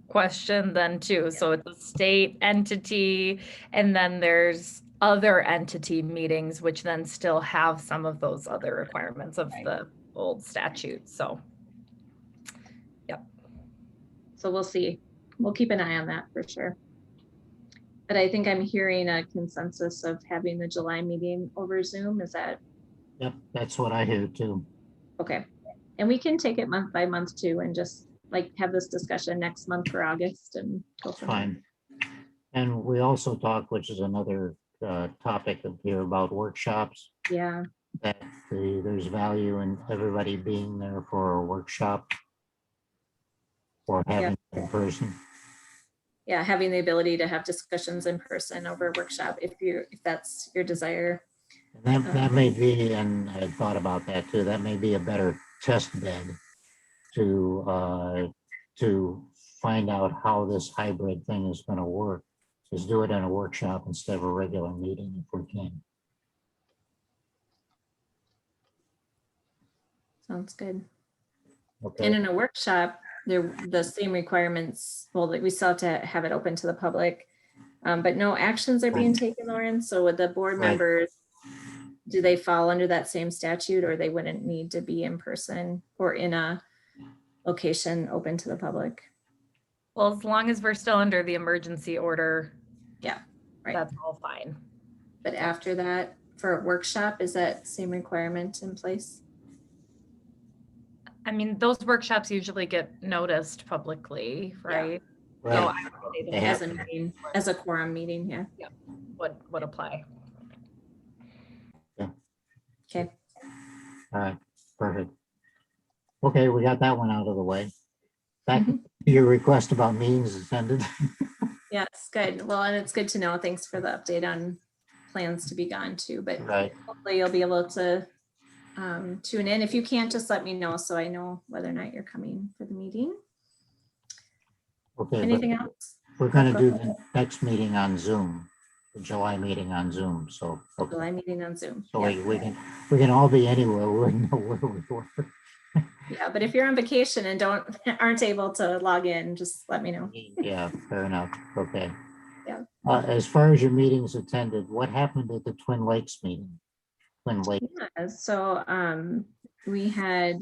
question then too. So it's a state entity, and then there's other entity meetings, which then still have some of those other requirements of the old statute. So, yep. So we'll see. We'll keep an eye on that for sure. But I think I'm hearing a consensus of having the July meeting over Zoom. Is that? Yep, that's what I hear too. Okay. And we can take it month by month too, and just like have this discussion next month for August and go from there. Fine. And we also talked, which is another topic of here, about workshops. Yeah. That there's value in everybody being there for a workshop or having it in person. Yeah, having the ability to have discussions in person over a workshop if that's your desire. And that may be, and I thought about that too, that may be a better test bed to find out how this hybrid thing is going to work. Just do it in a workshop instead of a regular meeting if we can. Sounds good. Okay. And in a workshop, the same requirements, well, we still have to have it open to the public, but no actions are being taken, Lauren. So with the board members, do they fall under that same statute, or they wouldn't need to be in person or in a location open to the public? Well, as long as we're still under the emergency order, yeah, right, that's all fine. But after that, for a workshop, is that same requirement in place? I mean, those workshops usually get noticed publicly, right? Right. So I would say that as a meeting, as a quorum meeting, yeah. Yeah, would apply. Yeah. Okay. All right, perfect. Okay, we got that one out of the way. Back to your request about meetings attended. Yes, good. Well, and it's good to know. Thanks for the update on plans to be gone too, but Right. hopefully you'll be able to tune in. If you can't, just let me know so I know whether or not you're coming for the meeting. Okay. but Anything else? We're gonna Go do ahead. the next meeting on Zoom, the July meeting on Zoom, so. Okay. July meeting on Zoom. So Yeah. we can all be anywhere, we know where we were. Yeah, but if you're on vacation and aren't able to log in, just let me know. Yeah, fair enough, okay. Yeah. As far as your meetings attended, what happened at the Twin Lakes meeting? Twin Lakes, Yeah, so we had,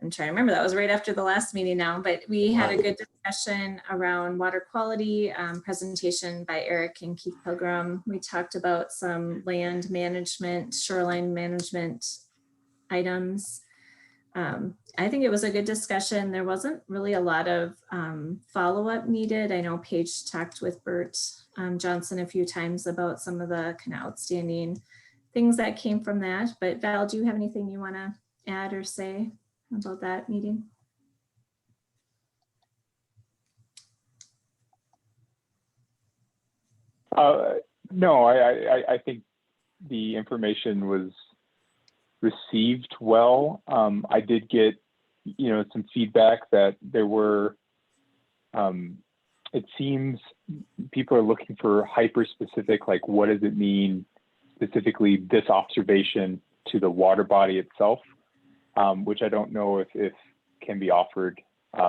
I'm trying to remember, that was right after the last meeting now, but we had a good discussion around water quality, presentation by Eric and Keith Pilgrim. We talked about some land management, shoreline management items. I think it was a good discussion. There wasn't really a lot of follow-up needed. I know Paige talked with Bert Johnson a few times about some of the kind of outstanding things that came from that. But Val, do you have anything you want to add or say about that meeting? No, I think the information was received well. I did get, some feedback that there were, it seems people are looking for hyper specific, like what does it mean specifically this observation to the water body itself, which I don't know if can be offered.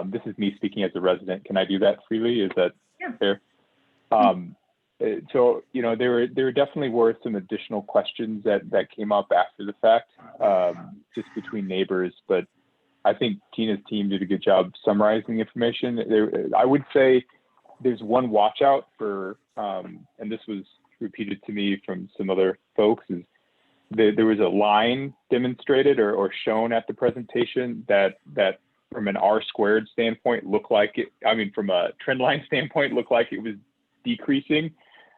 This is me speaking as a resident. Can I do that freely? Is that fair? So, there definitely were some additional questions that came up after the fact, just between neighbors, but I think Tina's team did a good job summarizing information. I would say there's one watch out for, and this was repeated to me from some other folks, is there was a line demonstrated or shown at the presentation that from an R² standpoint looked like it, from a trend line standpoint, looked like it was decreasing.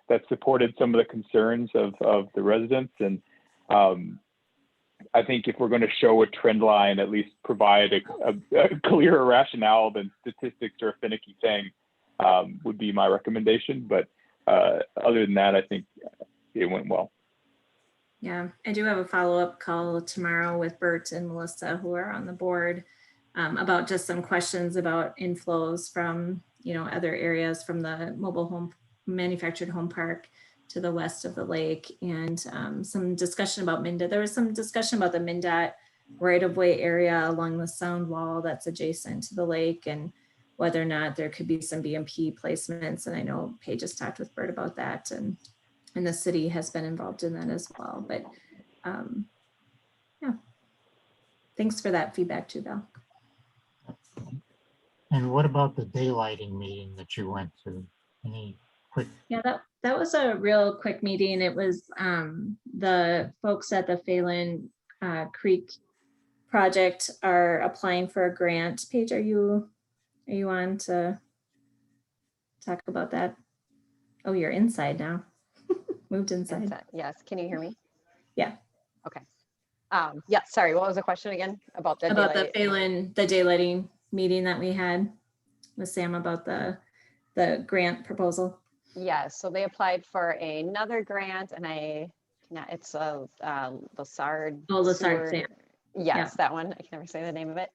That supported some of the concerns of the residents. And I think if we're going to show a trend line, at least provide a clearer rationale than statistics or a finicky thing would be my recommendation. But other than that, I think it went well. Yeah, I do have a follow-up call tomorrow with Bert and Melissa, who are on the board, about just some questions about inflows from, other areas from the mobile home manufactured home park to the west of the lake, and some discussion about MnDOT. There was some discussion about the MnDOT right-of-way area along the sound wall that's adjacent to the lake, and whether or not there could be some BMP placements. And I know Paige just talked with Bert about that, and the city has been involved in that as well. But yeah, thanks for that feedback too, Val. and what about the daylighting meeting that you went to? Any quick? Yeah, that was a real quick meeting. It was the folks at the Phelan Creek project are applying for a grant. Paige, are you on to talk about that? Oh, you're inside now. Moved inside. Yes, can you hear me? Yeah. Okay. Yeah, sorry, what was the question again? About the the Phelan, the daylighting meeting that we had with Sam about the grant proposal. Yeah, so they applied for another grant, and it's a Lessard. Oh, Lessard, Sam. Yes, that one. I can never say the name of it.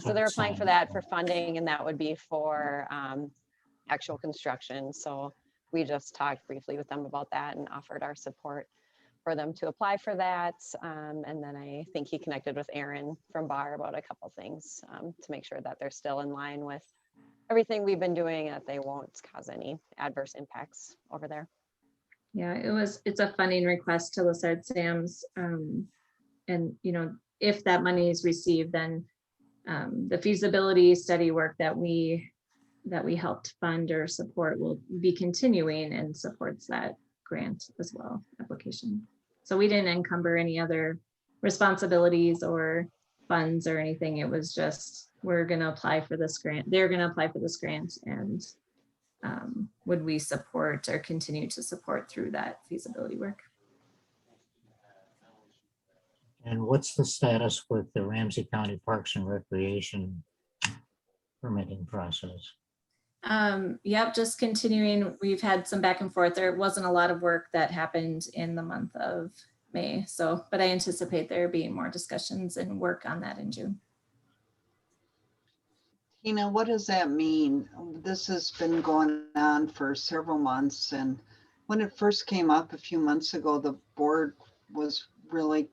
So they're applying for that for funding, and that would be for actual construction. So we just talked briefly with them about that and offered our support for them to apply for that. And then I think he connected with Aaron from BAR about a couple things to make sure that they're still in line with everything we've been doing, that they won't cause any adverse impacts over there. Yeah, it's a funding request to Lessard Sam's. And, if that money is received, then the feasibility study work that we helped fund or support will be continuing and supports that grant as well, application. So we didn't encumber any other responsibilities or funds or anything. It was just, we're going to apply for this grant. They're going to apply for this grant, and would we support or continue to support through that feasibility work? And what's the status with the Ramsey County Parks and Recreation permitting process? Yep, just continuing. We've had some back and forth. There wasn't a lot of work that happened in the month of May. So, but I anticipate there being more discussions and work on that in June. Tina, what does that mean? This has been going on for several months, and when it first came up a few months ago, the board was really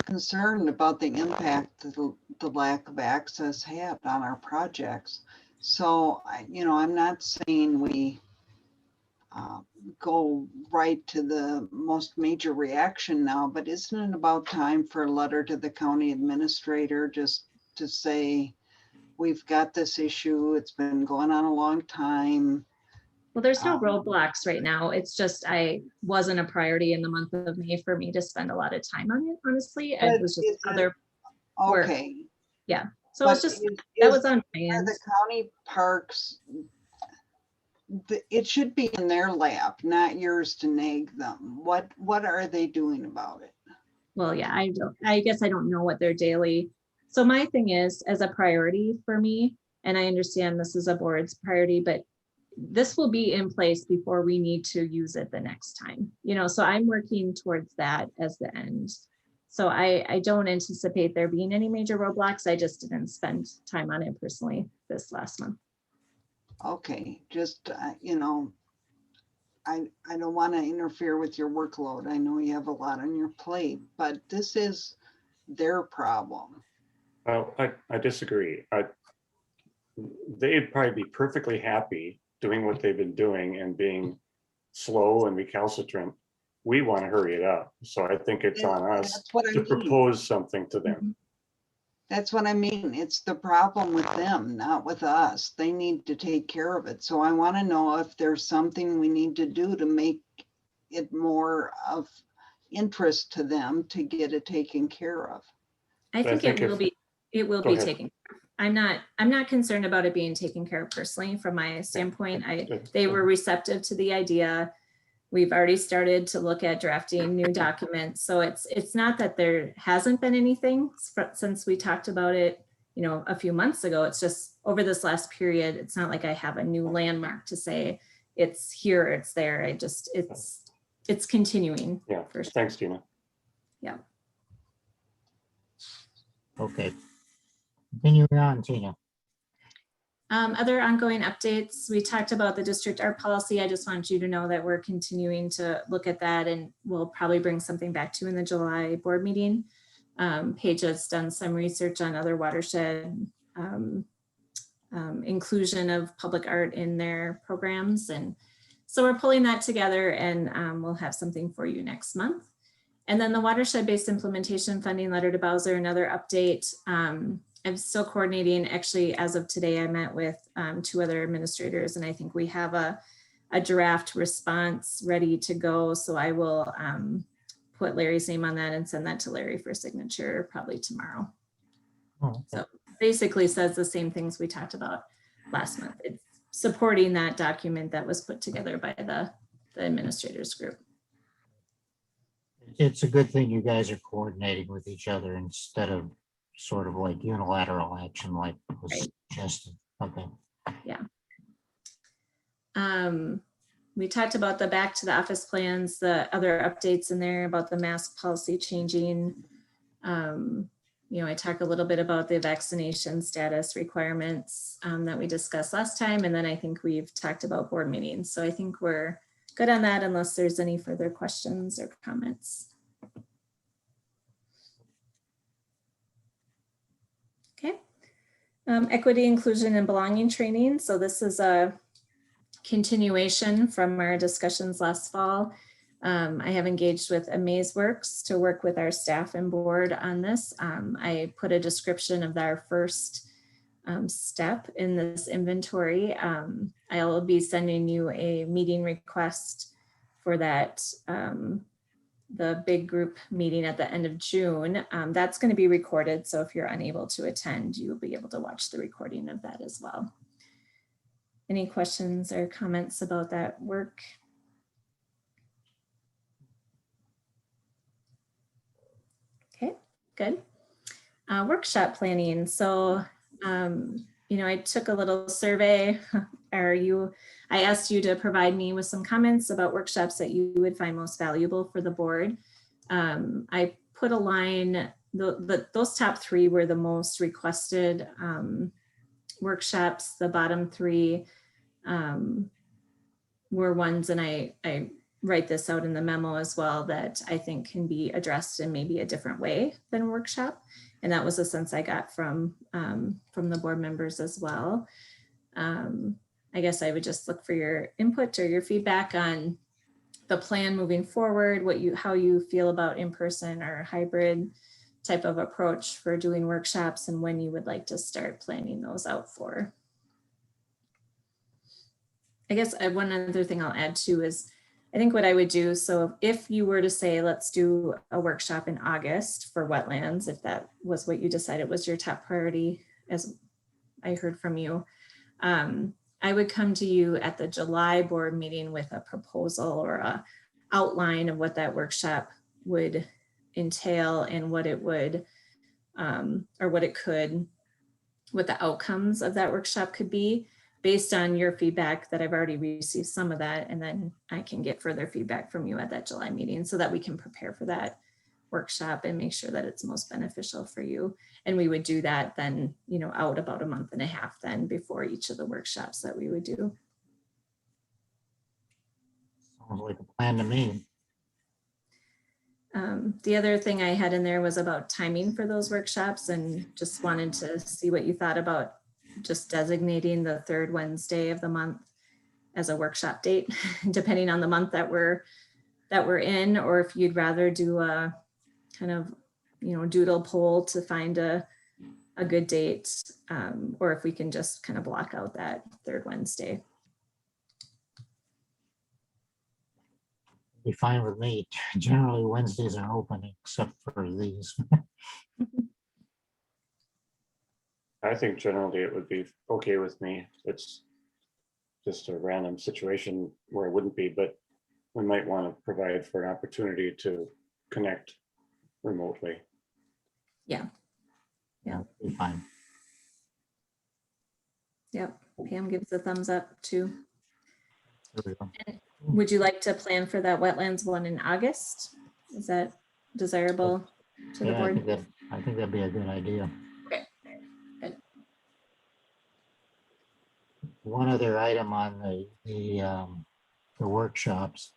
concerned about the impact that the lack of access had on our projects. So, I'm not saying we go right to the most major reaction now, but isn't it about time for a letter to the county administrator just to say, we've got this issue, it's been going on a long time. Well, there's no roadblocks right now. It's just, I wasn't a priority in the month of May for me to spend a lot of time on it, honestly. It was just other work. Okay. Yeah. So it's just, that was on my end. The county parks, it should be in their lap, not yours to nag them. What are they doing about it? Well, yeah, I guess I don't know what their daily. So my thing is, as a priority for me, and I understand this is a board's priority, but this will be in place before we need to use it the next time, so I'm working towards that as the end. So I don't anticipate there being any major roadblocks. I just didn't spend time on it personally this last month. Okay, just, I don't want to interfere with your workload. I know you have a lot on your plate, but this is their problem. Well, I disagree. They'd probably be perfectly happy doing what they've been doing and being slow and recalcitrant. We want to hurry it up. So I think it's on us to propose something to them. That's what I mean. It's the problem with them, not with us. They need to take care of it. So I want to know if there's something we need to do to make it more of interest to them to get it taken care of. I think it will be taken care of. I'm not concerned about it being taken care of personally from my standpoint. They were receptive to the idea. We've already started to look at drafting new documents. So it's not that there hasn't been anything since we talked about it, a few months ago. It's just over this last period, it's not like I have a new landmark to say it's here, it's there. It's continuing. Yeah, thanks, Tina. Yeah. Okay. Continuing on, Tina. Other ongoing updates, we talked about the district art policy. I just want you to know that we're continuing to look at that, and we'll probably bring something back to you in the July board meeting. Paige has done some research on other watershed inclusion of public art in their programs. And so we're pulling that together, and we'll have something for you next month. And then the watershed-based implementation funding letter to Bowser, another update. I'm still coordinating. Actually, as of today, I met with 2 other administrators, and I think we have a draft response ready to go. So I will put Larry's name on that and send that to Larry for signature probably tomorrow. Oh, okay. So basically says the same things we talked about last month. It's supporting that document that was put together by the administrators group. It's a good thing you guys are coordinating with each other instead of sort of like unilateral action like was suggested. Okay. Yeah. We talked about the back to the office plans, the other updates in there about the mask policy changing. I talked a little bit about the vaccination status requirements that we discussed last time. And then I think we've talked about board meetings. So I think we're good on that unless there's any further questions or comments. Okay. Equity, inclusion, and belonging training. So this is a continuation from our discussions last fall. I have engaged with AmazeWorks to work with our staff and board on this. I put a description of our first step in this inventory. I'll be sending you a meeting request for that, the big group meeting at the end of June. That's going to be recorded. So if you're unable to attend, you'll be able to watch the recording of that as well. Any questions or comments about that work? Okay, good. Workshop planning. So I took a little survey, I asked you to provide me with some comments about workshops that you would find most valuable for the board. I put a line, those top 3 were the most requested workshops. The bottom 3 were ones, and I write this out in the memo as well, that I think can be addressed in maybe a different way than workshop. And that was a sense I got from the board members as well. I guess I would just look for your input or your feedback on the plan moving forward, how you feel about in-person or hybrid type of approach for doing workshops, and when you would like to start planning those out for. I guess one other thing I'll add too is, I think what I would do, so if you were to say, let's do a workshop in August for wetlands, if that was what you decided was your top priority, as I heard from you, I would come to you at the July board meeting with a proposal or a outline of what that workshop would entail and what it would, or what the outcomes of that workshop could be, based on your feedback that I've already received some of that, and then I can get further feedback from you at that July meeting so that we can prepare for that workshop and make sure that it's most beneficial for you. And we would do that then, out about a month and a half then before each of the workshops that we would do. Sounds like a plan to me. The other thing I had in there was about timing for those workshops, and just wanted to see what you thought about just designating the 3rd Wednesday of the month as a workshop date, depending on the month that we're in, or if you'd rather do a kind of, doodle poll to find a good date, or if we can just kind of block out that 3rd Wednesday. Be fine with me. Generally, Wednesdays are open except for these. I think generally it would be okay with me. It's just a random situation where it wouldn't be, but we might want to provide for an opportunity to connect remotely. Yeah. Be fine. Yep. Pam gives a thumbs up too. There we go. And would you like to plan for that wetlands one in August? Is that desirable to the Yeah, board? I think that'd be a good idea. Okay. Good. One other item on the workshops,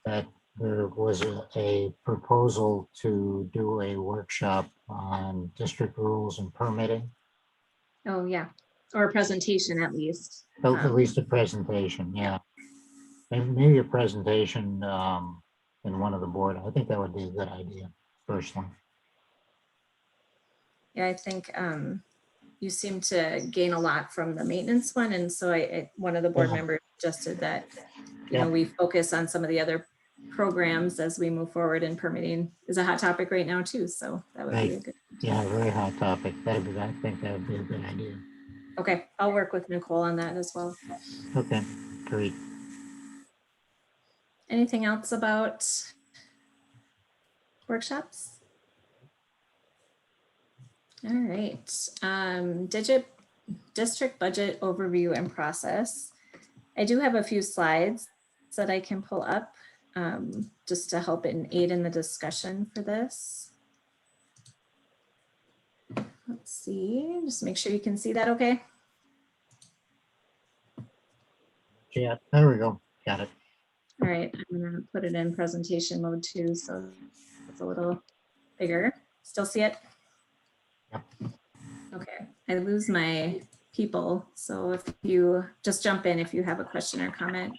that there was a proposal to do a workshop on district rules and permitting. Oh, yeah. Or a presentation at least. At least a presentation, yeah. Maybe a presentation in one of the board. I think that would be a good idea, personally. Yeah, I think you seem to gain a lot from the maintenance one. And so one of the board members suggested that, we focus on some of the other programs as we move forward, and permitting is a hot topic right now too. So that would be a good. Yeah, very hot topic. I think that would be a good idea. Okay, I'll work with Nicole on that as well. Okay, great. Anything else about workshops? All right, district budget overview and process. I do have a few slides that I can pull up just to help aid in the discussion for this. Let's see, just make sure you can see that okay. Yeah, there we go. Got it. All right, I'm gonna put it in presentation mode too, so it's a little bigger. Still see it? Yep. Okay, I lose my people, so if you just jump in if you have a question or comment.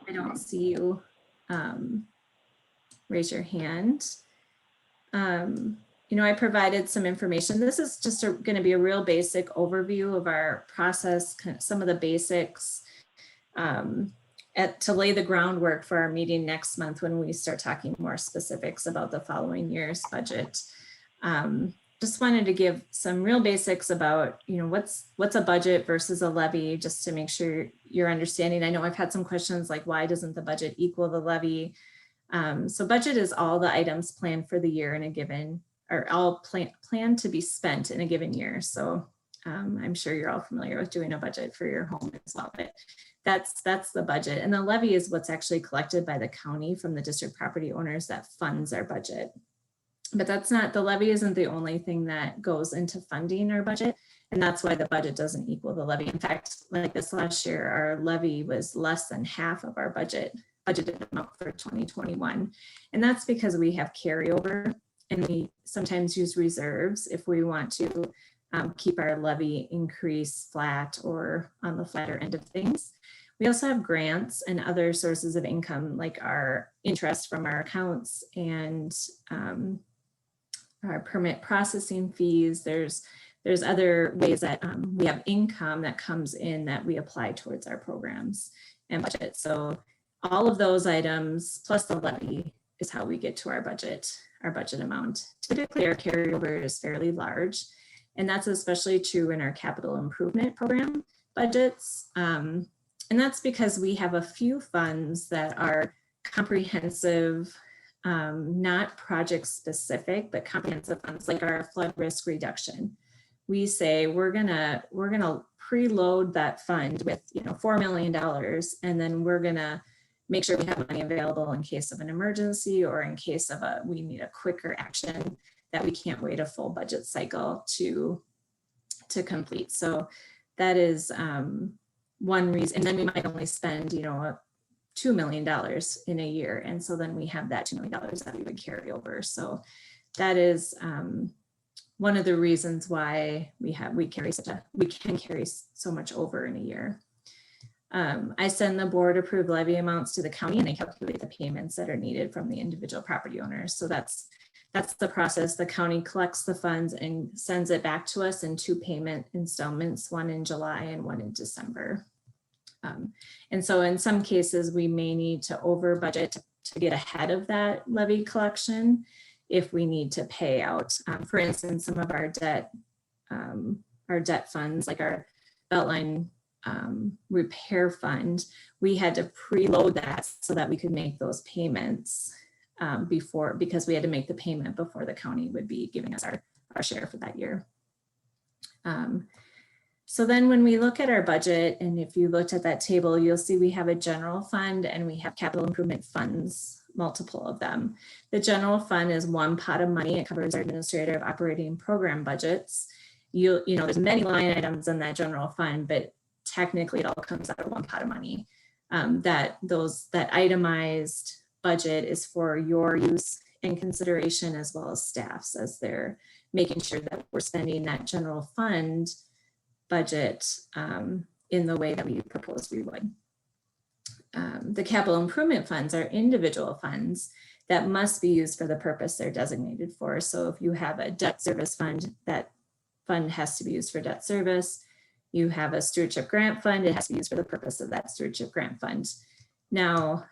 I don't see you raise your hand. I provided some information. This is just going to be a real basic overview of our process, some of the basics to lay the groundwork for our meeting next month when we start talking more specifics about the following year's budget. Just wanted to give some real basics about, what's a budget versus a levy, just to make sure you're understanding. I know I've had some questions like, why doesn't the budget equal the levy? So budget is all the items planned for the year in a given, or all planned to be spent in a given year. So I'm sure you're all familiar with doing a budget for your home as well, but that's the budget. And the levy is what's actually collected by the county from the district property owners that funds our budget. But that's not, the levy isn't the only thing that goes into funding our budget. And that's why the budget doesn't equal the levy. In fact, like this last year, our levy was less than half of our budgeted amount for 2021. And that's because we have carryover and we sometimes use reserves if we want to keep our levy increase flat or on the flatter end of things. We also have grants and other sources of income like our interest from our accounts and our permit processing fees. There's other ways that we have income that comes in that we apply towards our programs and budget. So all of those items plus the levy is how we get to our budget amount. Typically our carryover is fairly large, and that's especially true in our capital improvement program budgets. And that's because we have a few funds that are comprehensive, not project specific, but comprehensive funds like our flood risk reduction. We say we're gonna preload that fund with $4 million, and then we're gonna make sure we have money available in case of an emergency or in case of we need a quicker action that we can't wait a full budget cycle to complete. So that is one reason. And then we might only spend $2 million in a year, and so then we have that $2 million that we would carry over. So that is one of the reasons why we can carry so much over in a year. I send the board approved levy amounts to the county, and they calculate the payments that are needed from the individual property owners. So that's the process. The county collects the funds and sends it back to us in 2 payment installments, one in July and one in December. And so in some cases, we may need to over budget to get ahead of that levy collection if we need to pay out. For instance, some of our debt funds, like our Beltline repair fund, we had to preload that so that we could make those payments because we had to make the payment before the county would be giving us our share for that year. So then when we look at our budget, and if you looked at that table, you'll see we have a general fund and we have capital improvement funds, multiple of them. The general fund is one pot of money. It covers our administrative, operating, program budgets. There's many line items in that general fund, but technically it all comes out of one pot of money. That itemized budget is for your use and consideration, as well as staff's, as they're making sure that we're spending that general fund budget in the way that we propose we would. The capital improvement funds are individual funds that must be used for the purpose they're designated for. So if you have a debt service fund, that fund has to be used for debt service. You have a stewardship grant fund, it has to be used for the purpose of that stewardship grant fund. Now,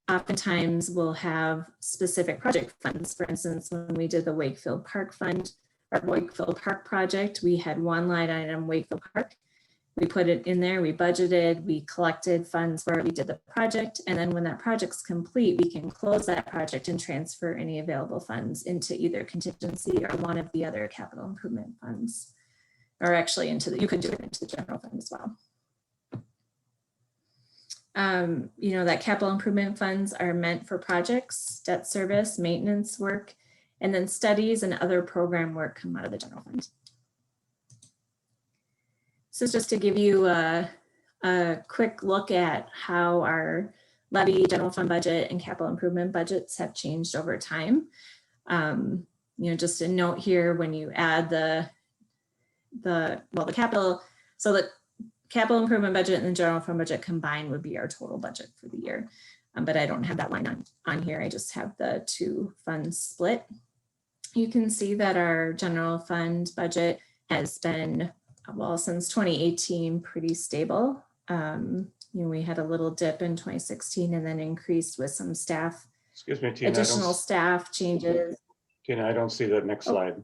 oftentimes we'll have specific project funds. For instance, when we did the Wakefield Park Fund, our Wakefield Park project, we had one line item, Wakefield Park. We put it in there, we budgeted, we collected funds for it, we did the project. And then when that project's complete, we can close that project and transfer any available funds into either contingency or one of the other capital improvement funds. Or actually you could do it into the general fund as well. That capital improvement funds are meant for projects, debt service, maintenance work, and then studies and other program work come out of the general fund. So just to give you a quick look at how our levy, general fund budget, and capital improvement budgets have changed over time. Just a note here, when you add the capital, so the capital improvement budget and the general fund budget combined would be our total budget for the year. But I don't have that line on here. I just have the 2 funds split. You can see that our general fund budget has been, since 2018, pretty stable. We had a little dip in 2016 and then increased with some staff, Excuse me, Tina, additional staff changes. Tina, I don't see the next slide.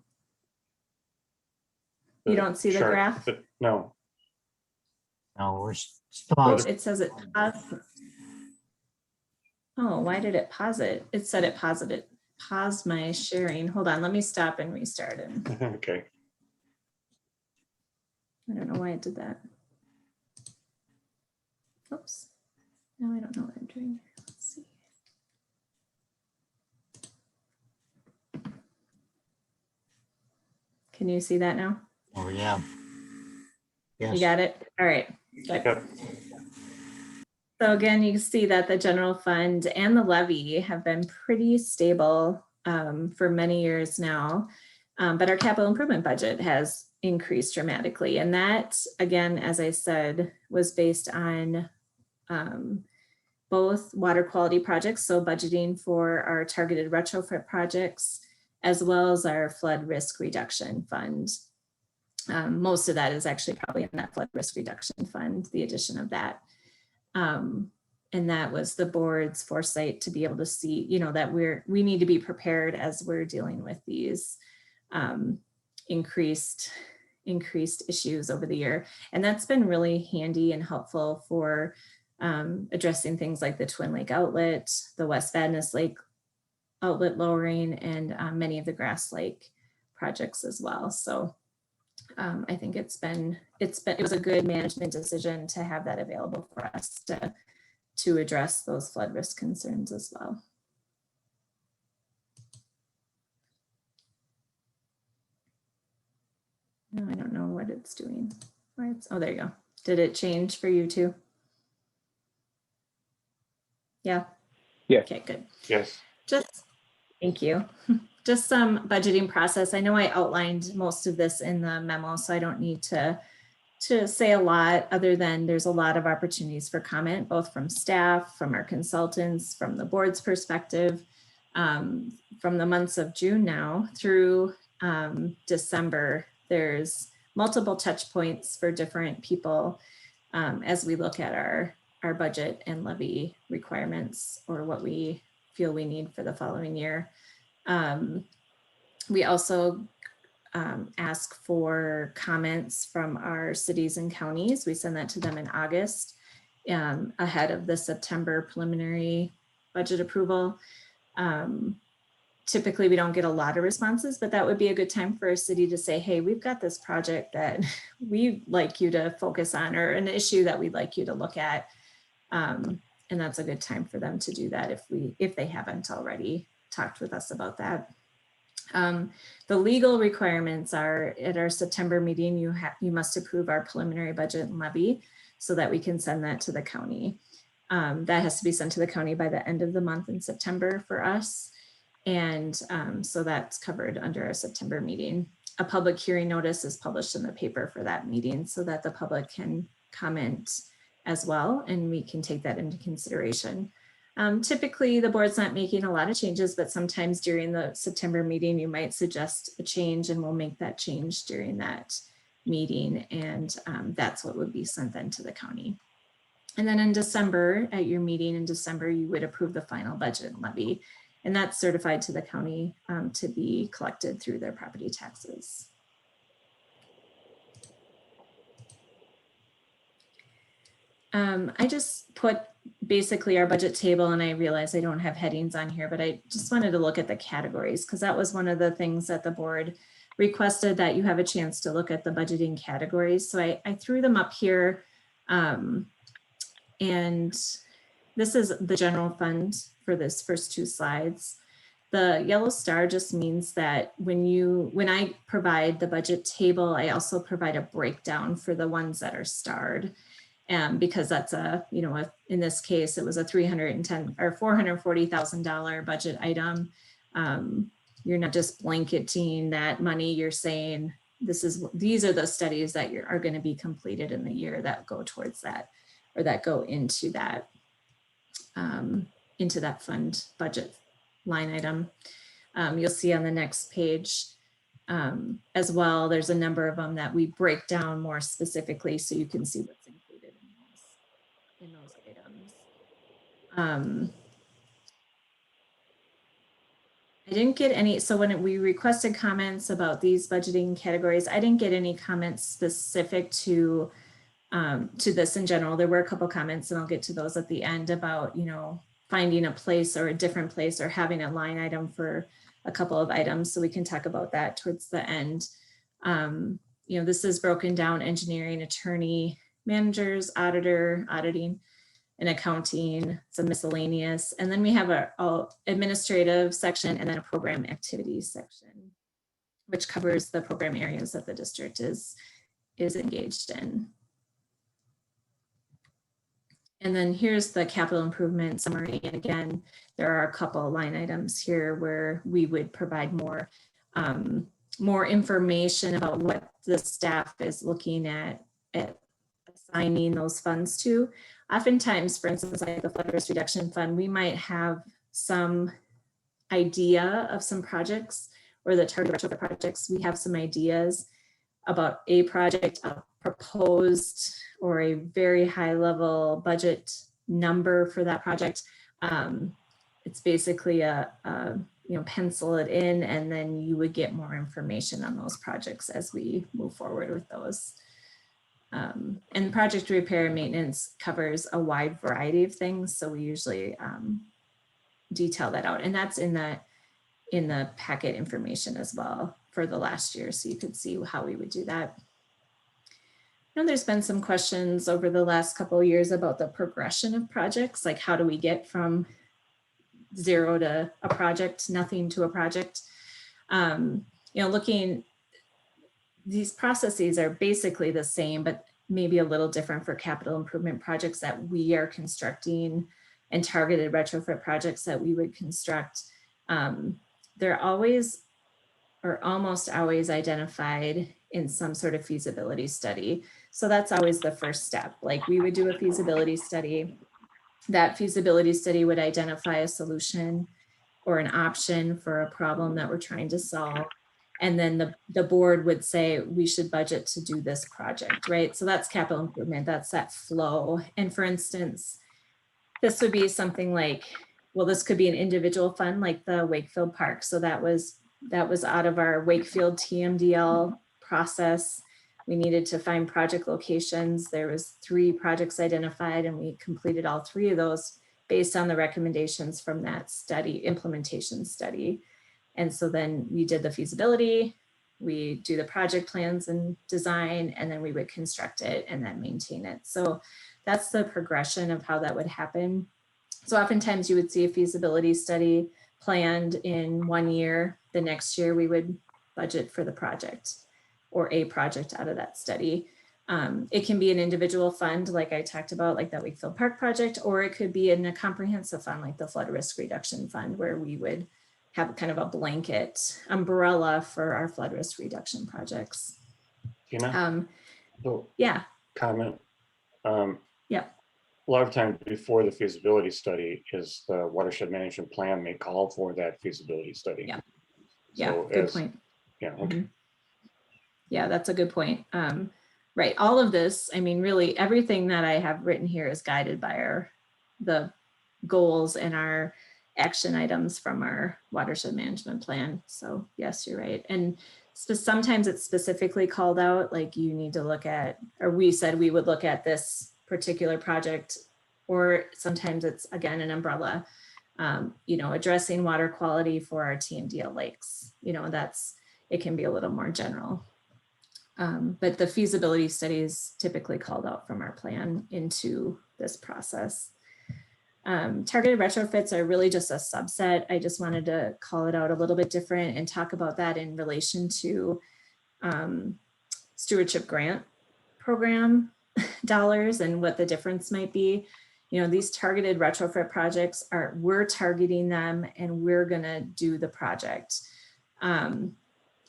You don't see the chart, graph? No. No, we're still on. It says it paused. Oh, why did it pause it? It said it paused my sharing. Hold on, let me stop and restart it. Okay. I don't know why it did that. Oops. Now I don't know what I'm doing. Let's see. Can you see that now? Oh, yeah. Yes. You got it? All right. Good. Yep. So again, you can see that the general fund and the levy have been pretty stable for many years now. But our capital improvement budget has increased dramatically. And that, again, as I said, was based on both water quality projects, so budgeting for our targeted retrofit projects, as well as our flood risk reduction fund. Most of that is actually probably in that flood risk reduction fund, the addition of that. And that was the board's foresight to be able to see, you know, that we need to be prepared as we're dealing with these increased issues over the year. And that's been really handy and helpful for addressing things like the Twin Lake outlet, the West Vadnais Lake outlet lowering, and many of the Grass Lake projects as well. So I think it was a good management decision to have that available for us to address those flood risk concerns as well. No, I don't know what it's doing. Oh, there you go. Did it change for you too? Yeah. Yeah. Okay, good. Yes. Thank you. Just some budgeting process. I know I outlined most of this in the memo, so I don't need to say a lot other than there's a lot of opportunities for comment, both from staff, from our consultants, from the board's perspective, from the months of June now through December. There's multiple touch points for different people as we look at our budget and levy requirements, or what we feel we need for the following year. We also ask for comments from our cities and counties. We send that to them in August ahead of the September preliminary budget approval. Typically, we don't get a lot of responses, but that would be a good time for a city to say, hey, we've got this project that we'd like you to focus on, or an issue that we'd like you to look at. And that's a good time for them to do that if they haven't already talked with us about that. The legal requirements are at our September meeting, you must approve our preliminary budget and levy so that we can send that to the county. That has to be sent to the county by the end of the month in September for us. And so that's covered under our September meeting. A public hearing notice is published in the paper for that meeting so that the public can comment as well, and we can take that into consideration. Typically, the board's not making a lot of changes, but sometimes during the September meeting, you might suggest a change, and we'll make that change during that meeting. And that's what would be sent then to the county. And then in December, at your meeting in December, you would approve the final budget and levy, and that's certified to the county to be collected through their property taxes. I just put basically our budget table, and I realize I don't have headings on here, but I just wanted to look at the categories because that was one of the things that the board requested, that you have a chance to look at the budgeting categories. So I threw them up here, and this is the general fund for this first two slides. The yellow star just means that when I provide the budget table, I also provide a breakdown for the ones that are starred. Because that's in this case, it was a $310,000 or $440,000 budget item. You're not just blanketing that money. You're saying these are the studies that are going to be completed in the year that go towards that, or that go into that fund budget line item. You'll see on the next page as well. There's a number of them that we break down more specifically, so you can see what's included in those items. I didn't get any, so when we requested comments about these budgeting categories, I didn't get any comments specific to this in general. There were a couple comments, and I'll get to those at the end, about finding a place or a different place, or having a line item for a couple of items. So we can talk about that towards the end. this is broken down: engineering, attorney, managers, auditor, auditing, and accounting, some miscellaneous. And then we have a administrative section and then a program activities section, which covers the program areas that the district is engaged in. And then here's the capital improvement summary. And again, there are a couple line items here where we would provide more information about what the staff is looking at assigning those funds to. Oftentimes, for instance, like the flood risk reduction fund, we might have some idea of some projects, or the target retrofit projects. We have some ideas about a project, a proposed or a very high level budget number for that project. It's basically a pencil it in, and then you would get more information on those projects as we move forward with those. And project repair and maintenance covers a wide variety of things, so we usually detail that out, and that's in the packet information as well for the last year, so you could see how we would do that. I know there's been some questions over the last couple of years about the progression of projects, like how do we get from zero to a project, nothing to a project. Looking, these processes are basically the same, but maybe a little different for capital improvement projects that we are constructing and targeted retrofit projects that we would construct. They're always or almost always identified in some sort of feasibility study. So that's always the first step. Like we would do a feasibility study. That feasibility study would identify a solution or an option for a problem that we're trying to solve. And then the board would say, we should budget to do this project, right? So that's capital improvement, that's that flow. And for instance, this would be something like, well, this could be an individual fund like the Wakefield Park. So that was out of our Wakefield TMDL process. We needed to find project locations. There was 3 projects identified, and we completed all 3 of those based on the recommendations from that study, implementation study. And so then we did the feasibility, we do the project plans and design, and then we would construct it and then maintain it. So that's the progression of how that would happen. So oftentimes you would see a feasibility study planned in 1 year. The next year we would budget for the project or a project out of that study. It can be an individual fund, like I talked about, like that Wakefield Park project, or it could be in a comprehensive fund, like the flood risk reduction fund, where we would have kind of a blanket umbrella for our flood risk reduction projects. Yeah. Comment. Yep. A lot of times before the feasibility study is the watershed management plan may call for that feasibility study. Yeah. So yeah, good point. Yeah. Okay. Yeah, that's a good point. Right. All of this, I mean, really everything that I have written here is guided by the goals and our action items from our watershed management plan. So yes, you're right. And sometimes it's specifically called out, like you need to look at, or we said we would look at this particular project, or sometimes it's again an umbrella, addressing water quality for our TMDL lakes. It can be a little more general. But the feasibility study is typically called out from our plan into this process. Targeted retrofits are really just a subset. I just wanted to call it out a little bit different and talk about that in relation to stewardship grant program dollars and what the difference might be. These targeted retrofit projects we're targeting them and we're gonna do the project.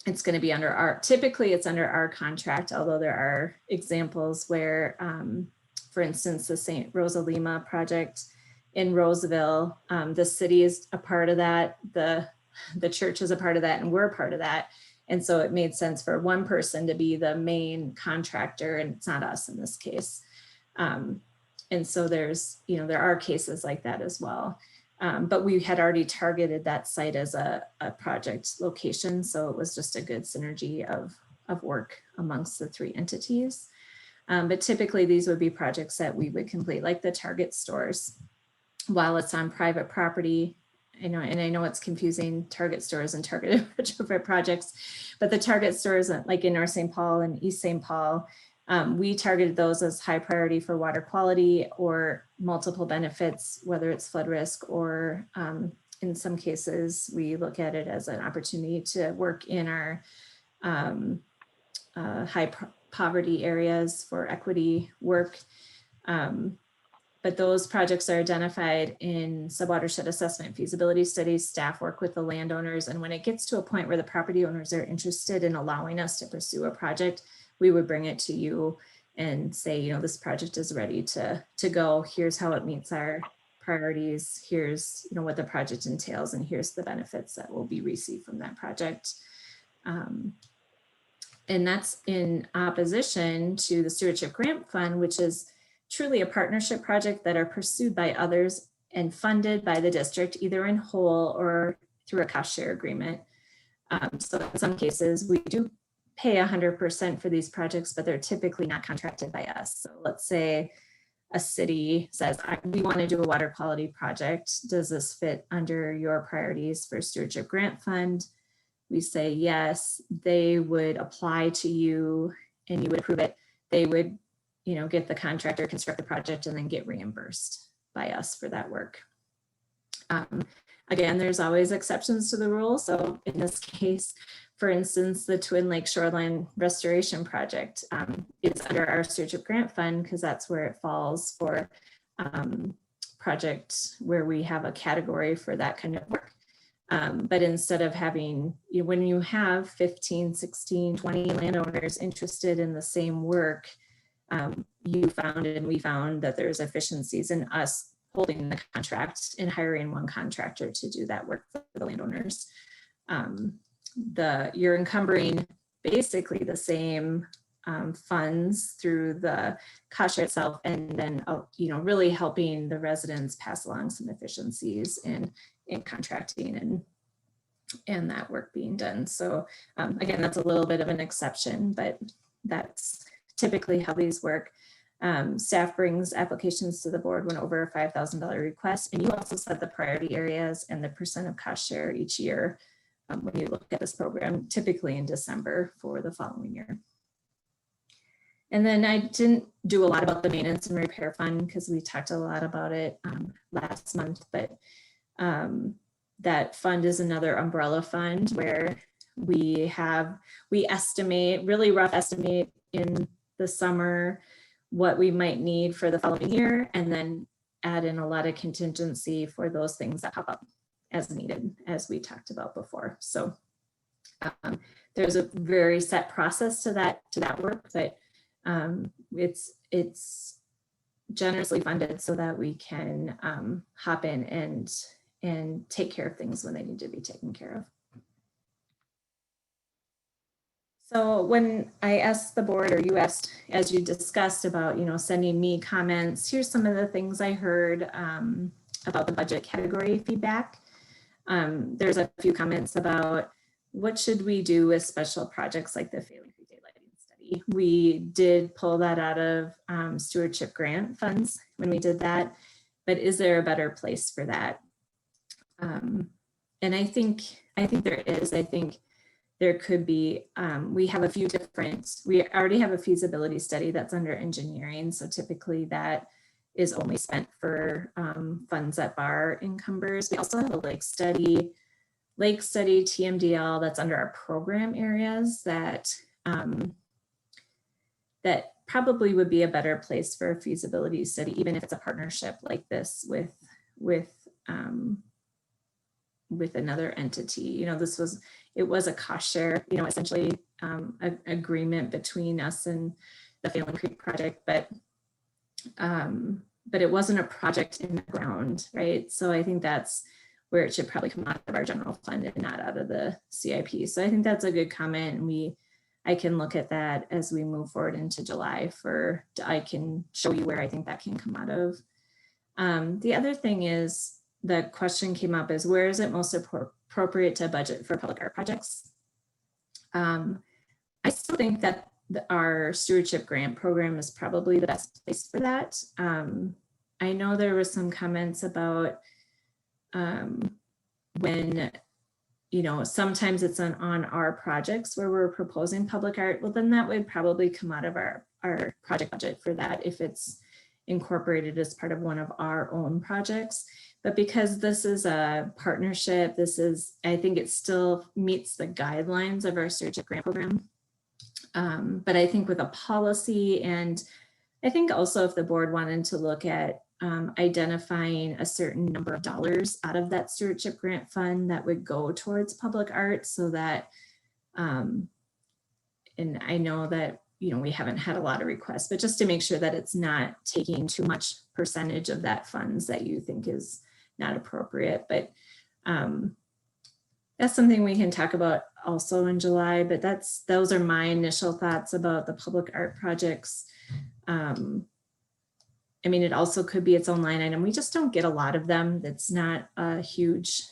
It's going to be typically it's under our contract, although there are examples where, for instance, the St. Rosa Lima project in Roseville, the city is a part of that, the church is a part of that, and we're a part of that. And so it made sense for one person to be the main contractor, and it's not us in this case. And so there are cases like that as well. But we had already targeted that site as a project location. So it was just a good synergy of work amongst the 3 entities. But typically these would be projects that we would complete, like the Target stores. While it's on private property, I know, and I know it's confusing, target stores and targeted retrofit projects, but the target stores like in North St. Paul and East St. Paul, we targeted those as high priority for water quality or multiple benefits, whether it's flood risk or in some cases, we look at it as an opportunity to work in our high poverty areas for equity work. But those projects are identified in subwatershed assessment feasibility studies, staff work with the landowners. And when it gets to a point where the property owners are interested in allowing us to pursue a project, we would bring it to you and say, you know, this project is ready to go. Here's how it meets our priorities. Here's, you know, what the project entails, and here's the benefits that will be received from that project. And that's in opposition to the Stewardship Grant Fund, which is truly a partnership project that are pursued by others and funded by the district, either in whole or through a cost share agreement. So in some cases, we do pay 100% for these projects, but they're typically not contracted by us. So let's say a city says, we want to do a water quality project. Does this fit under your priorities for Stewardship Grant Fund? We say yes. They would apply to you and you would approve it. They would, you know, get the contractor, construct the project, and then get reimbursed by us for that work. Again, there's always exceptions to the rule. So in this case, for instance, the Twin Lake Shoreline Restoration Project is under our Stewardship Grant Fund because that's where it falls for project where we have a category for that kind of work. But instead of having, when you have 15, 16, 20 landowners interested in the same work, you found and we found that there's efficiencies in us holding the contract and hiring one contractor to do that work for the landowners. You're encumbering basically the same funds through the cost share itself, and then really helping the residents pass along some efficiencies in contracting and that work being done. So again, that's a little bit of an exception, but that's typically how these work. Staff brings applications to the board when over a $5,000 request, and you also set the priority areas and the percent of cost share each year when you look at this program, typically in December for the following year. And then I didn't do a lot about the maintenance and repair fund because we talked a lot about it last month, but that fund is another umbrella fund where we estimate, really rough estimate in the summer what we might need for the following year, and then add in a lot of contingency for those things that pop up as needed, as we talked about before. So there's a very set process to that work, but it's generously funded so that we can hop in and take care of things when they need to be taken care of. So when I asked the board, or you asked, as you discussed about, sending me comments, here's some of the things I heard about the budget category feedback. There's a few comments about what should we do with special projects like the Failing Creek Daylighting Study. We did pull that out of stewardship grant funds when we did that, but is there a better place for that? And I think there is. I think there could be, we already have a feasibility study that's under engineering. So typically that is only spent for funds that BAR encumbers. We also have a lake study TMDL that's under our program areas that that probably would be a better place for a feasibility study, even if it's a partnership like this with another entity. It was a cost share, essentially an agreement between us and the Failing Creek project, but it wasn't a project in the ground, right? So I think that's where it should probably come out of our general fund and not out of the CIP. So I think that's a good comment. And I can look at that as we move forward into July I can show you where I think that can come out of. The other thing is, the question came up is, where is it most appropriate to budget for public art projects? I still think that our stewardship grant program is probably the best place for that. I know there was some comments about when, you know, sometimes it's on our projects where we're proposing public art, well, then that would probably come out of our project budget for that if it's incorporated as part of one of our own projects. But because this is a partnership, I think it still meets the guidelines of our Stewardship grant program. But I think with a policy, and I think also if the board wanted to look at identifying a certain number of dollars out of that Stewardship grant fund that would go towards public art, so that, and I know that, you know, we haven't had a lot of requests, but just to make sure that it's not taking too much percentage of that funds that you think is not appropriate. But that's something we can talk about also in July, but those are my initial thoughts about the public art projects. I mean, it also could be its own line item. We just don't get a lot of them. That's not a huge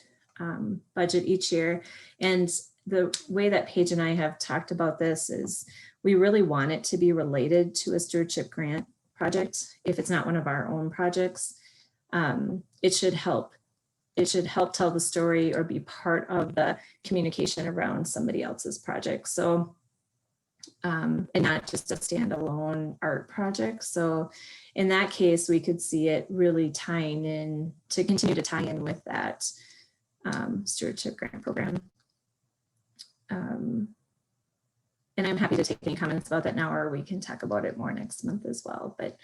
budget each year. And the way that Paige and I have talked about this is we really want it to be related to a Stewardship grant project. If it's not one of our own projects, it should help. It should help tell the story or be part of the communication around somebody else's project. So, and not just a standalone art project. So in that case, we could see it really tying in, to continue to tie in with that Stewardship grant program. And I'm happy to take any comments about that now, or we can talk about it more next month as well. But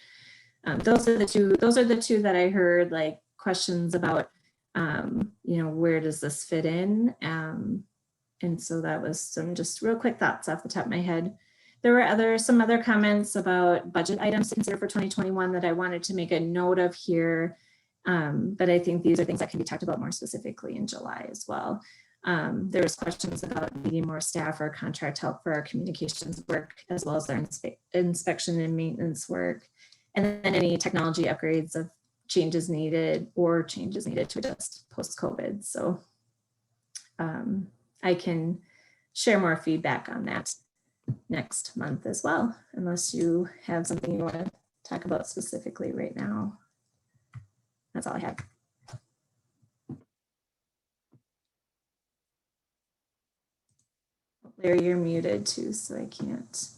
those are the two that I heard, like, questions about, you know, where does this fit in? And so that was some just real quick thoughts off the top of my head. There were some other comments about budget items to consider for 2021 that I wanted to make a note of here. But I think these are things that can be talked about more specifically in July as well. There was questions about needing more staff or contract help for our communications work, as well as our inspection and maintenance work. And then any technology upgrades of changes needed to adjust post-COVID. So I can share more feedback on that next month as well, unless you have something you want to talk about specifically right now. That's all I have. Larry, you're muted too, so I can't.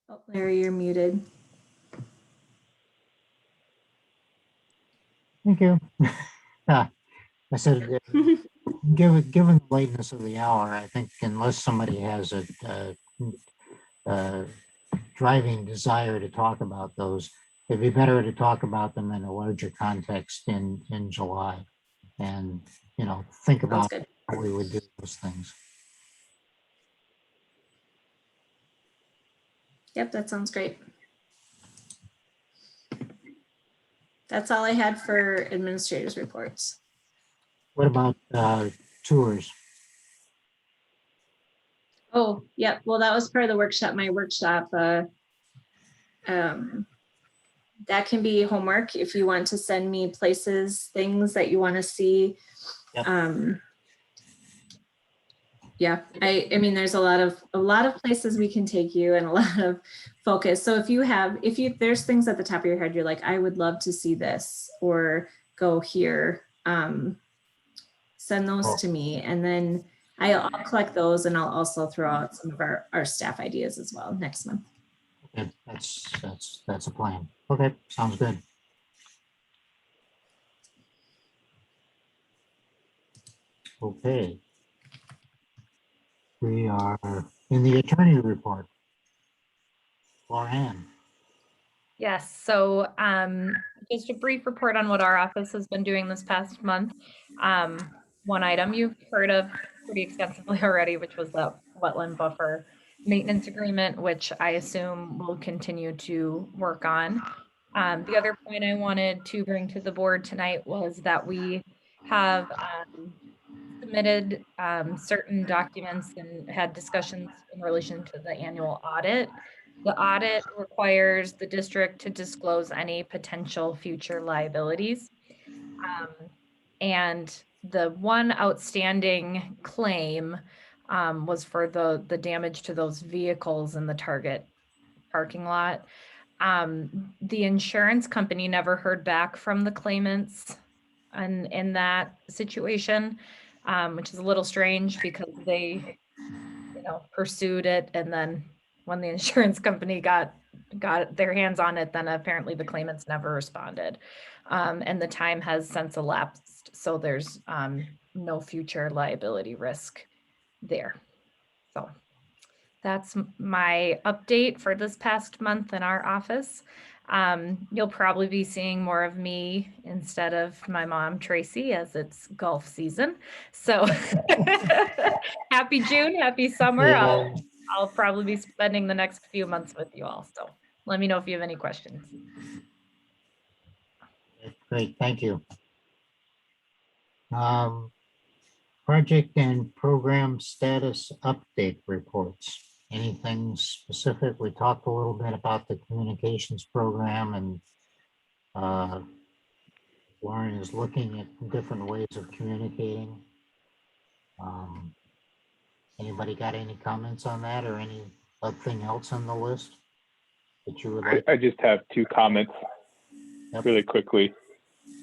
Oh, Larry, you're muted. Thank you. I said, given the lateness of the hour, I think unless somebody has a driving desire to talk about those, it'd be better to talk about them in a larger context in July, and, you know, think about how we would do those things. Yep, that sounds great. That's all I had for administrators' reports. What about tours? Oh, yep. Well, that was part of the workshop. My workshop, that can be homework if you want to send me places, things that you want to see. Yep. Yeah, I mean, there's a lot of places we can take you and a lot of focus. So if there's things at the top of your head, you're like, I would love to see this or go here, send those to me. And then I'll collect those, and I'll also throw out some of our staff ideas as well next month. Okay, that's a plan. Okay, sounds good. Okay. We are in the attorney report. Lauren. Yes, so just a brief report on what our office has been doing this past month. One item you've heard of pretty extensively already, which was the Wetland Buffer maintenance agreement, which I assume we'll continue to work on. The other point I wanted to bring to the board tonight was that we have submitted certain documents and had discussions in relation to the annual audit. The audit requires the district to disclose any potential future liabilities. And the one outstanding claim was for the damage to those vehicles in the Target parking lot. The insurance company never heard back from the claimants in that situation, which is a little strange because they, pursued it, and then when the insurance company got their hands on it, then apparently the claimants never responded, and the time has since elapsed, so there's no future liability risk there. So that's my update for this past month in our office. You'll probably be seeing more of me instead of my mom, Tracy, as it's golf season. So happy June, happy summer. Yeah. I'll probably be spending the next few months with you all. So let me know if you have any questions. Great, thank you. Project and program status update reports. Anything specific? We talked a little bit about the communications program, and Lauren is looking at different ways of communicating. Anybody got any comments on that or anything else on the list that you would like? I just have two comments really quickly.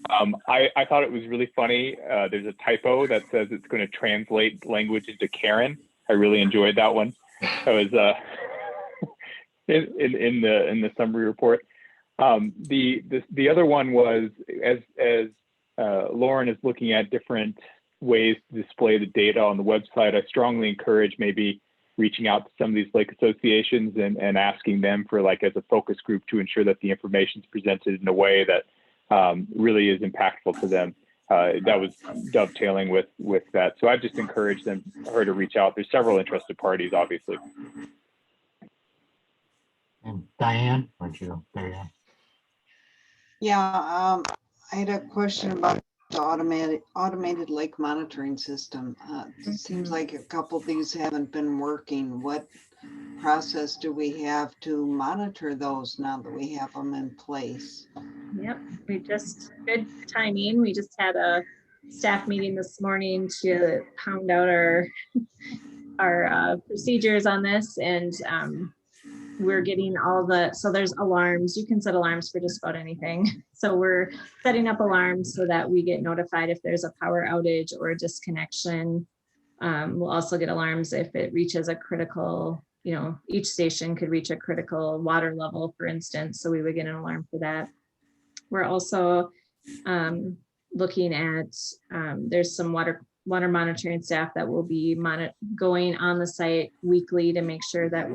I thought it was really funny. There's a typo that says it's going to translate language into Karen. I really enjoyed that one. That was in the summary report. The other one was as Lauren is looking at different ways to display the data on the website. I strongly encourage maybe reaching out to some of these lake associations and asking them for, like, as a focus group, to ensure that the information is presented in a way that really is impactful to them. That was dovetailing with that. So I just encourage her to reach out. There's several interested parties, obviously. And Diane, aren't you there? Yeah, I had a question about the automated lake monitoring system. It seems like a couple of these haven't been working. What process do we have to monitor those now that we have them in place? Yep, good timing. We just had a staff meeting this morning to pound out our procedures on this, and we're getting so there's alarms. You can set alarms for just about anything. So we're setting up alarms so that we get notified if there's a power outage or a disconnection. We'll also get alarms if it reaches a critical, each station could reach a critical water level, for instance. So we would get an alarm for that. We're also looking at, there's some water monitoring staff that will be going on the site weekly to make sure that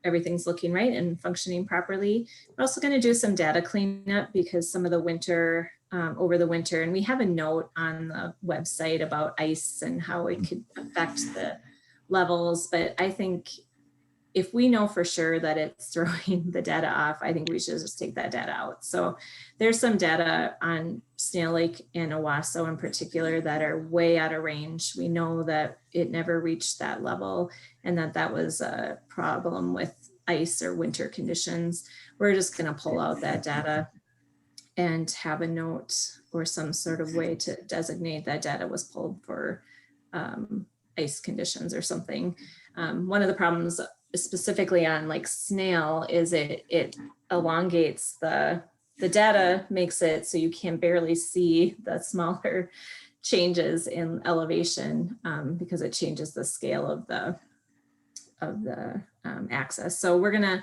everything's looking right and functioning properly. We're also going to do some data cleanup because some of the winter, over the winter, and we have a note on the website about ice and how it could affect the levels. But I think if we know for sure that it's throwing the data off, I think we should just take that data out. So there's some data on Snail Lake and Owasso in particular that are way out of range. We know that it never reached that level and that was a problem with ice or winter conditions. We're just going to pull out that data and have a note or some sort of way to designate that data was pulled for ice conditions or something. One of the problems specifically on like Snail is it elongates the data, makes it so you can barely see the smaller changes in elevation because it changes the scale of the axis. So we're gonna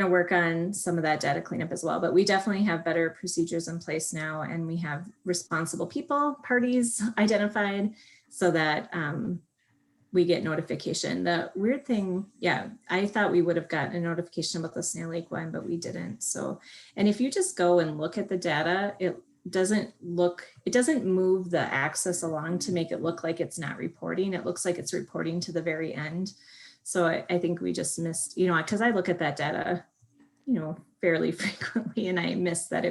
work on some of that data cleanup as well, but we definitely have better procedures in place now, and we have responsible parties identified so that we get notification. The weird thing, I thought we would have gotten a notification about the Snail Lake one, but we didn't. So, and if you just go and look at the data, it doesn't move the axis along to make it look like it's not reporting. It looks like it's reporting to the very end. So I think we just missed, because I look at that data, fairly frequently, and I missed that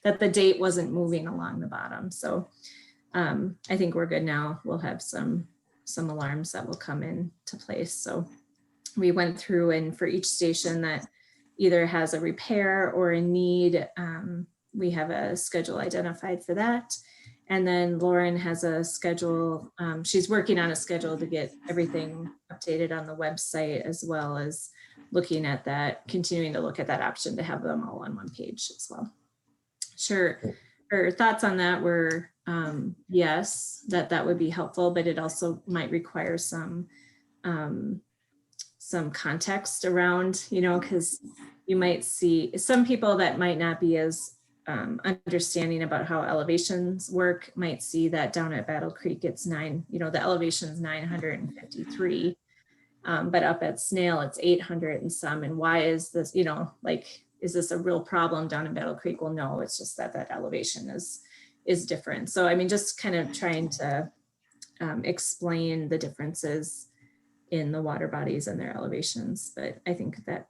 that the date wasn't moving along the bottom. So I think we're good now. We'll have some alarms that will come into place. So we went through, and for each station that either has a repair or a need, we have a schedule identified for that. And then Lauren has a schedule. She's working on a schedule to get everything updated on the website, as well as looking at that, continuing to look at that option to have them all on one page as well. Sure. Her thoughts on that were, yes, that would be helpful, but it also might require some context around, because you might see some people that might not be as understanding about how elevations work might see that down at Battle Creek, it's the elevation's 953, but up at Snail, it's 800 and some. And why is this, is this a real problem down in Battle Creek? Well, no, it's just that elevation is different. So, I mean, just kind of trying to explain the differences in the water bodies and their elevations. But I think that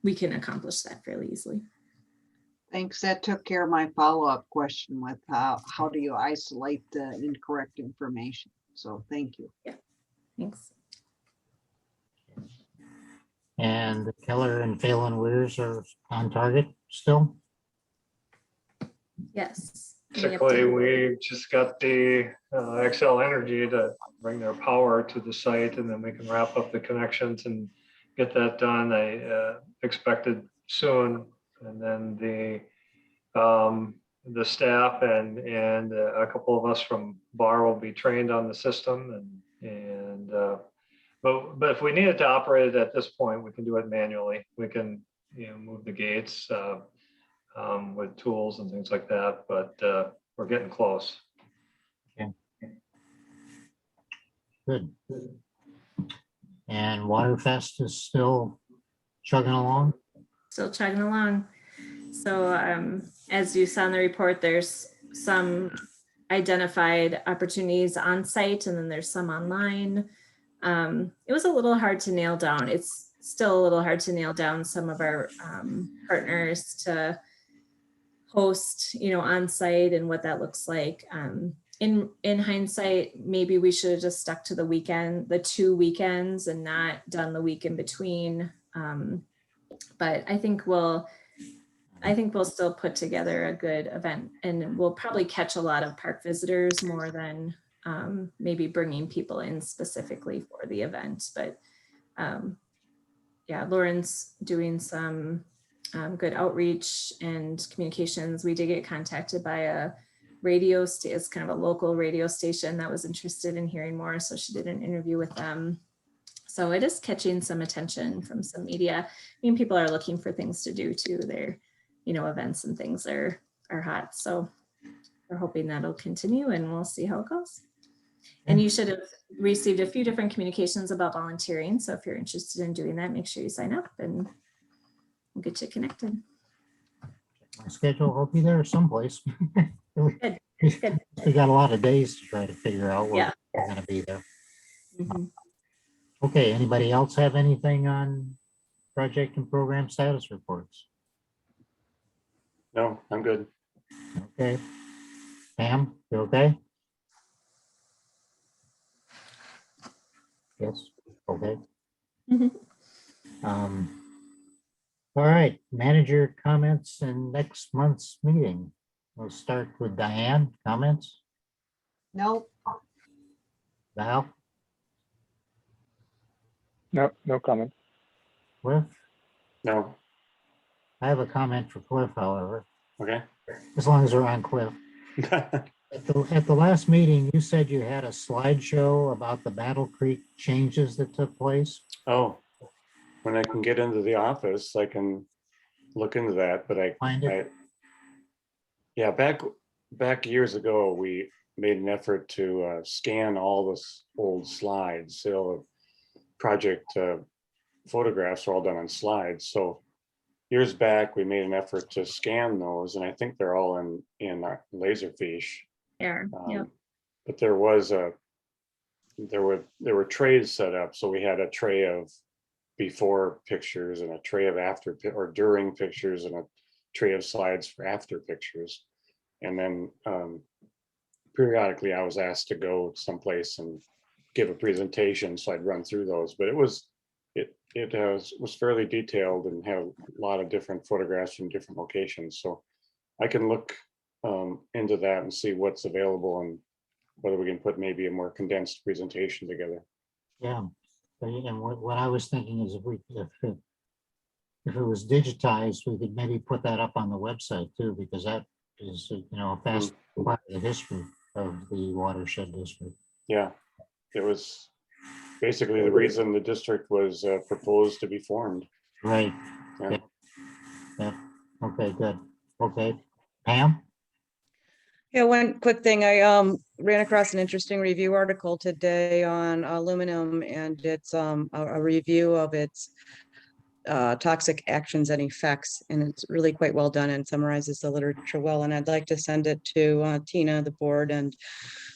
we can accomplish that fairly easily. Thanks. That took care of my follow-up question with how do you isolate the incorrect information? So thank you. Yeah, thanks. And the Keller and Phelan weirs are on target still? Yes. Basically, we just got the Xcel Energy to bring their power to the site, and then we can wrap up the connections and get that done. I expected soon, and then the staff and a couple of us from BAR will be trained on the system, but if we needed to operate it at this point, we can do it manually. We can move the gates with tools and things like that, but we're getting close. Okay. Good. And Waterfest is still chugging along? Still chugging along. So as you saw in the report, there's some identified opportunities on site, and then there's some online. It was a little hard to nail down. It's still a little hard to nail down some of our partners to host, on site and what that looks like. In hindsight, maybe we should have just stuck to the 2 weekends and not done the week in between. But I think we'll still put together a good event, and we'll probably catch a lot of park visitors more than maybe bringing people in specifically for the event. But yeah, Lauren's doing some good outreach and communications. We did get contacted by a radio station. It's kind of a local radio station that was interested in hearing more. So she did an interview with them. So it is catching some attention from some media. I mean, people are looking for things to do too. Their, events and things are hot. So we're hoping that'll continue, and we'll see how it goes. And you should have received a few different communications about volunteering. So if you're interested in doing that, make sure you sign up and we'll get you connected. My schedule, I'll be there someplace. Good. Good. We got a lot of days to try to figure out where we're going to be there. Mm-hmm. Okay, anybody else have anything on project and program status reports? No, I'm good. Okay. Pam, you okay? Yes, okay. Mm-hmm. All right, manager comments and next month's meeting. We'll start with Diane, comments? Nope. Val? No comment. Cliff? No. I have a comment for Cliff, however, Okay. as long as we're on Cliff. At the last meeting, you said you had a slideshow about the Battle Creek changes that took place. Oh, when I can get into the office, I can look into that, but yeah, back years ago, we made an effort to scan all the old slides. So project photographs are all done on slides. So years back, we made an effort to scan those, and I think they're all in our Laserfiche. Yeah. Yep. But there were trays set up, so we had a tray of before pictures and a tray of after or during pictures and a tray of slides for after pictures. And then periodically I was asked to go someplace and give a presentation, so I'd run through those. But it was fairly detailed and had a lot of different photographs from different locations. So I can look into that and see what's available and whether we can put maybe a more condensed presentation together. Yeah, and what I was thinking is if if it was digitized, we could maybe put that up on the website too, because that is, a fast part of the history of the watershed district. Yeah, it was basically the reason the district was proposed to be formed. Right. Yeah. Yeah. Okay, good. Okay. Pam? Yeah, one quick thing. I ran across an interesting review article today on aluminum, and it's a review of its toxic actions and effects, and it's really quite well done and summarizes the literature well. And I'd like to send it to Tina, the board, and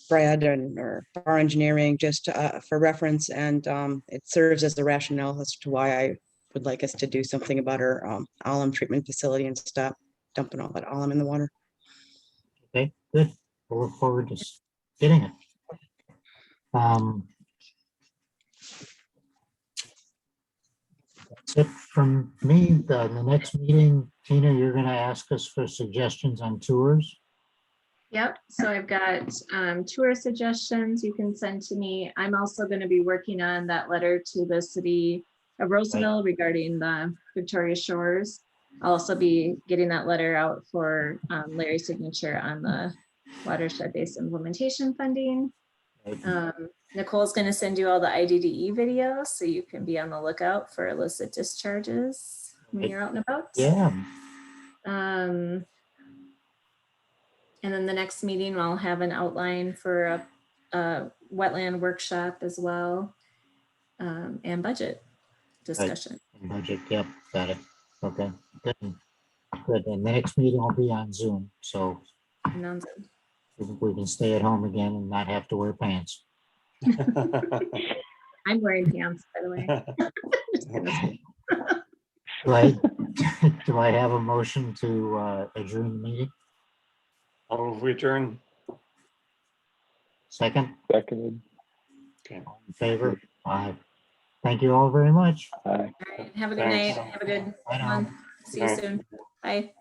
Brad or our engineering, just for reference. And it serves as a rationale as to why I would like us to do something about our alum treatment facility and stop dumping all that alum in the water. Okay, good. We'll look forward to getting it. That's it from me. The next meeting, Tina, you're going to ask us for suggestions on tours. Yep, so I've got tour suggestions you can send to me. I'm also going to be working on that letter to the city of Roseville regarding the Victoria Shores. I'll also be getting that letter out for Larry's signature on the watershed-based implementation funding. Nicole's going to send you all the IDDE videos, so you can be on the lookout for illicit discharges when you're out and about. Yeah. And then the next meeting, I'll have an outline for a wetland workshop as well, and budget discussion. Budget, yep, got it. Okay, good. Good. And the next meeting will be on Zoom, so we can stay at home again and not have to wear pants. I'm wearing pants, by the way. Do I have a motion to adjourn the meeting? I'll return. Second? Seconded. Okay. All in favor? Aye. Thank you all very much. Aye. All right, have a good night. Have a good month. See you soon. Bye.